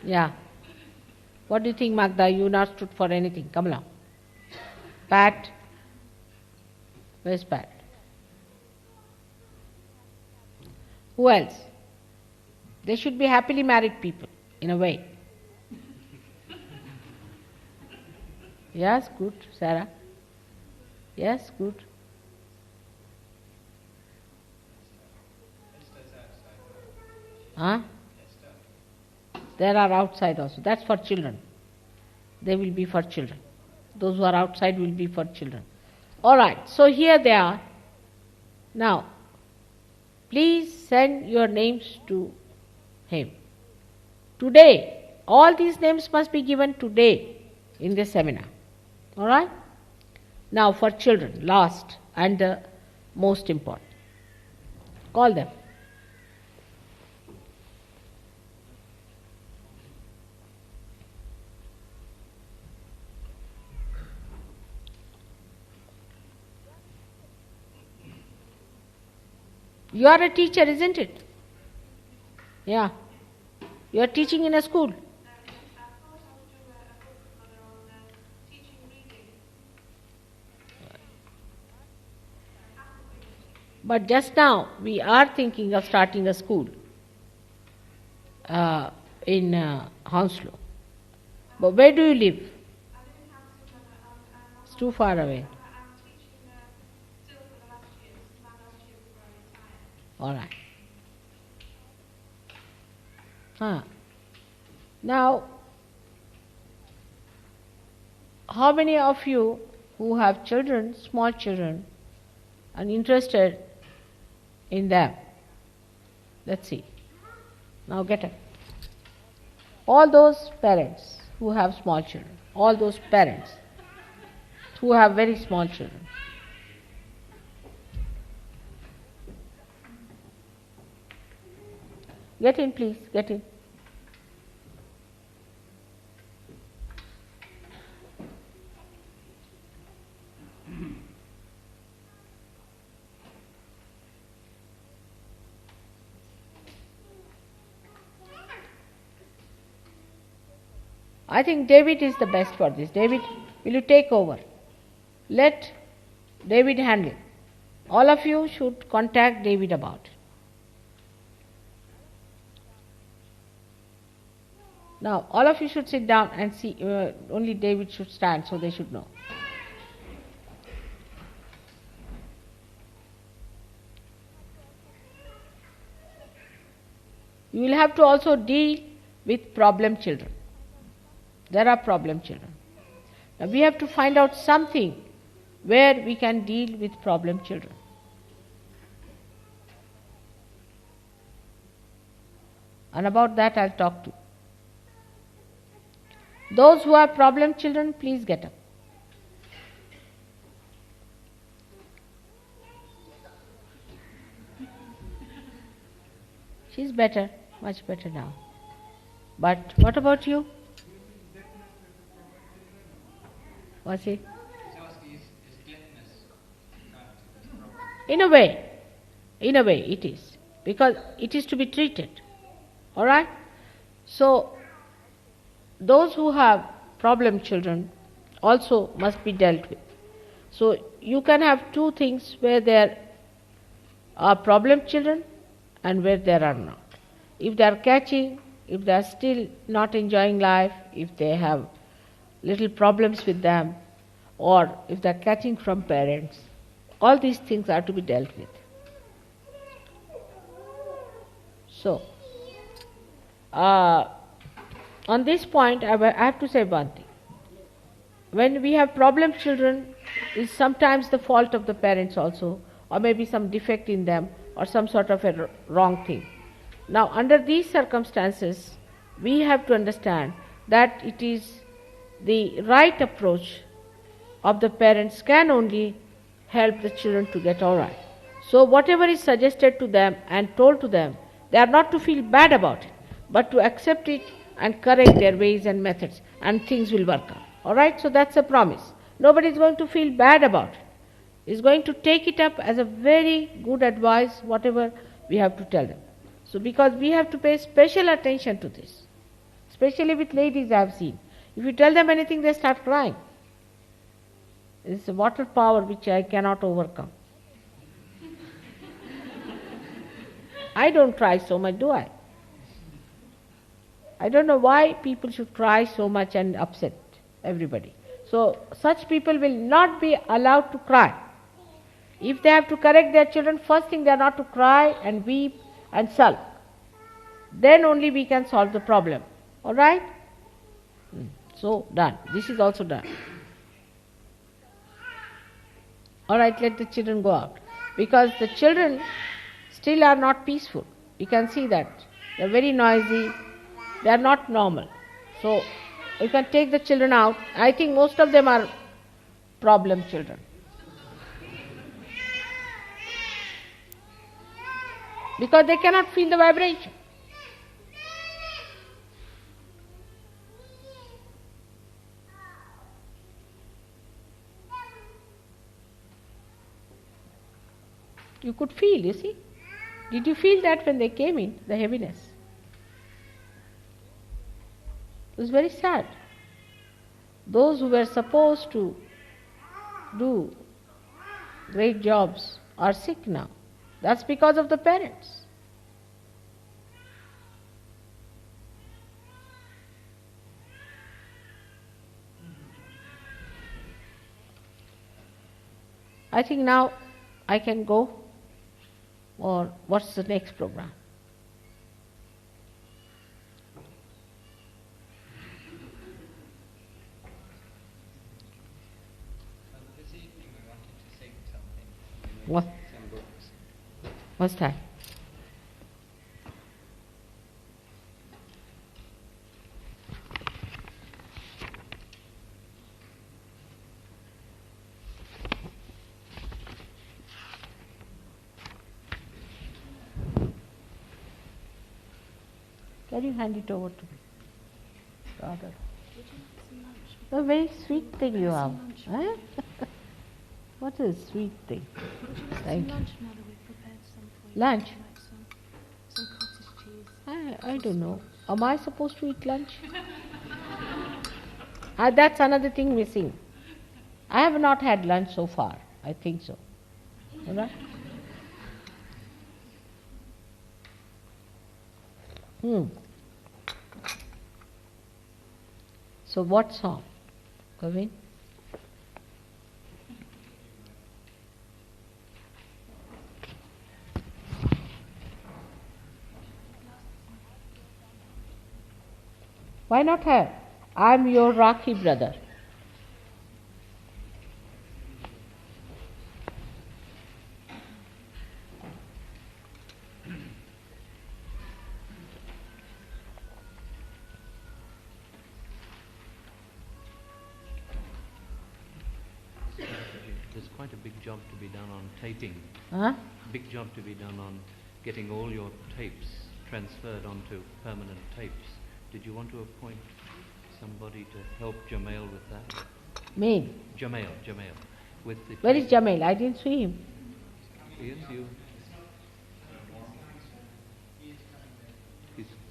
Yeah. What do you think, Magda? You not stood for anything. Come along. Pat. Where's Pat? Who else? They should be happily married people, in a way. Yes, good. Sarah? Yes, good. Huh? There are outside also. That's for children. They will be for children. Those who are outside will be for children. All right. So here they are. Now, please send your names to him. Today. All these names must be given today in this seminar. All right? Now for children, last and the most important. Call them. You are a teacher, isn't it? Yeah. You are teaching in a school. But just now we are thinking of starting a school in Hounslow. But where do you live? It's too far away. All right. Now, how many of you who have children, small children, are interested in them? Let's see. Now get up. All those parents who have small children, all those parents who have very small children. Get in, please, get in. I think David is the best for this. David, will you take over? Let David handle. All of you should contact David about it. Now, all of you should sit down and see, only David should stand so they should know. You will have to also deal with problem children. There are problem children. Now, we have to find out something where we can deal with problem children. And about that I'll talk to. Those who are problem children, please get up. She's better, much better now. But what about you? What's it? In a way it is. Because it is to be treated. Alright? So, those who have problem children also must be dealt with. So you can have two things where there are problem children and where there are not. If they are catching, if they are still not enjoying life, if they have little problems with them, or if they are catching from parents, all these things are to be dealt with. So, on this point, I have to say one thing. When we have problem children, it's sometimes the fault of the parents also, or maybe some defect in them, or some sort of a wrong thing. Now, under these circumstances, we have to understand that it is the right approach of the parents can only help the children to get all right. So whatever is suggested to them and told to them, they are not to feel bad about it, but to accept it and correct their ways and methods, and things will work out. All right, so that's a promise. Nobody is going to feel bad about it. Is going to take it up as a very good advice, whatever we have to tell them. So because we have to pay special attention to this, especially with ladies I have seen. If you tell them anything, they start crying. It's a water power which I cannot overcome. I don't cry so much, do I? I don't know why people should cry so much and upset everybody. So such people will not be allowed to cry. If they have to correct their children, first thing they are not to cry and weep and sulk. Then only we can solve the problem. All right? So done. This is also done. All right, let the children go out. Because the children still are not peaceful. You can see that. They are very noisy. They are not normal. So you can take the children out. I think most of them are problem children. Because they cannot feel the vibration. You could feel, you see. Did you feel that when they came in, the heaviness? It was very sad. Those who were supposed to do great jobs are sick now. That's because of the parents. I think now I can go, or what's the next program? This evening we wanted to sing something. What? Some books. What's that? Can you hand it over to me? Rather. A very sweet thing you have. Eh? What is a sweet thing? Thank you. Lunch, Mother, we prepared some for you. Lunch? Like some cottage cheese. I don't know. Am I supposed to eat lunch? That's another thing missing. I have not had lunch so far. I think so. All right? So what song? Kavin? Why not her? I'm your Rakhi brother. There's quite a big job to be done on taping. Huh? Big job to be done on getting all your tapes transferred onto permanent tapes. Did you want to appoint somebody to help Jamail with that? Me. Jamail. With the Where is Jamail? I didn't see him. He is you.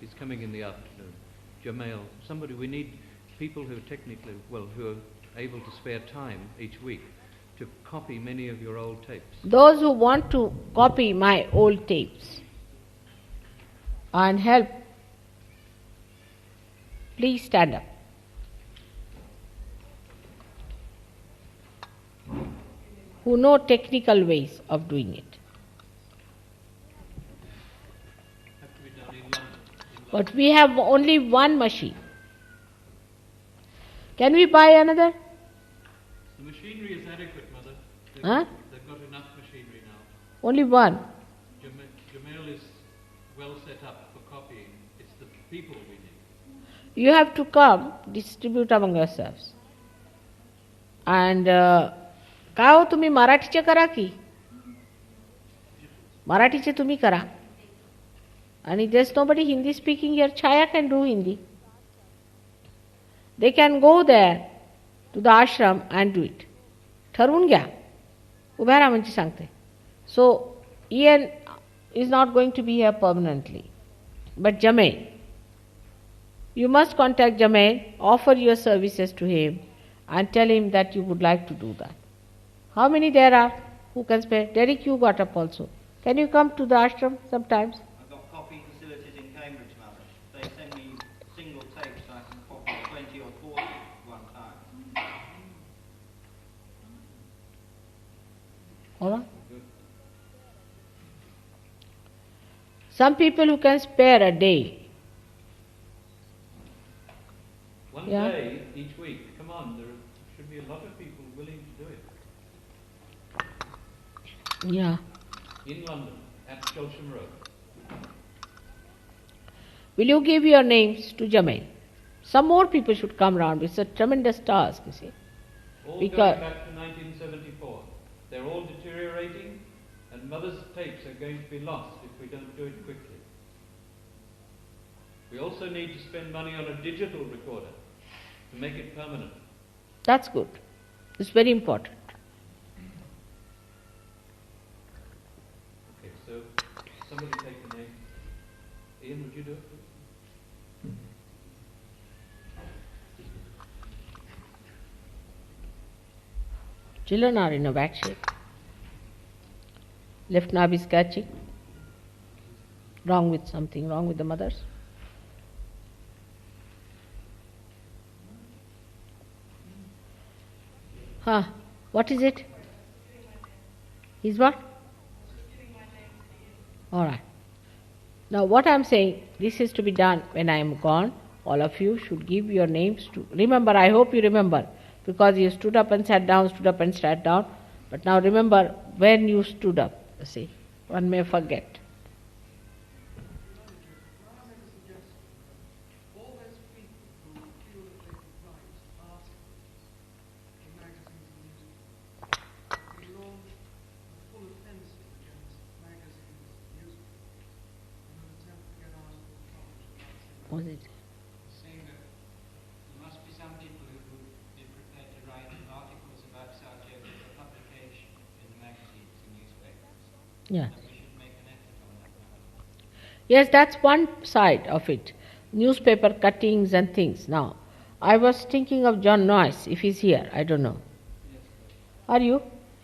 He's coming in the afternoon. Jamail, somebody, we need people who are technically, who are able to spare time each week to copy many of your old tapes. Those who want to copy my old tapes and help, please stand up. Who know technical ways of doing it. Have to be done in London. But we have only one machine. Can we buy another? The machinery is adequate, Mother. Huh? They've got enough machinery now. Only one. Jamail is well set up for copying. It's the people we need. You have to come, distribute among yourselves. And काय हो तुम्ही मराठीचे करा की मराठीचे तुम्ही करा आणि there's nobody Hindi speaking here. Chaya can do Hindi. They can go there to the ashram and do it. ठरवून घ्या उभ्या राहा म्हणजे सांगते. So Ian is not going to be here permanently. But Jamail, you must contact Jamail, offer your services to him and tell him that you would like to do that. How many there are who can spare? Derek, you got up also. Can you come to the ashram sometimes? I've got copy facilities in Cambridge, Mother. They send me single tapes so I can copy 20 or 40 at one time. All right. Some people who can spare a day. One Yeah. day each week. Come on, there should be a lot of people willing to do it. Yeah. In London, at Chelsham Road. Will you give your names to Jamail? Some more people should come round. It's a tremendous task, you see. All Because- going back to 1974. They're all deteriorating, and Mother's tapes are going to be lost if we don't do it quickly. We also need to spend money on a digital recorder to make it permanent. That's good. It's very important. Okay, so somebody take the name. Ian, would you do it, please? Children are in a bad shape. Left knob is catching. Wrong with something, wrong with the mothers. Huh? What is it? Is what? All right. Now what I am saying, this is to be done when I am gone. All of you should give your names to. Remember, I hope you remember, because you stood up and sat down, stood up and sat down. But now remember when you stood up. You see, one may forget. All those people who feel that they can write articles in magazines and newspapers, they launch a full offensive against magazines and newspapers in an attempt to get articles published. Was it? Saying that there must be some people who would be prepared to write articles about South Yoga for publication in the magazines and newspapers. Yeah. And we should make an effort on that now. Yes, that's one side of it. Newspaper cuttings and things. Now, I was thinking of John Noyce, if he's here, I don't know. Are you?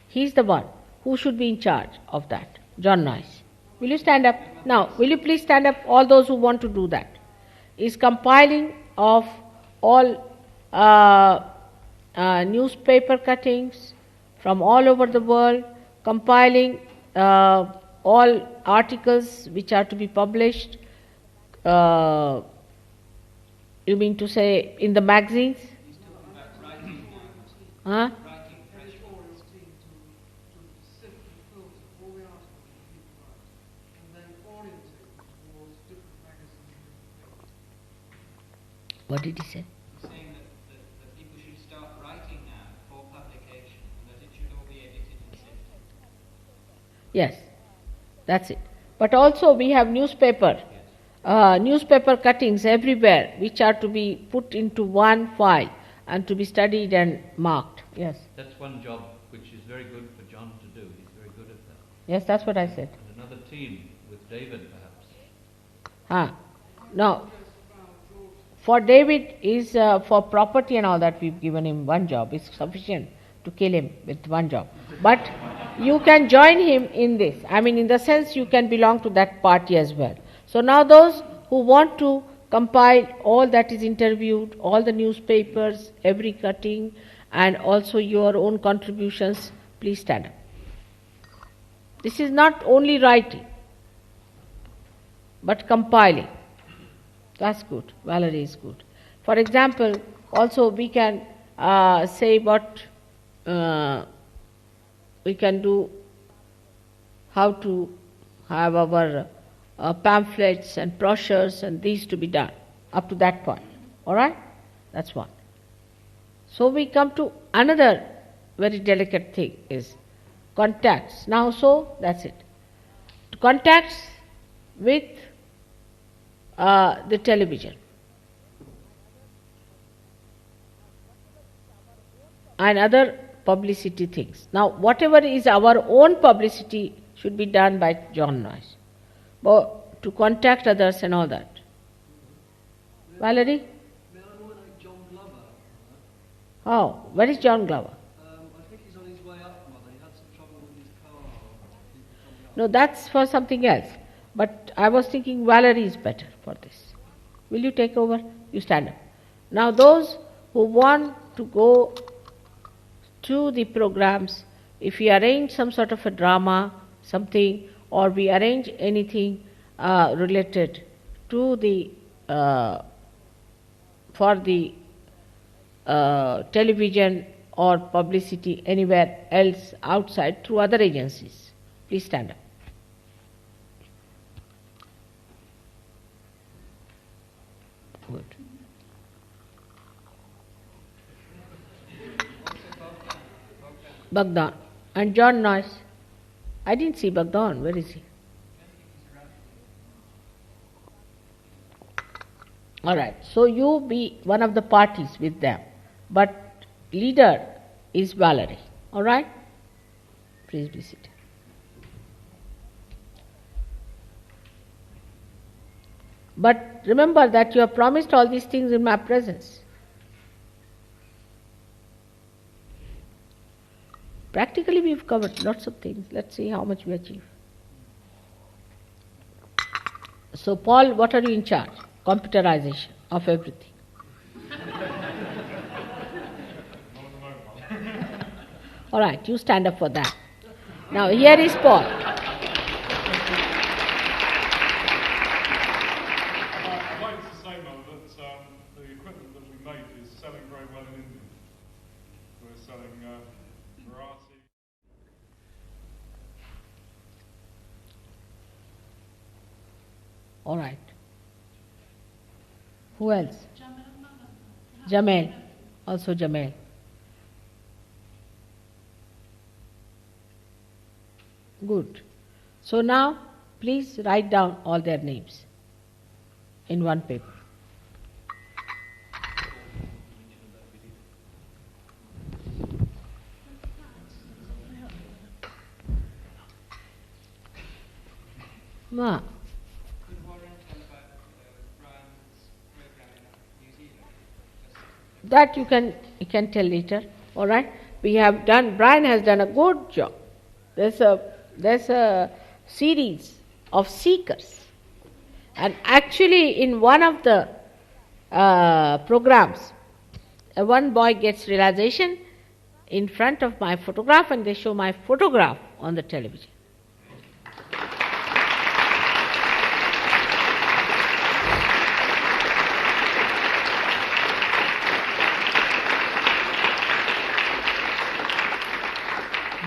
He's the one who should be in charge of that, John Noyce. Will you stand up? Now, will you please stand up, all those who want to do that? Is compiling of all newspaper cuttings from all over the world, compiling all articles which are to be published, you mean to say in the magazines? He's talking about writing now. Huh? Writing press reports. Editorial team to simply filter all the articles that people write and then orientate them towards different magazines and newspapers. What did he say? He's saying that people should start writing now for publication and that it should all be edited and sifted. Yes, that's it. But also we have newspaper cuttings everywhere which are to be put into one file and to be studied and marked. Yes, That's one job which is very good for John to do. He's very good at that. yes, that's what I said. And another team with David, perhaps. No, for David is for property and all that we've given him one job. It's sufficient to kill him with one job. But you can join him in this. I mean, in the sense you can belong to that party as well. So now those who want to compile all that is interviewed, all the newspapers, every cutting, and also your own contributions, please stand up. This is not only writing, but compiling. That's good. Valerie is good. For example, also we can say what we can do, how to have our pamphlets and brochures and these to be done up to that point. All right? That's one. So we come to another very delicate thing is contacts. Now, so that's it. Contacts with the television and other publicity things. Now, whatever is our own publicity should be done by John Noyes. But to contact others and all that. Valerie? May I nominate John Glover? How? Where is John Glover? I think he's on his way up, Mother. He had some trouble with his car. No, that's for something else. But I was thinking Valerie is better for this. Will you take over? You stand up. Now those who want to go to the programs, if we arrange some sort of a drama, something, or we arrange anything related to the for the television or publicity anywhere else outside through other agencies, please stand up. Good. Bagdan. And John Noyes. I didn't see Bagdan. Where is he? All right. So you be one of the parties with them. But leader is Valerie. All right? Please be seated. But remember that you have promised all these things in my presence. Practically we've covered lots of things. Let's see how much we achieve. So Paul, what are you in charge? Computerization of everything. All right, you stand up for that. Now here is Paul. I'd like to say, Mother, that the equipment that we make is selling very well in India. We're selling variety. All right. Who else? Jamel. Also Jamel. Good. So now, please write down all their names in one paper. Ma. Could Warren tell about Brian's program in New Zealand? That you can tell later. All right. We have done. Brian has done a good job. There's a series of seekers, and actually in one of the programs, one boy gets realization in front of my photograph, and they show my photograph on the television.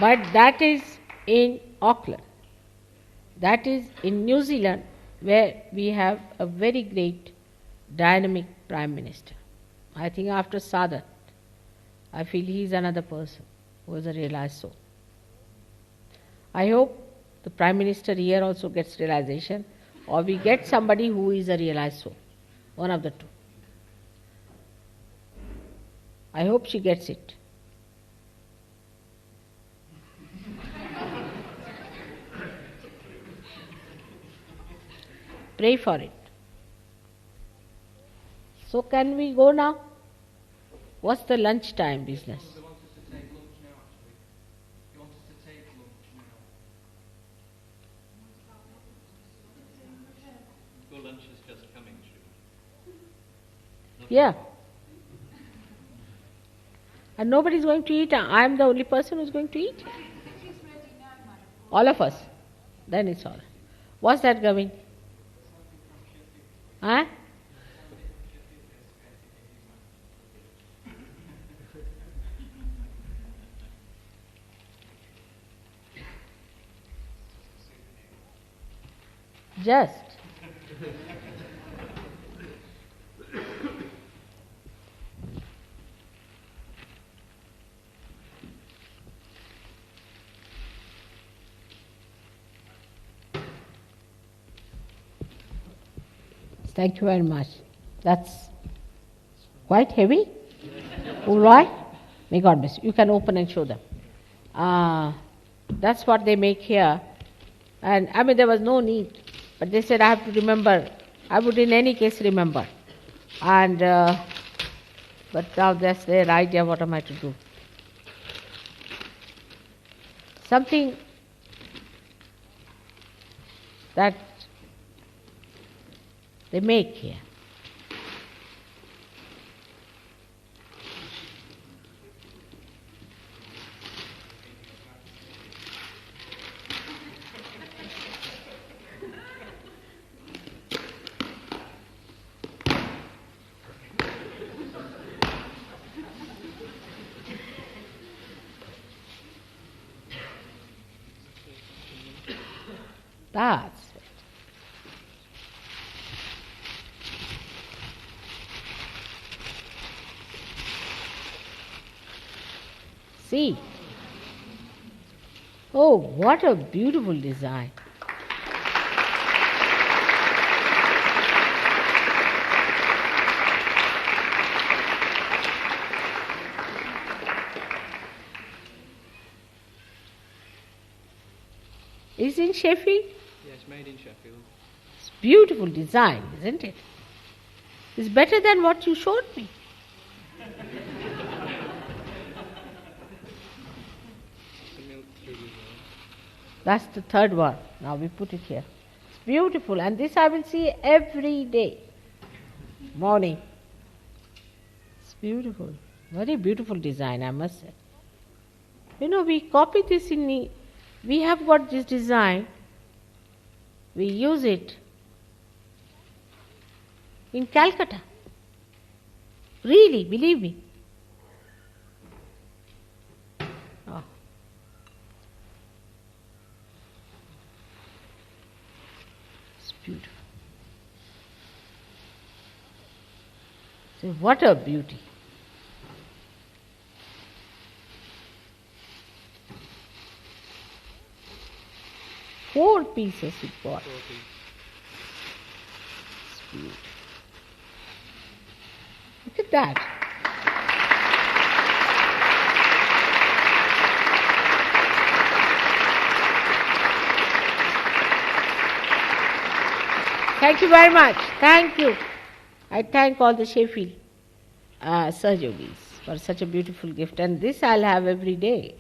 But that is in Auckland. That is in New Zealand, where we have a very great dynamic Prime Minister. I think after Sadat, I feel he is another person who is a realized soul. I hope the Prime Minister here also gets realization, or we get somebody who is a realized soul. One of the two. I hope she gets it. Pray for it. So can we go now? What's the lunchtime business? They want us to take lunch now, actually. They want us to take lunch now. Your lunch is just coming, Sri. Yeah. And nobody's going to eat. I'm the only person who's going to eat. All of us. Then it's all right. What's that going? Huh? Just. Thank you very much. That's quite heavy. All right. May God bless you. You can open and show them. That's what they make here. And I mean, there was no need. But they said I have to remember. I would in any case remember. And but now that's their idea. What am I to do? Something that they make here. That's it. See? Oh, what a beautiful design. Is it in Sheffield? Yes, made in Sheffield. It's beautiful design, isn't it? It's better than what you showed me. That's the third one. Now we put it here. It's beautiful, and this I will see every day. Morning. It's beautiful. Very beautiful design, I must say. You know, we copy this we have got this design. We use it in Calcutta. Really, believe me. Oh. It's beautiful. See, what a beauty. Four pieces it got. It's beautiful. Look at that. Thank you very much. Thank you. I thank all the Sheffield Sahajogis for such a beautiful gift. And this I'll have every day.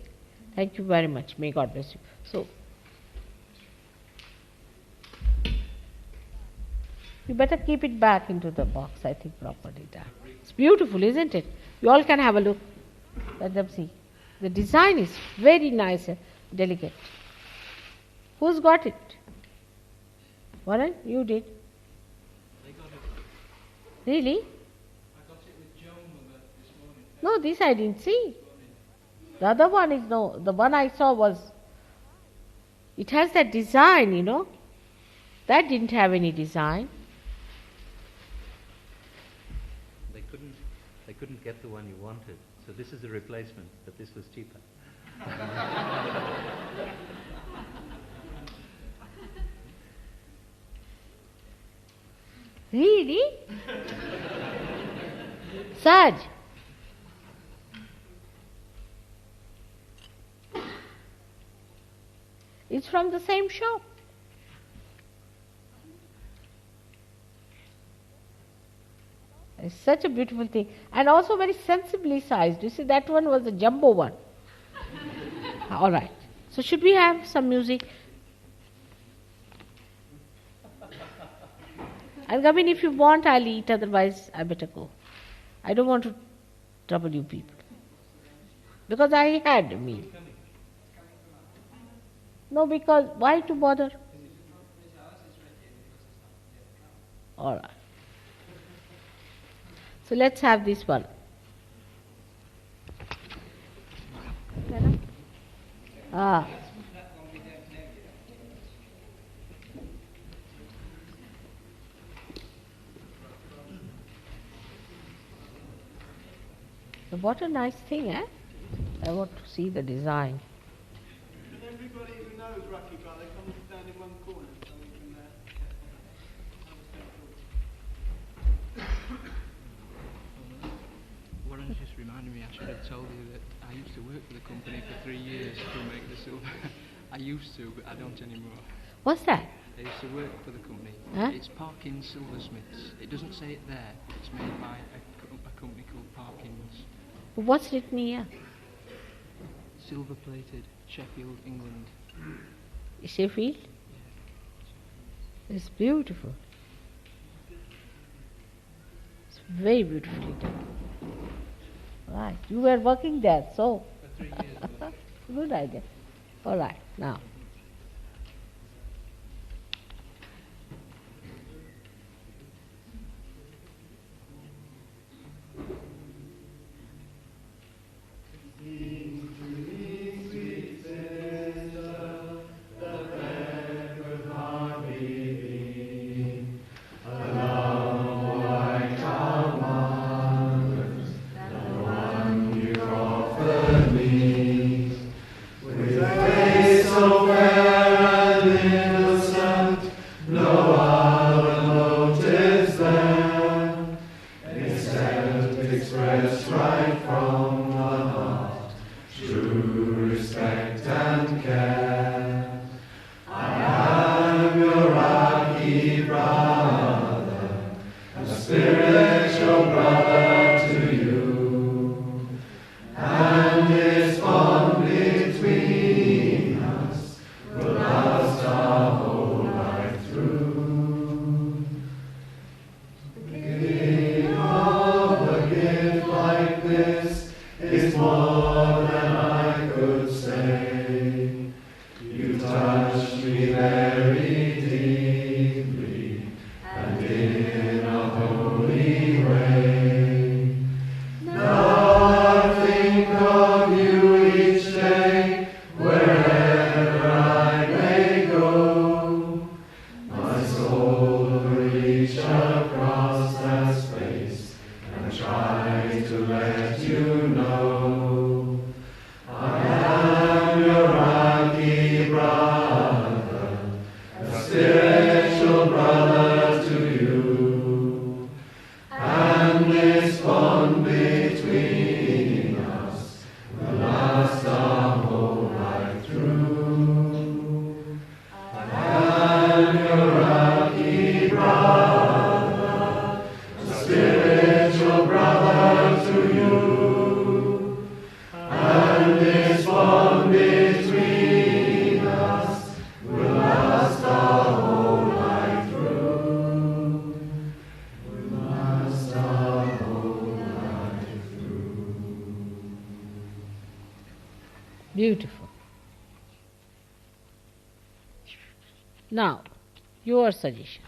Thank you very much. May God bless you. So, you better keep it back into the box, I think, properly done. It's beautiful, isn't it? You all can have a look. Let them see. The design is very nice and delicate. Who's got it? Warren, you did. I got it. Really? I got it with Joan this morning. No, this I didn't see. The other one is no. The one I saw was, it has that design, you know. That didn't have any design. They couldn't get the one you wanted, so this is a replacement, but this was cheaper. Really? Saj. It's from the same shop. It's such a beautiful thing. And also very sensibly sized. You see, that one was the jumbo one. All right. So should we have some music? And Gavin, if you want, I'll eat. Otherwise, I better go. I don't want to trouble you people. Because I had a meal. No, because why to bother? All right. So let's have this one. What a nice thing, eh? I want to see the design. And everybody who knows Rocky Bar, they come and stand in one corner so we can Warren's just reminded me, I should have told you that I used to work for the company for 3 years to make the silver. I used to, but I don't anymore. What's that? I used to work for the company. Huh? It's Parkins Silversmiths. It doesn't say it there. It's made by a company called Parkins. What's written here? Silver plated, Sheffield, England. Sheffield? It's beautiful. It's very beautifully done. Right. You were working there, so. For 3 years. Good idea. All right. Now. Beautiful. Now, your suggestions.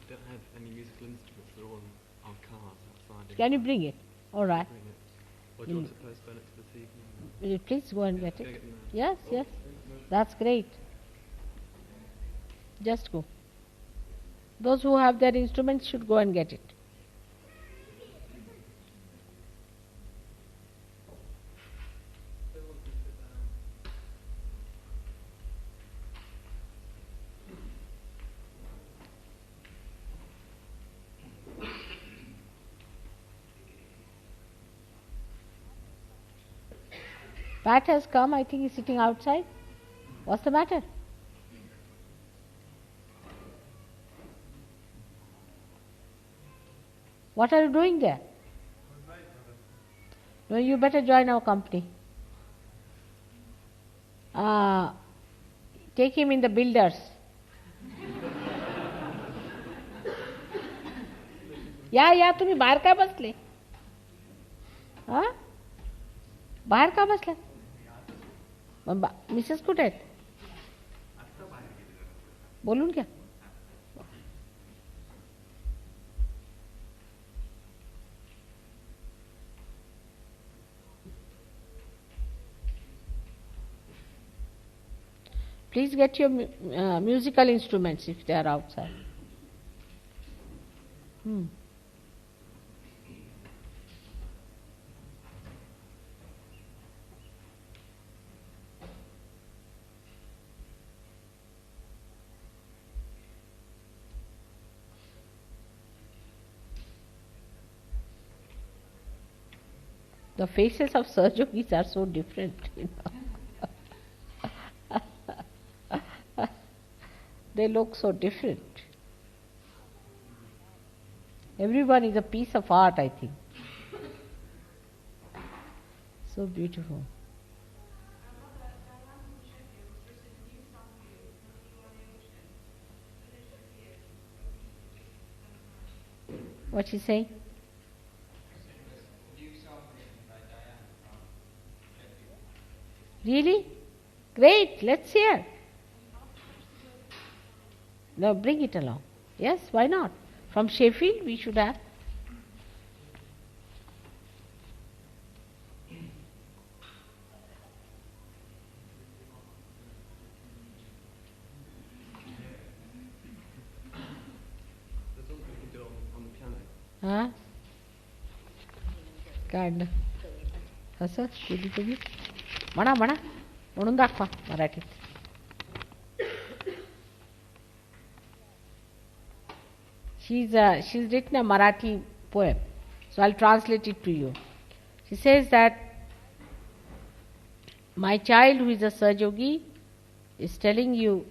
Don't have any musical instruments. They're all on cars outside. Can you bring it? All right. Bring it. Or do you want to postpone it to this evening? Will you please go and get Go it? get them now. Yes, yes. That's great. Just go. Those who have their instruments should go and get it. Pat has come, I think he's sitting outside. What's the matter? What are you doing there? No, you better join our company. Take him in the builders. या तुम्ही बाहेर काय बसले? बाहेर का बसला? Mrs कुठे आहेत? बोलून घ्या. Please get your musical instruments if they are outside. The faces of Sahajogis are so different, They look so different. Everyone is a piece of art, I think. So beautiful. What she saying? Really? Great, let's hear. Now bring it along. Yes, why not? From Sheffield we should have. Huh? काढणं असं केली तुम्ही म्हणा म्हणा म्हणून दाखवा मराठीत. She's written a Marathi poem, so I'll translate it to you. She says that my child who is a Sahajogi is telling you,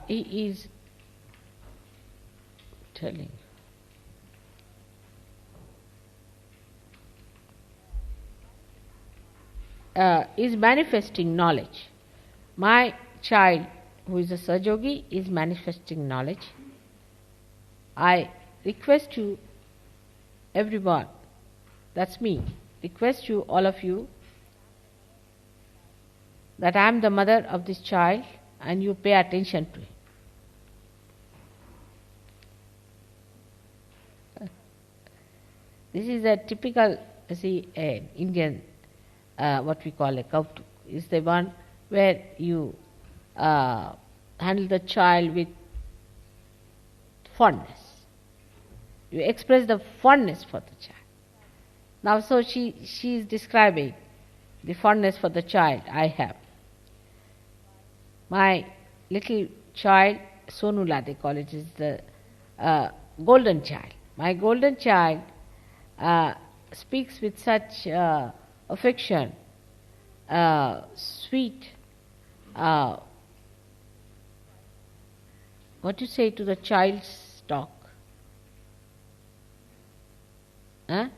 he is telling is manifesting knowledge. My child who is a Sahajogi is manifesting knowledge. I request you, everyone, that's me, request you, all of you, that I am the mother of this child and you pay attention to him. This is a typical, Indian, what we call a kautuk, is the one where you handle the child with fondness. You express the fondness for the child. Now, so she is describing the fondness for the child I have. My little child, Sonula they call it, is the golden child. My golden child speaks with such affection, sweet, what do you say to the child's talk? Huh?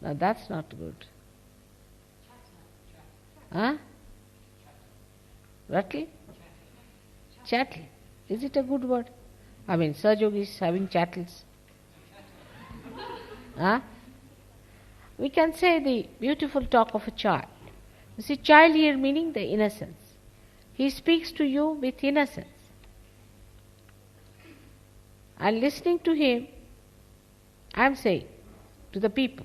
No, that's not good. Huh? Rattle? Chattel. Is it a good word? I mean, Sahajogi is having chattels. Huh? We can say the beautiful talk of a child. You see, child here meaning the innocence. He speaks to you with innocence. And listening to him, I am saying to the people,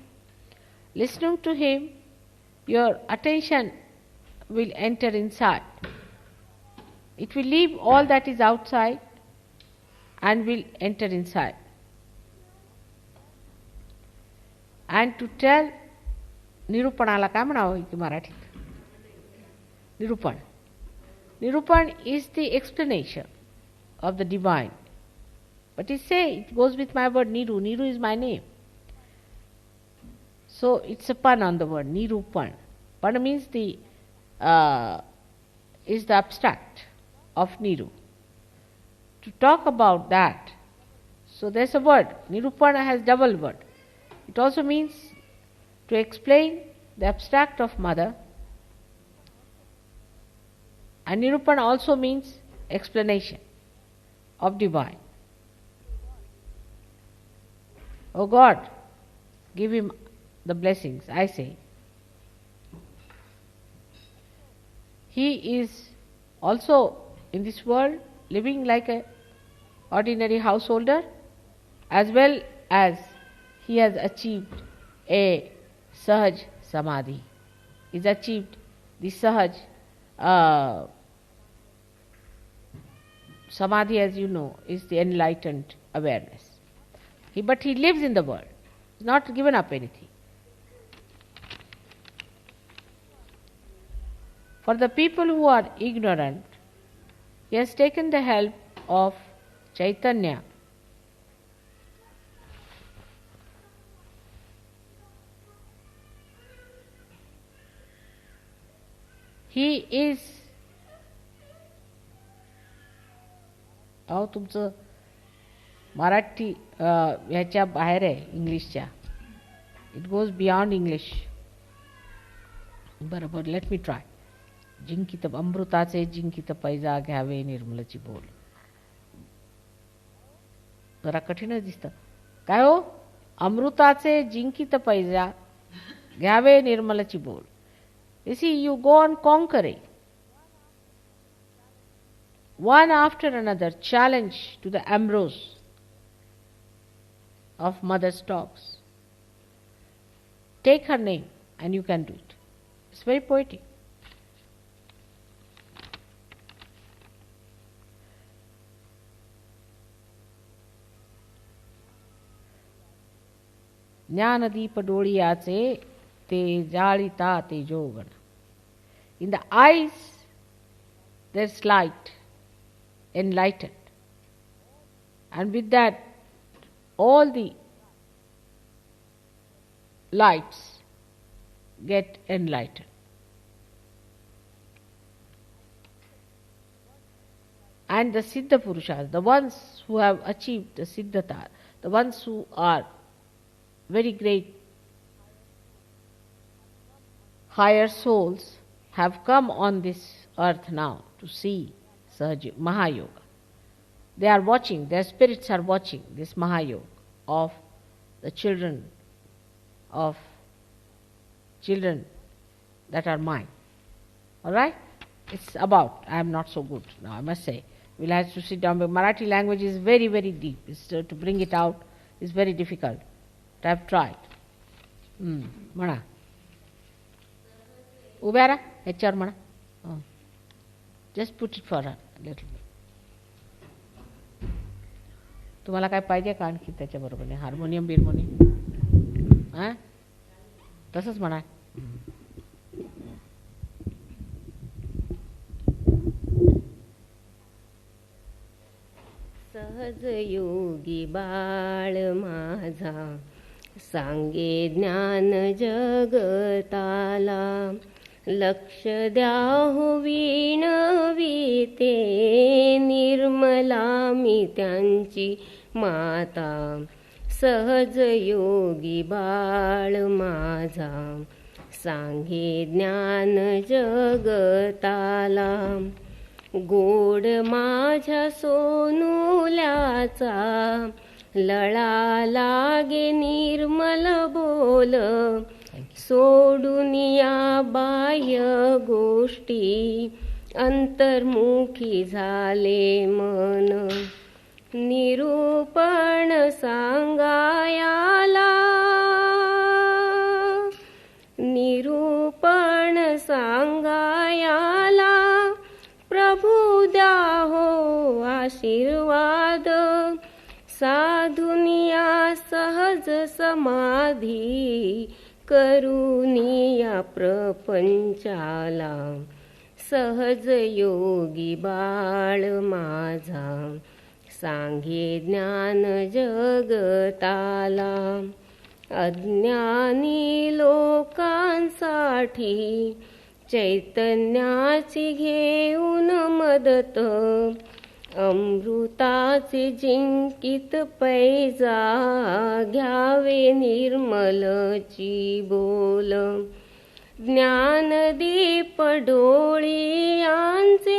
listening to him, your attention will enter inside. It will leave all that is outside and will enter inside. And to tell, निरूपणाला काय म्हणावं की मराठीत? निरूपण. Nirupan is the explanation of the divine. But it goes with my word Niru. Niru is my name. So it's a pun on the word Nirupan. Pan means is the abstract of Niru. To talk about that, so there's a word. Nirupana has double word. It also means to explain the abstract of mother. And Nirupan also means explanation of divine. Oh God, give him the blessings, I say. He is also in this world living like an ordinary householder, as well as he has achieved a Sahaj Samadhi. He's achieved the Sahaj Samadhi, as you know, is the enlightened awareness. But he lives in the world. He's not given up anything. For the people who are ignorant, he has taken the help of Chaitanya. He is तुमचं मराठी ह्याच्या बाहेर आहे इंग्लिशच्या. It goes beyond English. बरोबर, let me try. जिंकित अमृताचे जिंकित पैजा घ्यावे निर्मलची बोल. जरा कठीणच दिसतं. काय हो? अमृताचे जिंकित पैजा घ्यावे निर्मलची बोल. You see, you go on conquering. One after another, challenge to the ambrose of Mother Stocks. Take her name and you can do it. It's very poetic. Gyandeep डोळियाचे ते जाळिता तेजोगण. In the eyes there's light, enlightened, and with that all the lights get enlightened. And the Siddha Purushas, the ones who have achieved the Siddhata, the ones who are very great higher souls, have come on this earth now to see Sahaja Mahayoga. They are watching, their spirits are watching this Mahayoga of the children that are mine. Alright? It's about, I am not so good now, I must say. We'll have to sit down, but Marathi language is very, very deep. To bring it out is very difficult. But I have tried. म्हणा. उभ्या राहा, ह्याच्यावर म्हणा. Just put it for little. तुम्हाला काय पाहिजे का आणखी त्याच्याबरोबर? हार्मोनियम बिर्मोनियम हां तसंच म्हणा. सहज योगी बाळ माझा सांगे ज्ञान जगताला. लक्ष द्या हो विणविते निर्मला मी त्यांची माता. सहज योगी बाळ माझा सांगे ज्ञान जगताला. गोड माझ्या सोनुल्याचा लळा लागे निर्मल बोल. सोडून या बाह्य गोष्टी अंतर्मुखी झाले मन. निरूपण सांगायाला निरूपण सांगायाला. प्रभु द्या हो आशीर्वाद. साधुनिया सहज समाधी करुनिया प्रपंचाला. सहज योगी बाळ माझा सांगे ज्ञान जगताला. अज्ञानी लोकांसाठी चैतन्याची घेऊन मदत. अमृताचे जिंकित पैजा घ्यावे निर्मलची बोल. ज्ञानदीप डोळियांचे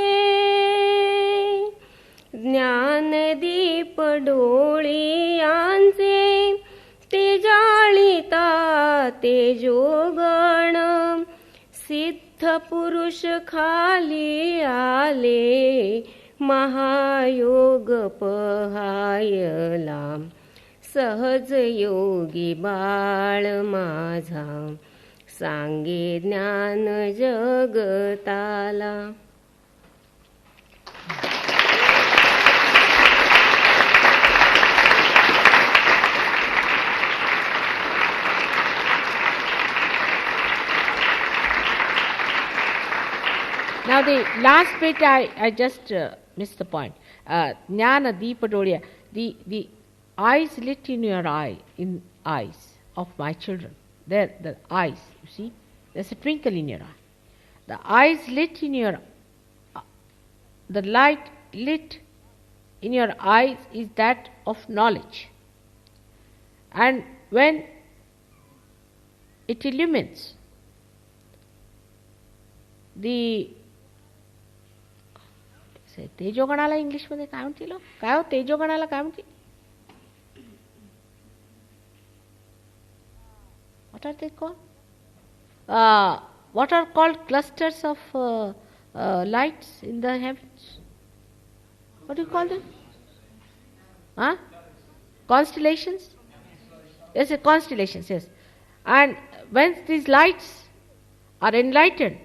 ज्ञानदीप डोळियांचे ते जाळिता तेजो गण सिद्ध पुरुष खाली आले महायोग पहायला सहज योगी बाळ माझा सांगे ज्ञान जगताला. Now the last bit I just missed the point. Jnana Deepa Doriya, the eyes lit in your eyes of my children. There, the eyes, you see, there's a twinkle in your eye. The eyes lit in your, the light lit in your eyes is that of knowledge. And when it illumines the तेजोगणाला इंग्लिशमध्ये काय म्हणतील लोक? काय हो तेजोगणाला काय म्हणतील? What are they called? What are called clusters of lights in the heavens? What do you call them? Huh? Constellations? Yes, constellations, yes. And when these lights are enlightened,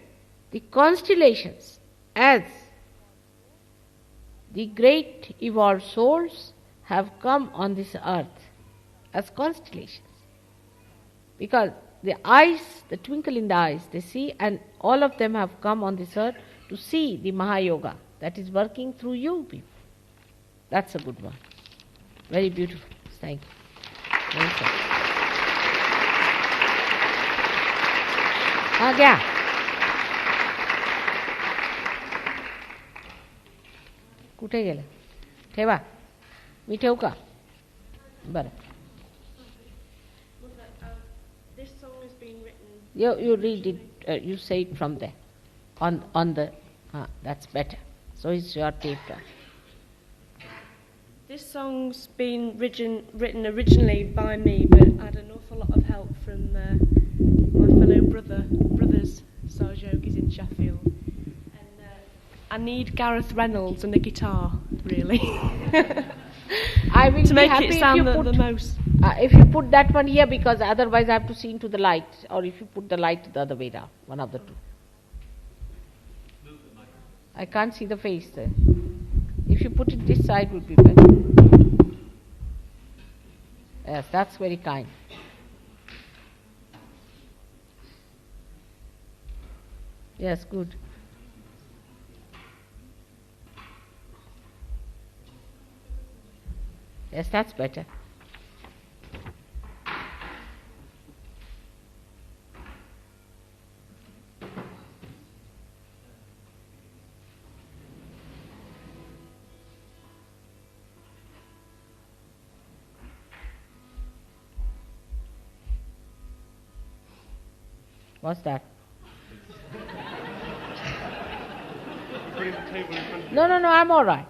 the constellations as the great evolved souls have come on this earth as constellations. Because the eyes, the twinkle in the eyes, they see, and all of them have come on this earth to see the Mahayoga that is working through you people. That's a good one. Very beautiful. Thank you. Very good. गया कुठे गेलं? ठेवा. मी ठेवू का? बरं. This song has been written. You read it. You say it from there. On the. That's better. So it's your tape. This song's been written originally by me, but I had an awful lot of help from my fellow brothers, Sarge Yogis in Sheffield. And I need Gareth Reynolds and a guitar, really. I will to make happy it sound if the most. If you put that one here, because otherwise I have to see into the light, or if you put the light the other way down, one of the two. I can't see the face there. If you put it this side, would be better. Yes, that's very kind. Yes, good. Yes, that's better. What's that? No, I'm all right.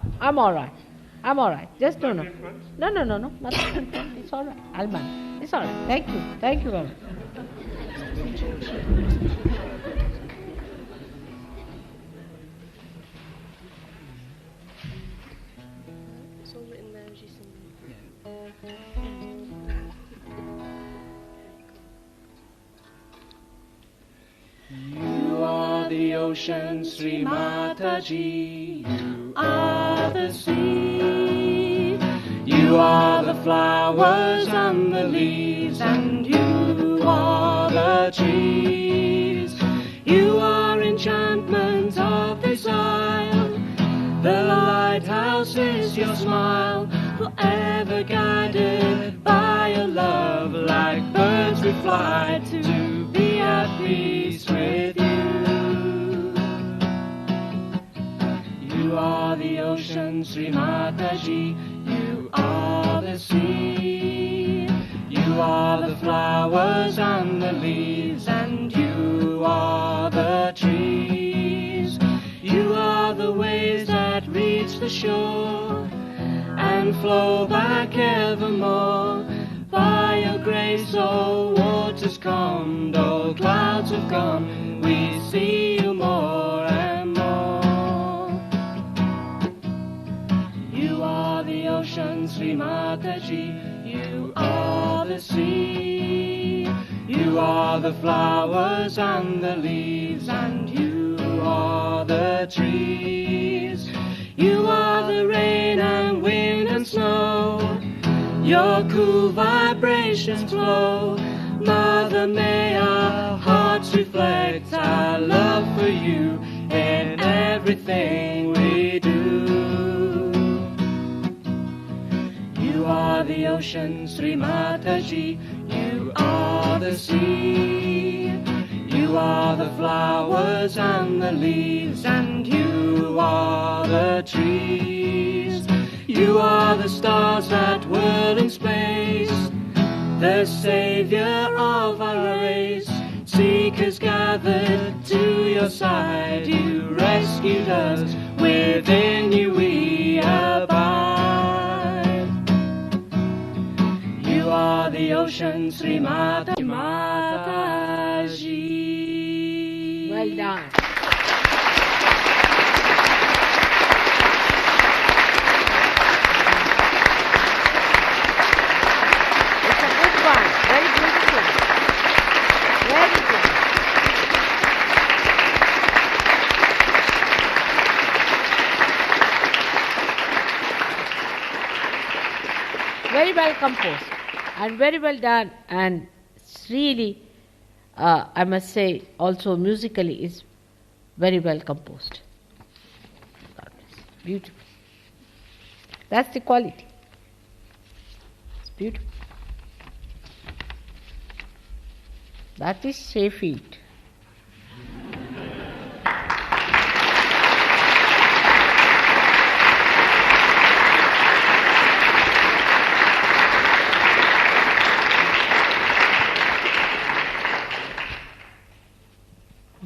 Just no. Nothing in front. It's all right. Alman. It's all right. Thank you very much. It's all written there as you sing. You are the ocean, Sri Mataji. You are the sea. You are the flowers and the leaves, and you are the trees. You are enchantment of this isle. The lighthouse is your smile, forever guided by your love. Like birds we fly to be at peace with you. You are the ocean, Sri Mataji. You are the sea. You are the flowers and the leaves, and you are the trees. You are the waves that reach the shore and flow back evermore by your grace all waters calmed, all clouds have gone, we see you more and more. You are the ocean, Sri Mataji, you are the sea, you are the flowers and the leaves, and you are the trees. You are the rain and wind and snow, your cool vibrations flow. Mother, may our hearts reflect our love for you in everything we do. You are the ocean, Sri Mataji, you are the sea, you are the flowers and the leaves, and you are the trees. You are the stars that whirl in space, the savior of our race. Seekers gathered to your side, you rescued us, within you we abide. You are the ocean, Sri Mataji. Well done. It's a good one. Very beautiful. Very good. Very well composed and very well done, and it's really, I must say, also musically is very well composed. God bless. Beautiful. That's the quality. It's beautiful. That is Sheffield.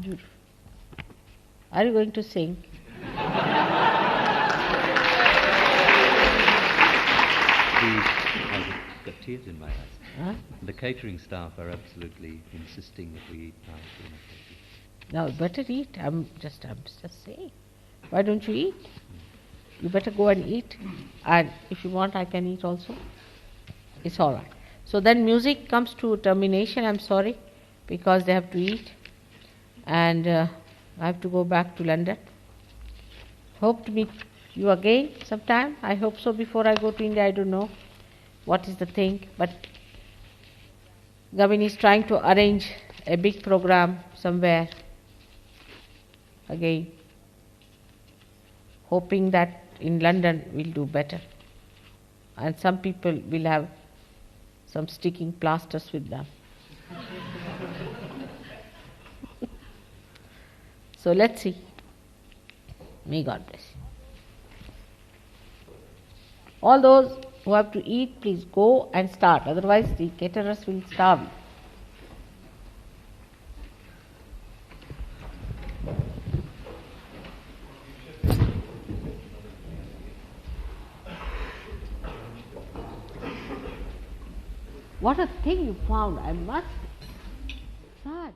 Beautiful. Are you going to sing? I've got tears in my eyes. Huh? The catering staff are absolutely insisting that we eat now. No, better eat. I'm just saying. Why don't you eat? You better go and eat. And if you want, I can eat also. It's all right. So then music comes to termination. I'm sorry, because they have to eat. And I have to go back to London. Hope to meet you again sometime. I hope so before I go to India. I don't know what is the thing. But Gavin is trying to arrange a big program somewhere again, hoping that in London we'll do better. And some people will have some sticking plasters with them. So let's see. May God bless you. All those who have to eat, please go and start. Otherwise the caterers will starve you. What a thing you found, I must say. Such.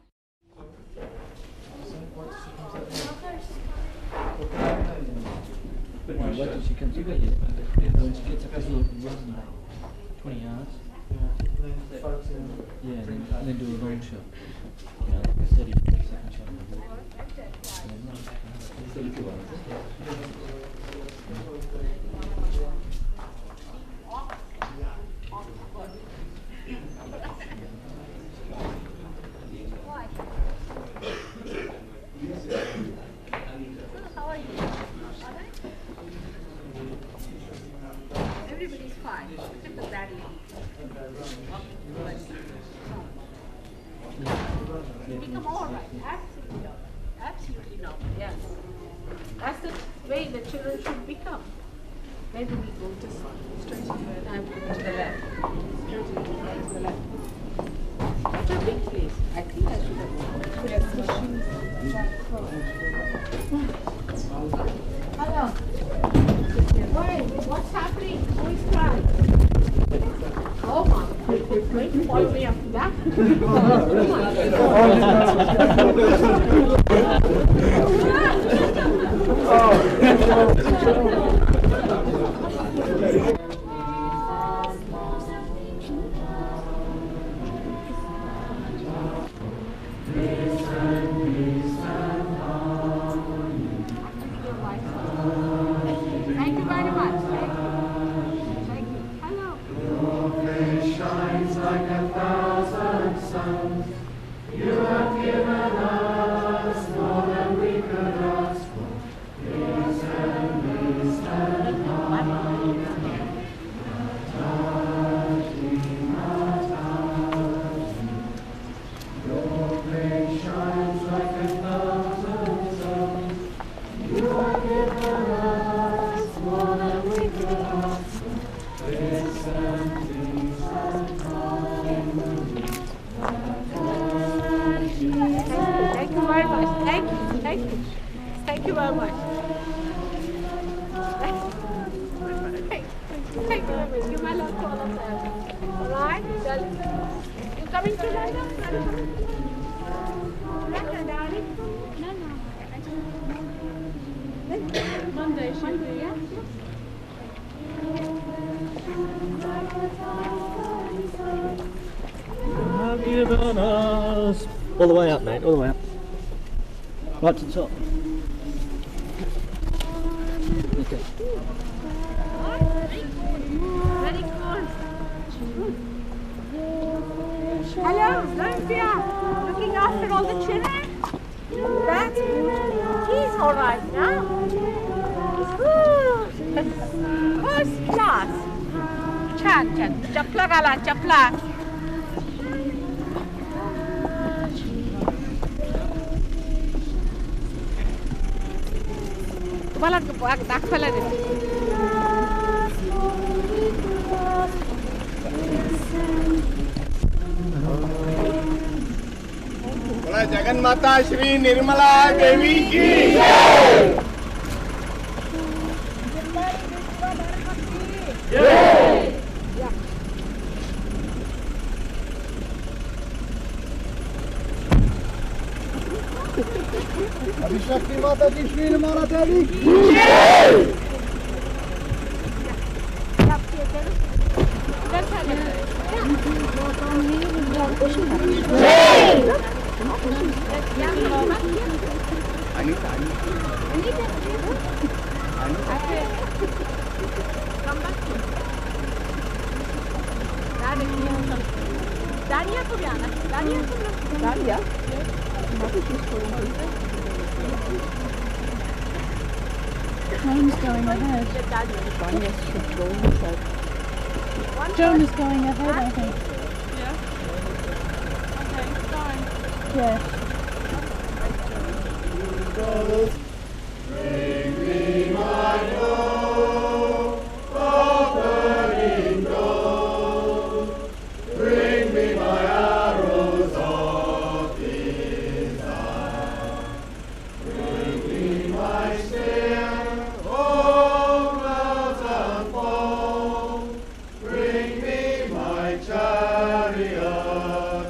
What did she come to get you? When she gets up this little run, 20 yards. Yeah, and then do a long shot. You know, like a 30-second shot. And then 32 hours. Everybody's fine, except the daddy. Become all right. Absolutely not. Absolutely not. Yes. That's the way the children should become. Where do we go? This one. Straight away. I'm going to the left. Straight away. To the left. What a big place. I think I should have put a machine. Hello. Why? What's happening? Who is crying? Oh, Mom. going to follow me after that? Thank you very much. Thank you. Hello. Your face shines like 1,000 suns. You have given us more than we could ask for. Peace and peace and harmony. Your face shines like 1,000 suns. You have given us more than we could ask for. Peace and peace and harmony. Thank you very much. Thank you. Thank you. Thank you very much. Thank you very much. Give my love to all of them. All right, darling. You coming to London? London, darling? No. Monday, she'll be. Yeah. You have given us. All the way up, mate, all the way up. Right to the top. Okay. Very cool. Hello, Olympia. Looking after all the children? That's good. He's all right now. First class. छान. चपला घाला, चपला. तुम्हाला दाखवायला देते. बोला जगन्माता श्री निर्मला देवी की जय. अभिशक्ति माता की श्री निर्मला देवी की जय. Dania को भी आना. Dania. Train's going ahead. Joan is going ahead, I think. Yeah? Okay, fine. Yes. Bring me my gold, offered in gold. Bring me my arrows of desire. Bring me my spear, oh clouds and foam. Bring me my chariot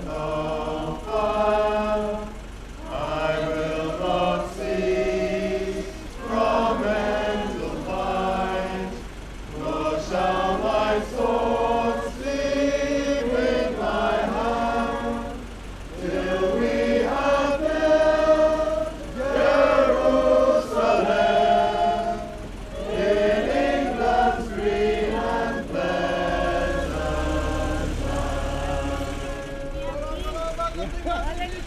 of fire. I will not cease from end to fight, nor shall my sword sleep in my hand, till we have built Jerusalem in England's green and pleasant land.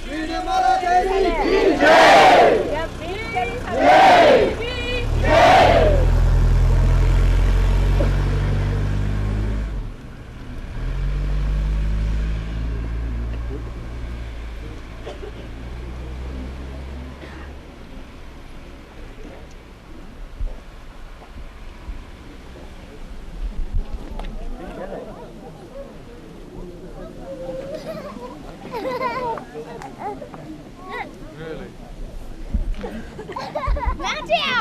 Shri Nirmala Devi ki jai. Jai. Jai. Really? Nadia!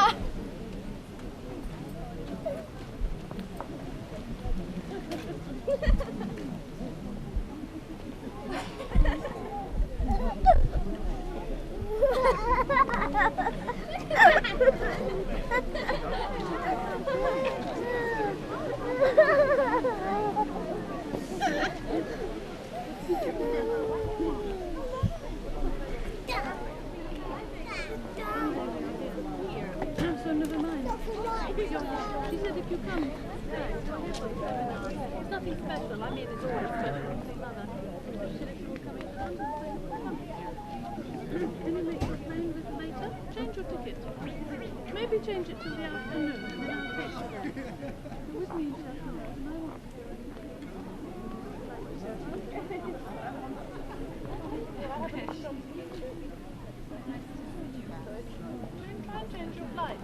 Well, I mean, it's always better than seeing other. Should if you were coming down to can you make your plane a bit later? Change your ticket. Maybe change it till the afternoon and then I'll take you there. You're with me in Sheffield and I want okay. Try and change your flight.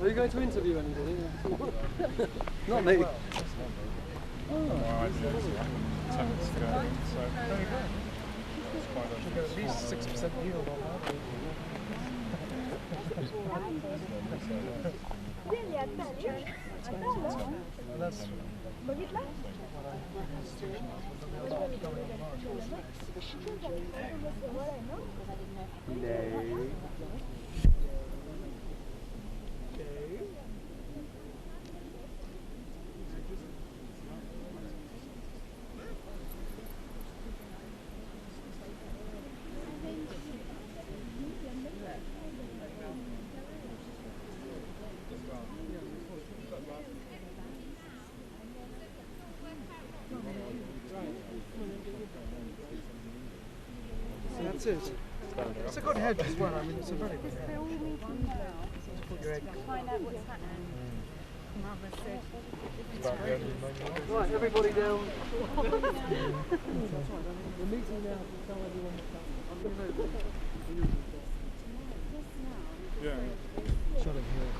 Are you going to interview anybody? Not me. Should get at least 6% yield on that. And that's that's it. It's a good hedge as well. I mean, it's a very good hedge. Put your egg. Find out what's happening. Right, everybody down. We're meeting now to tell everyone what's happening. Yeah. Shot it here.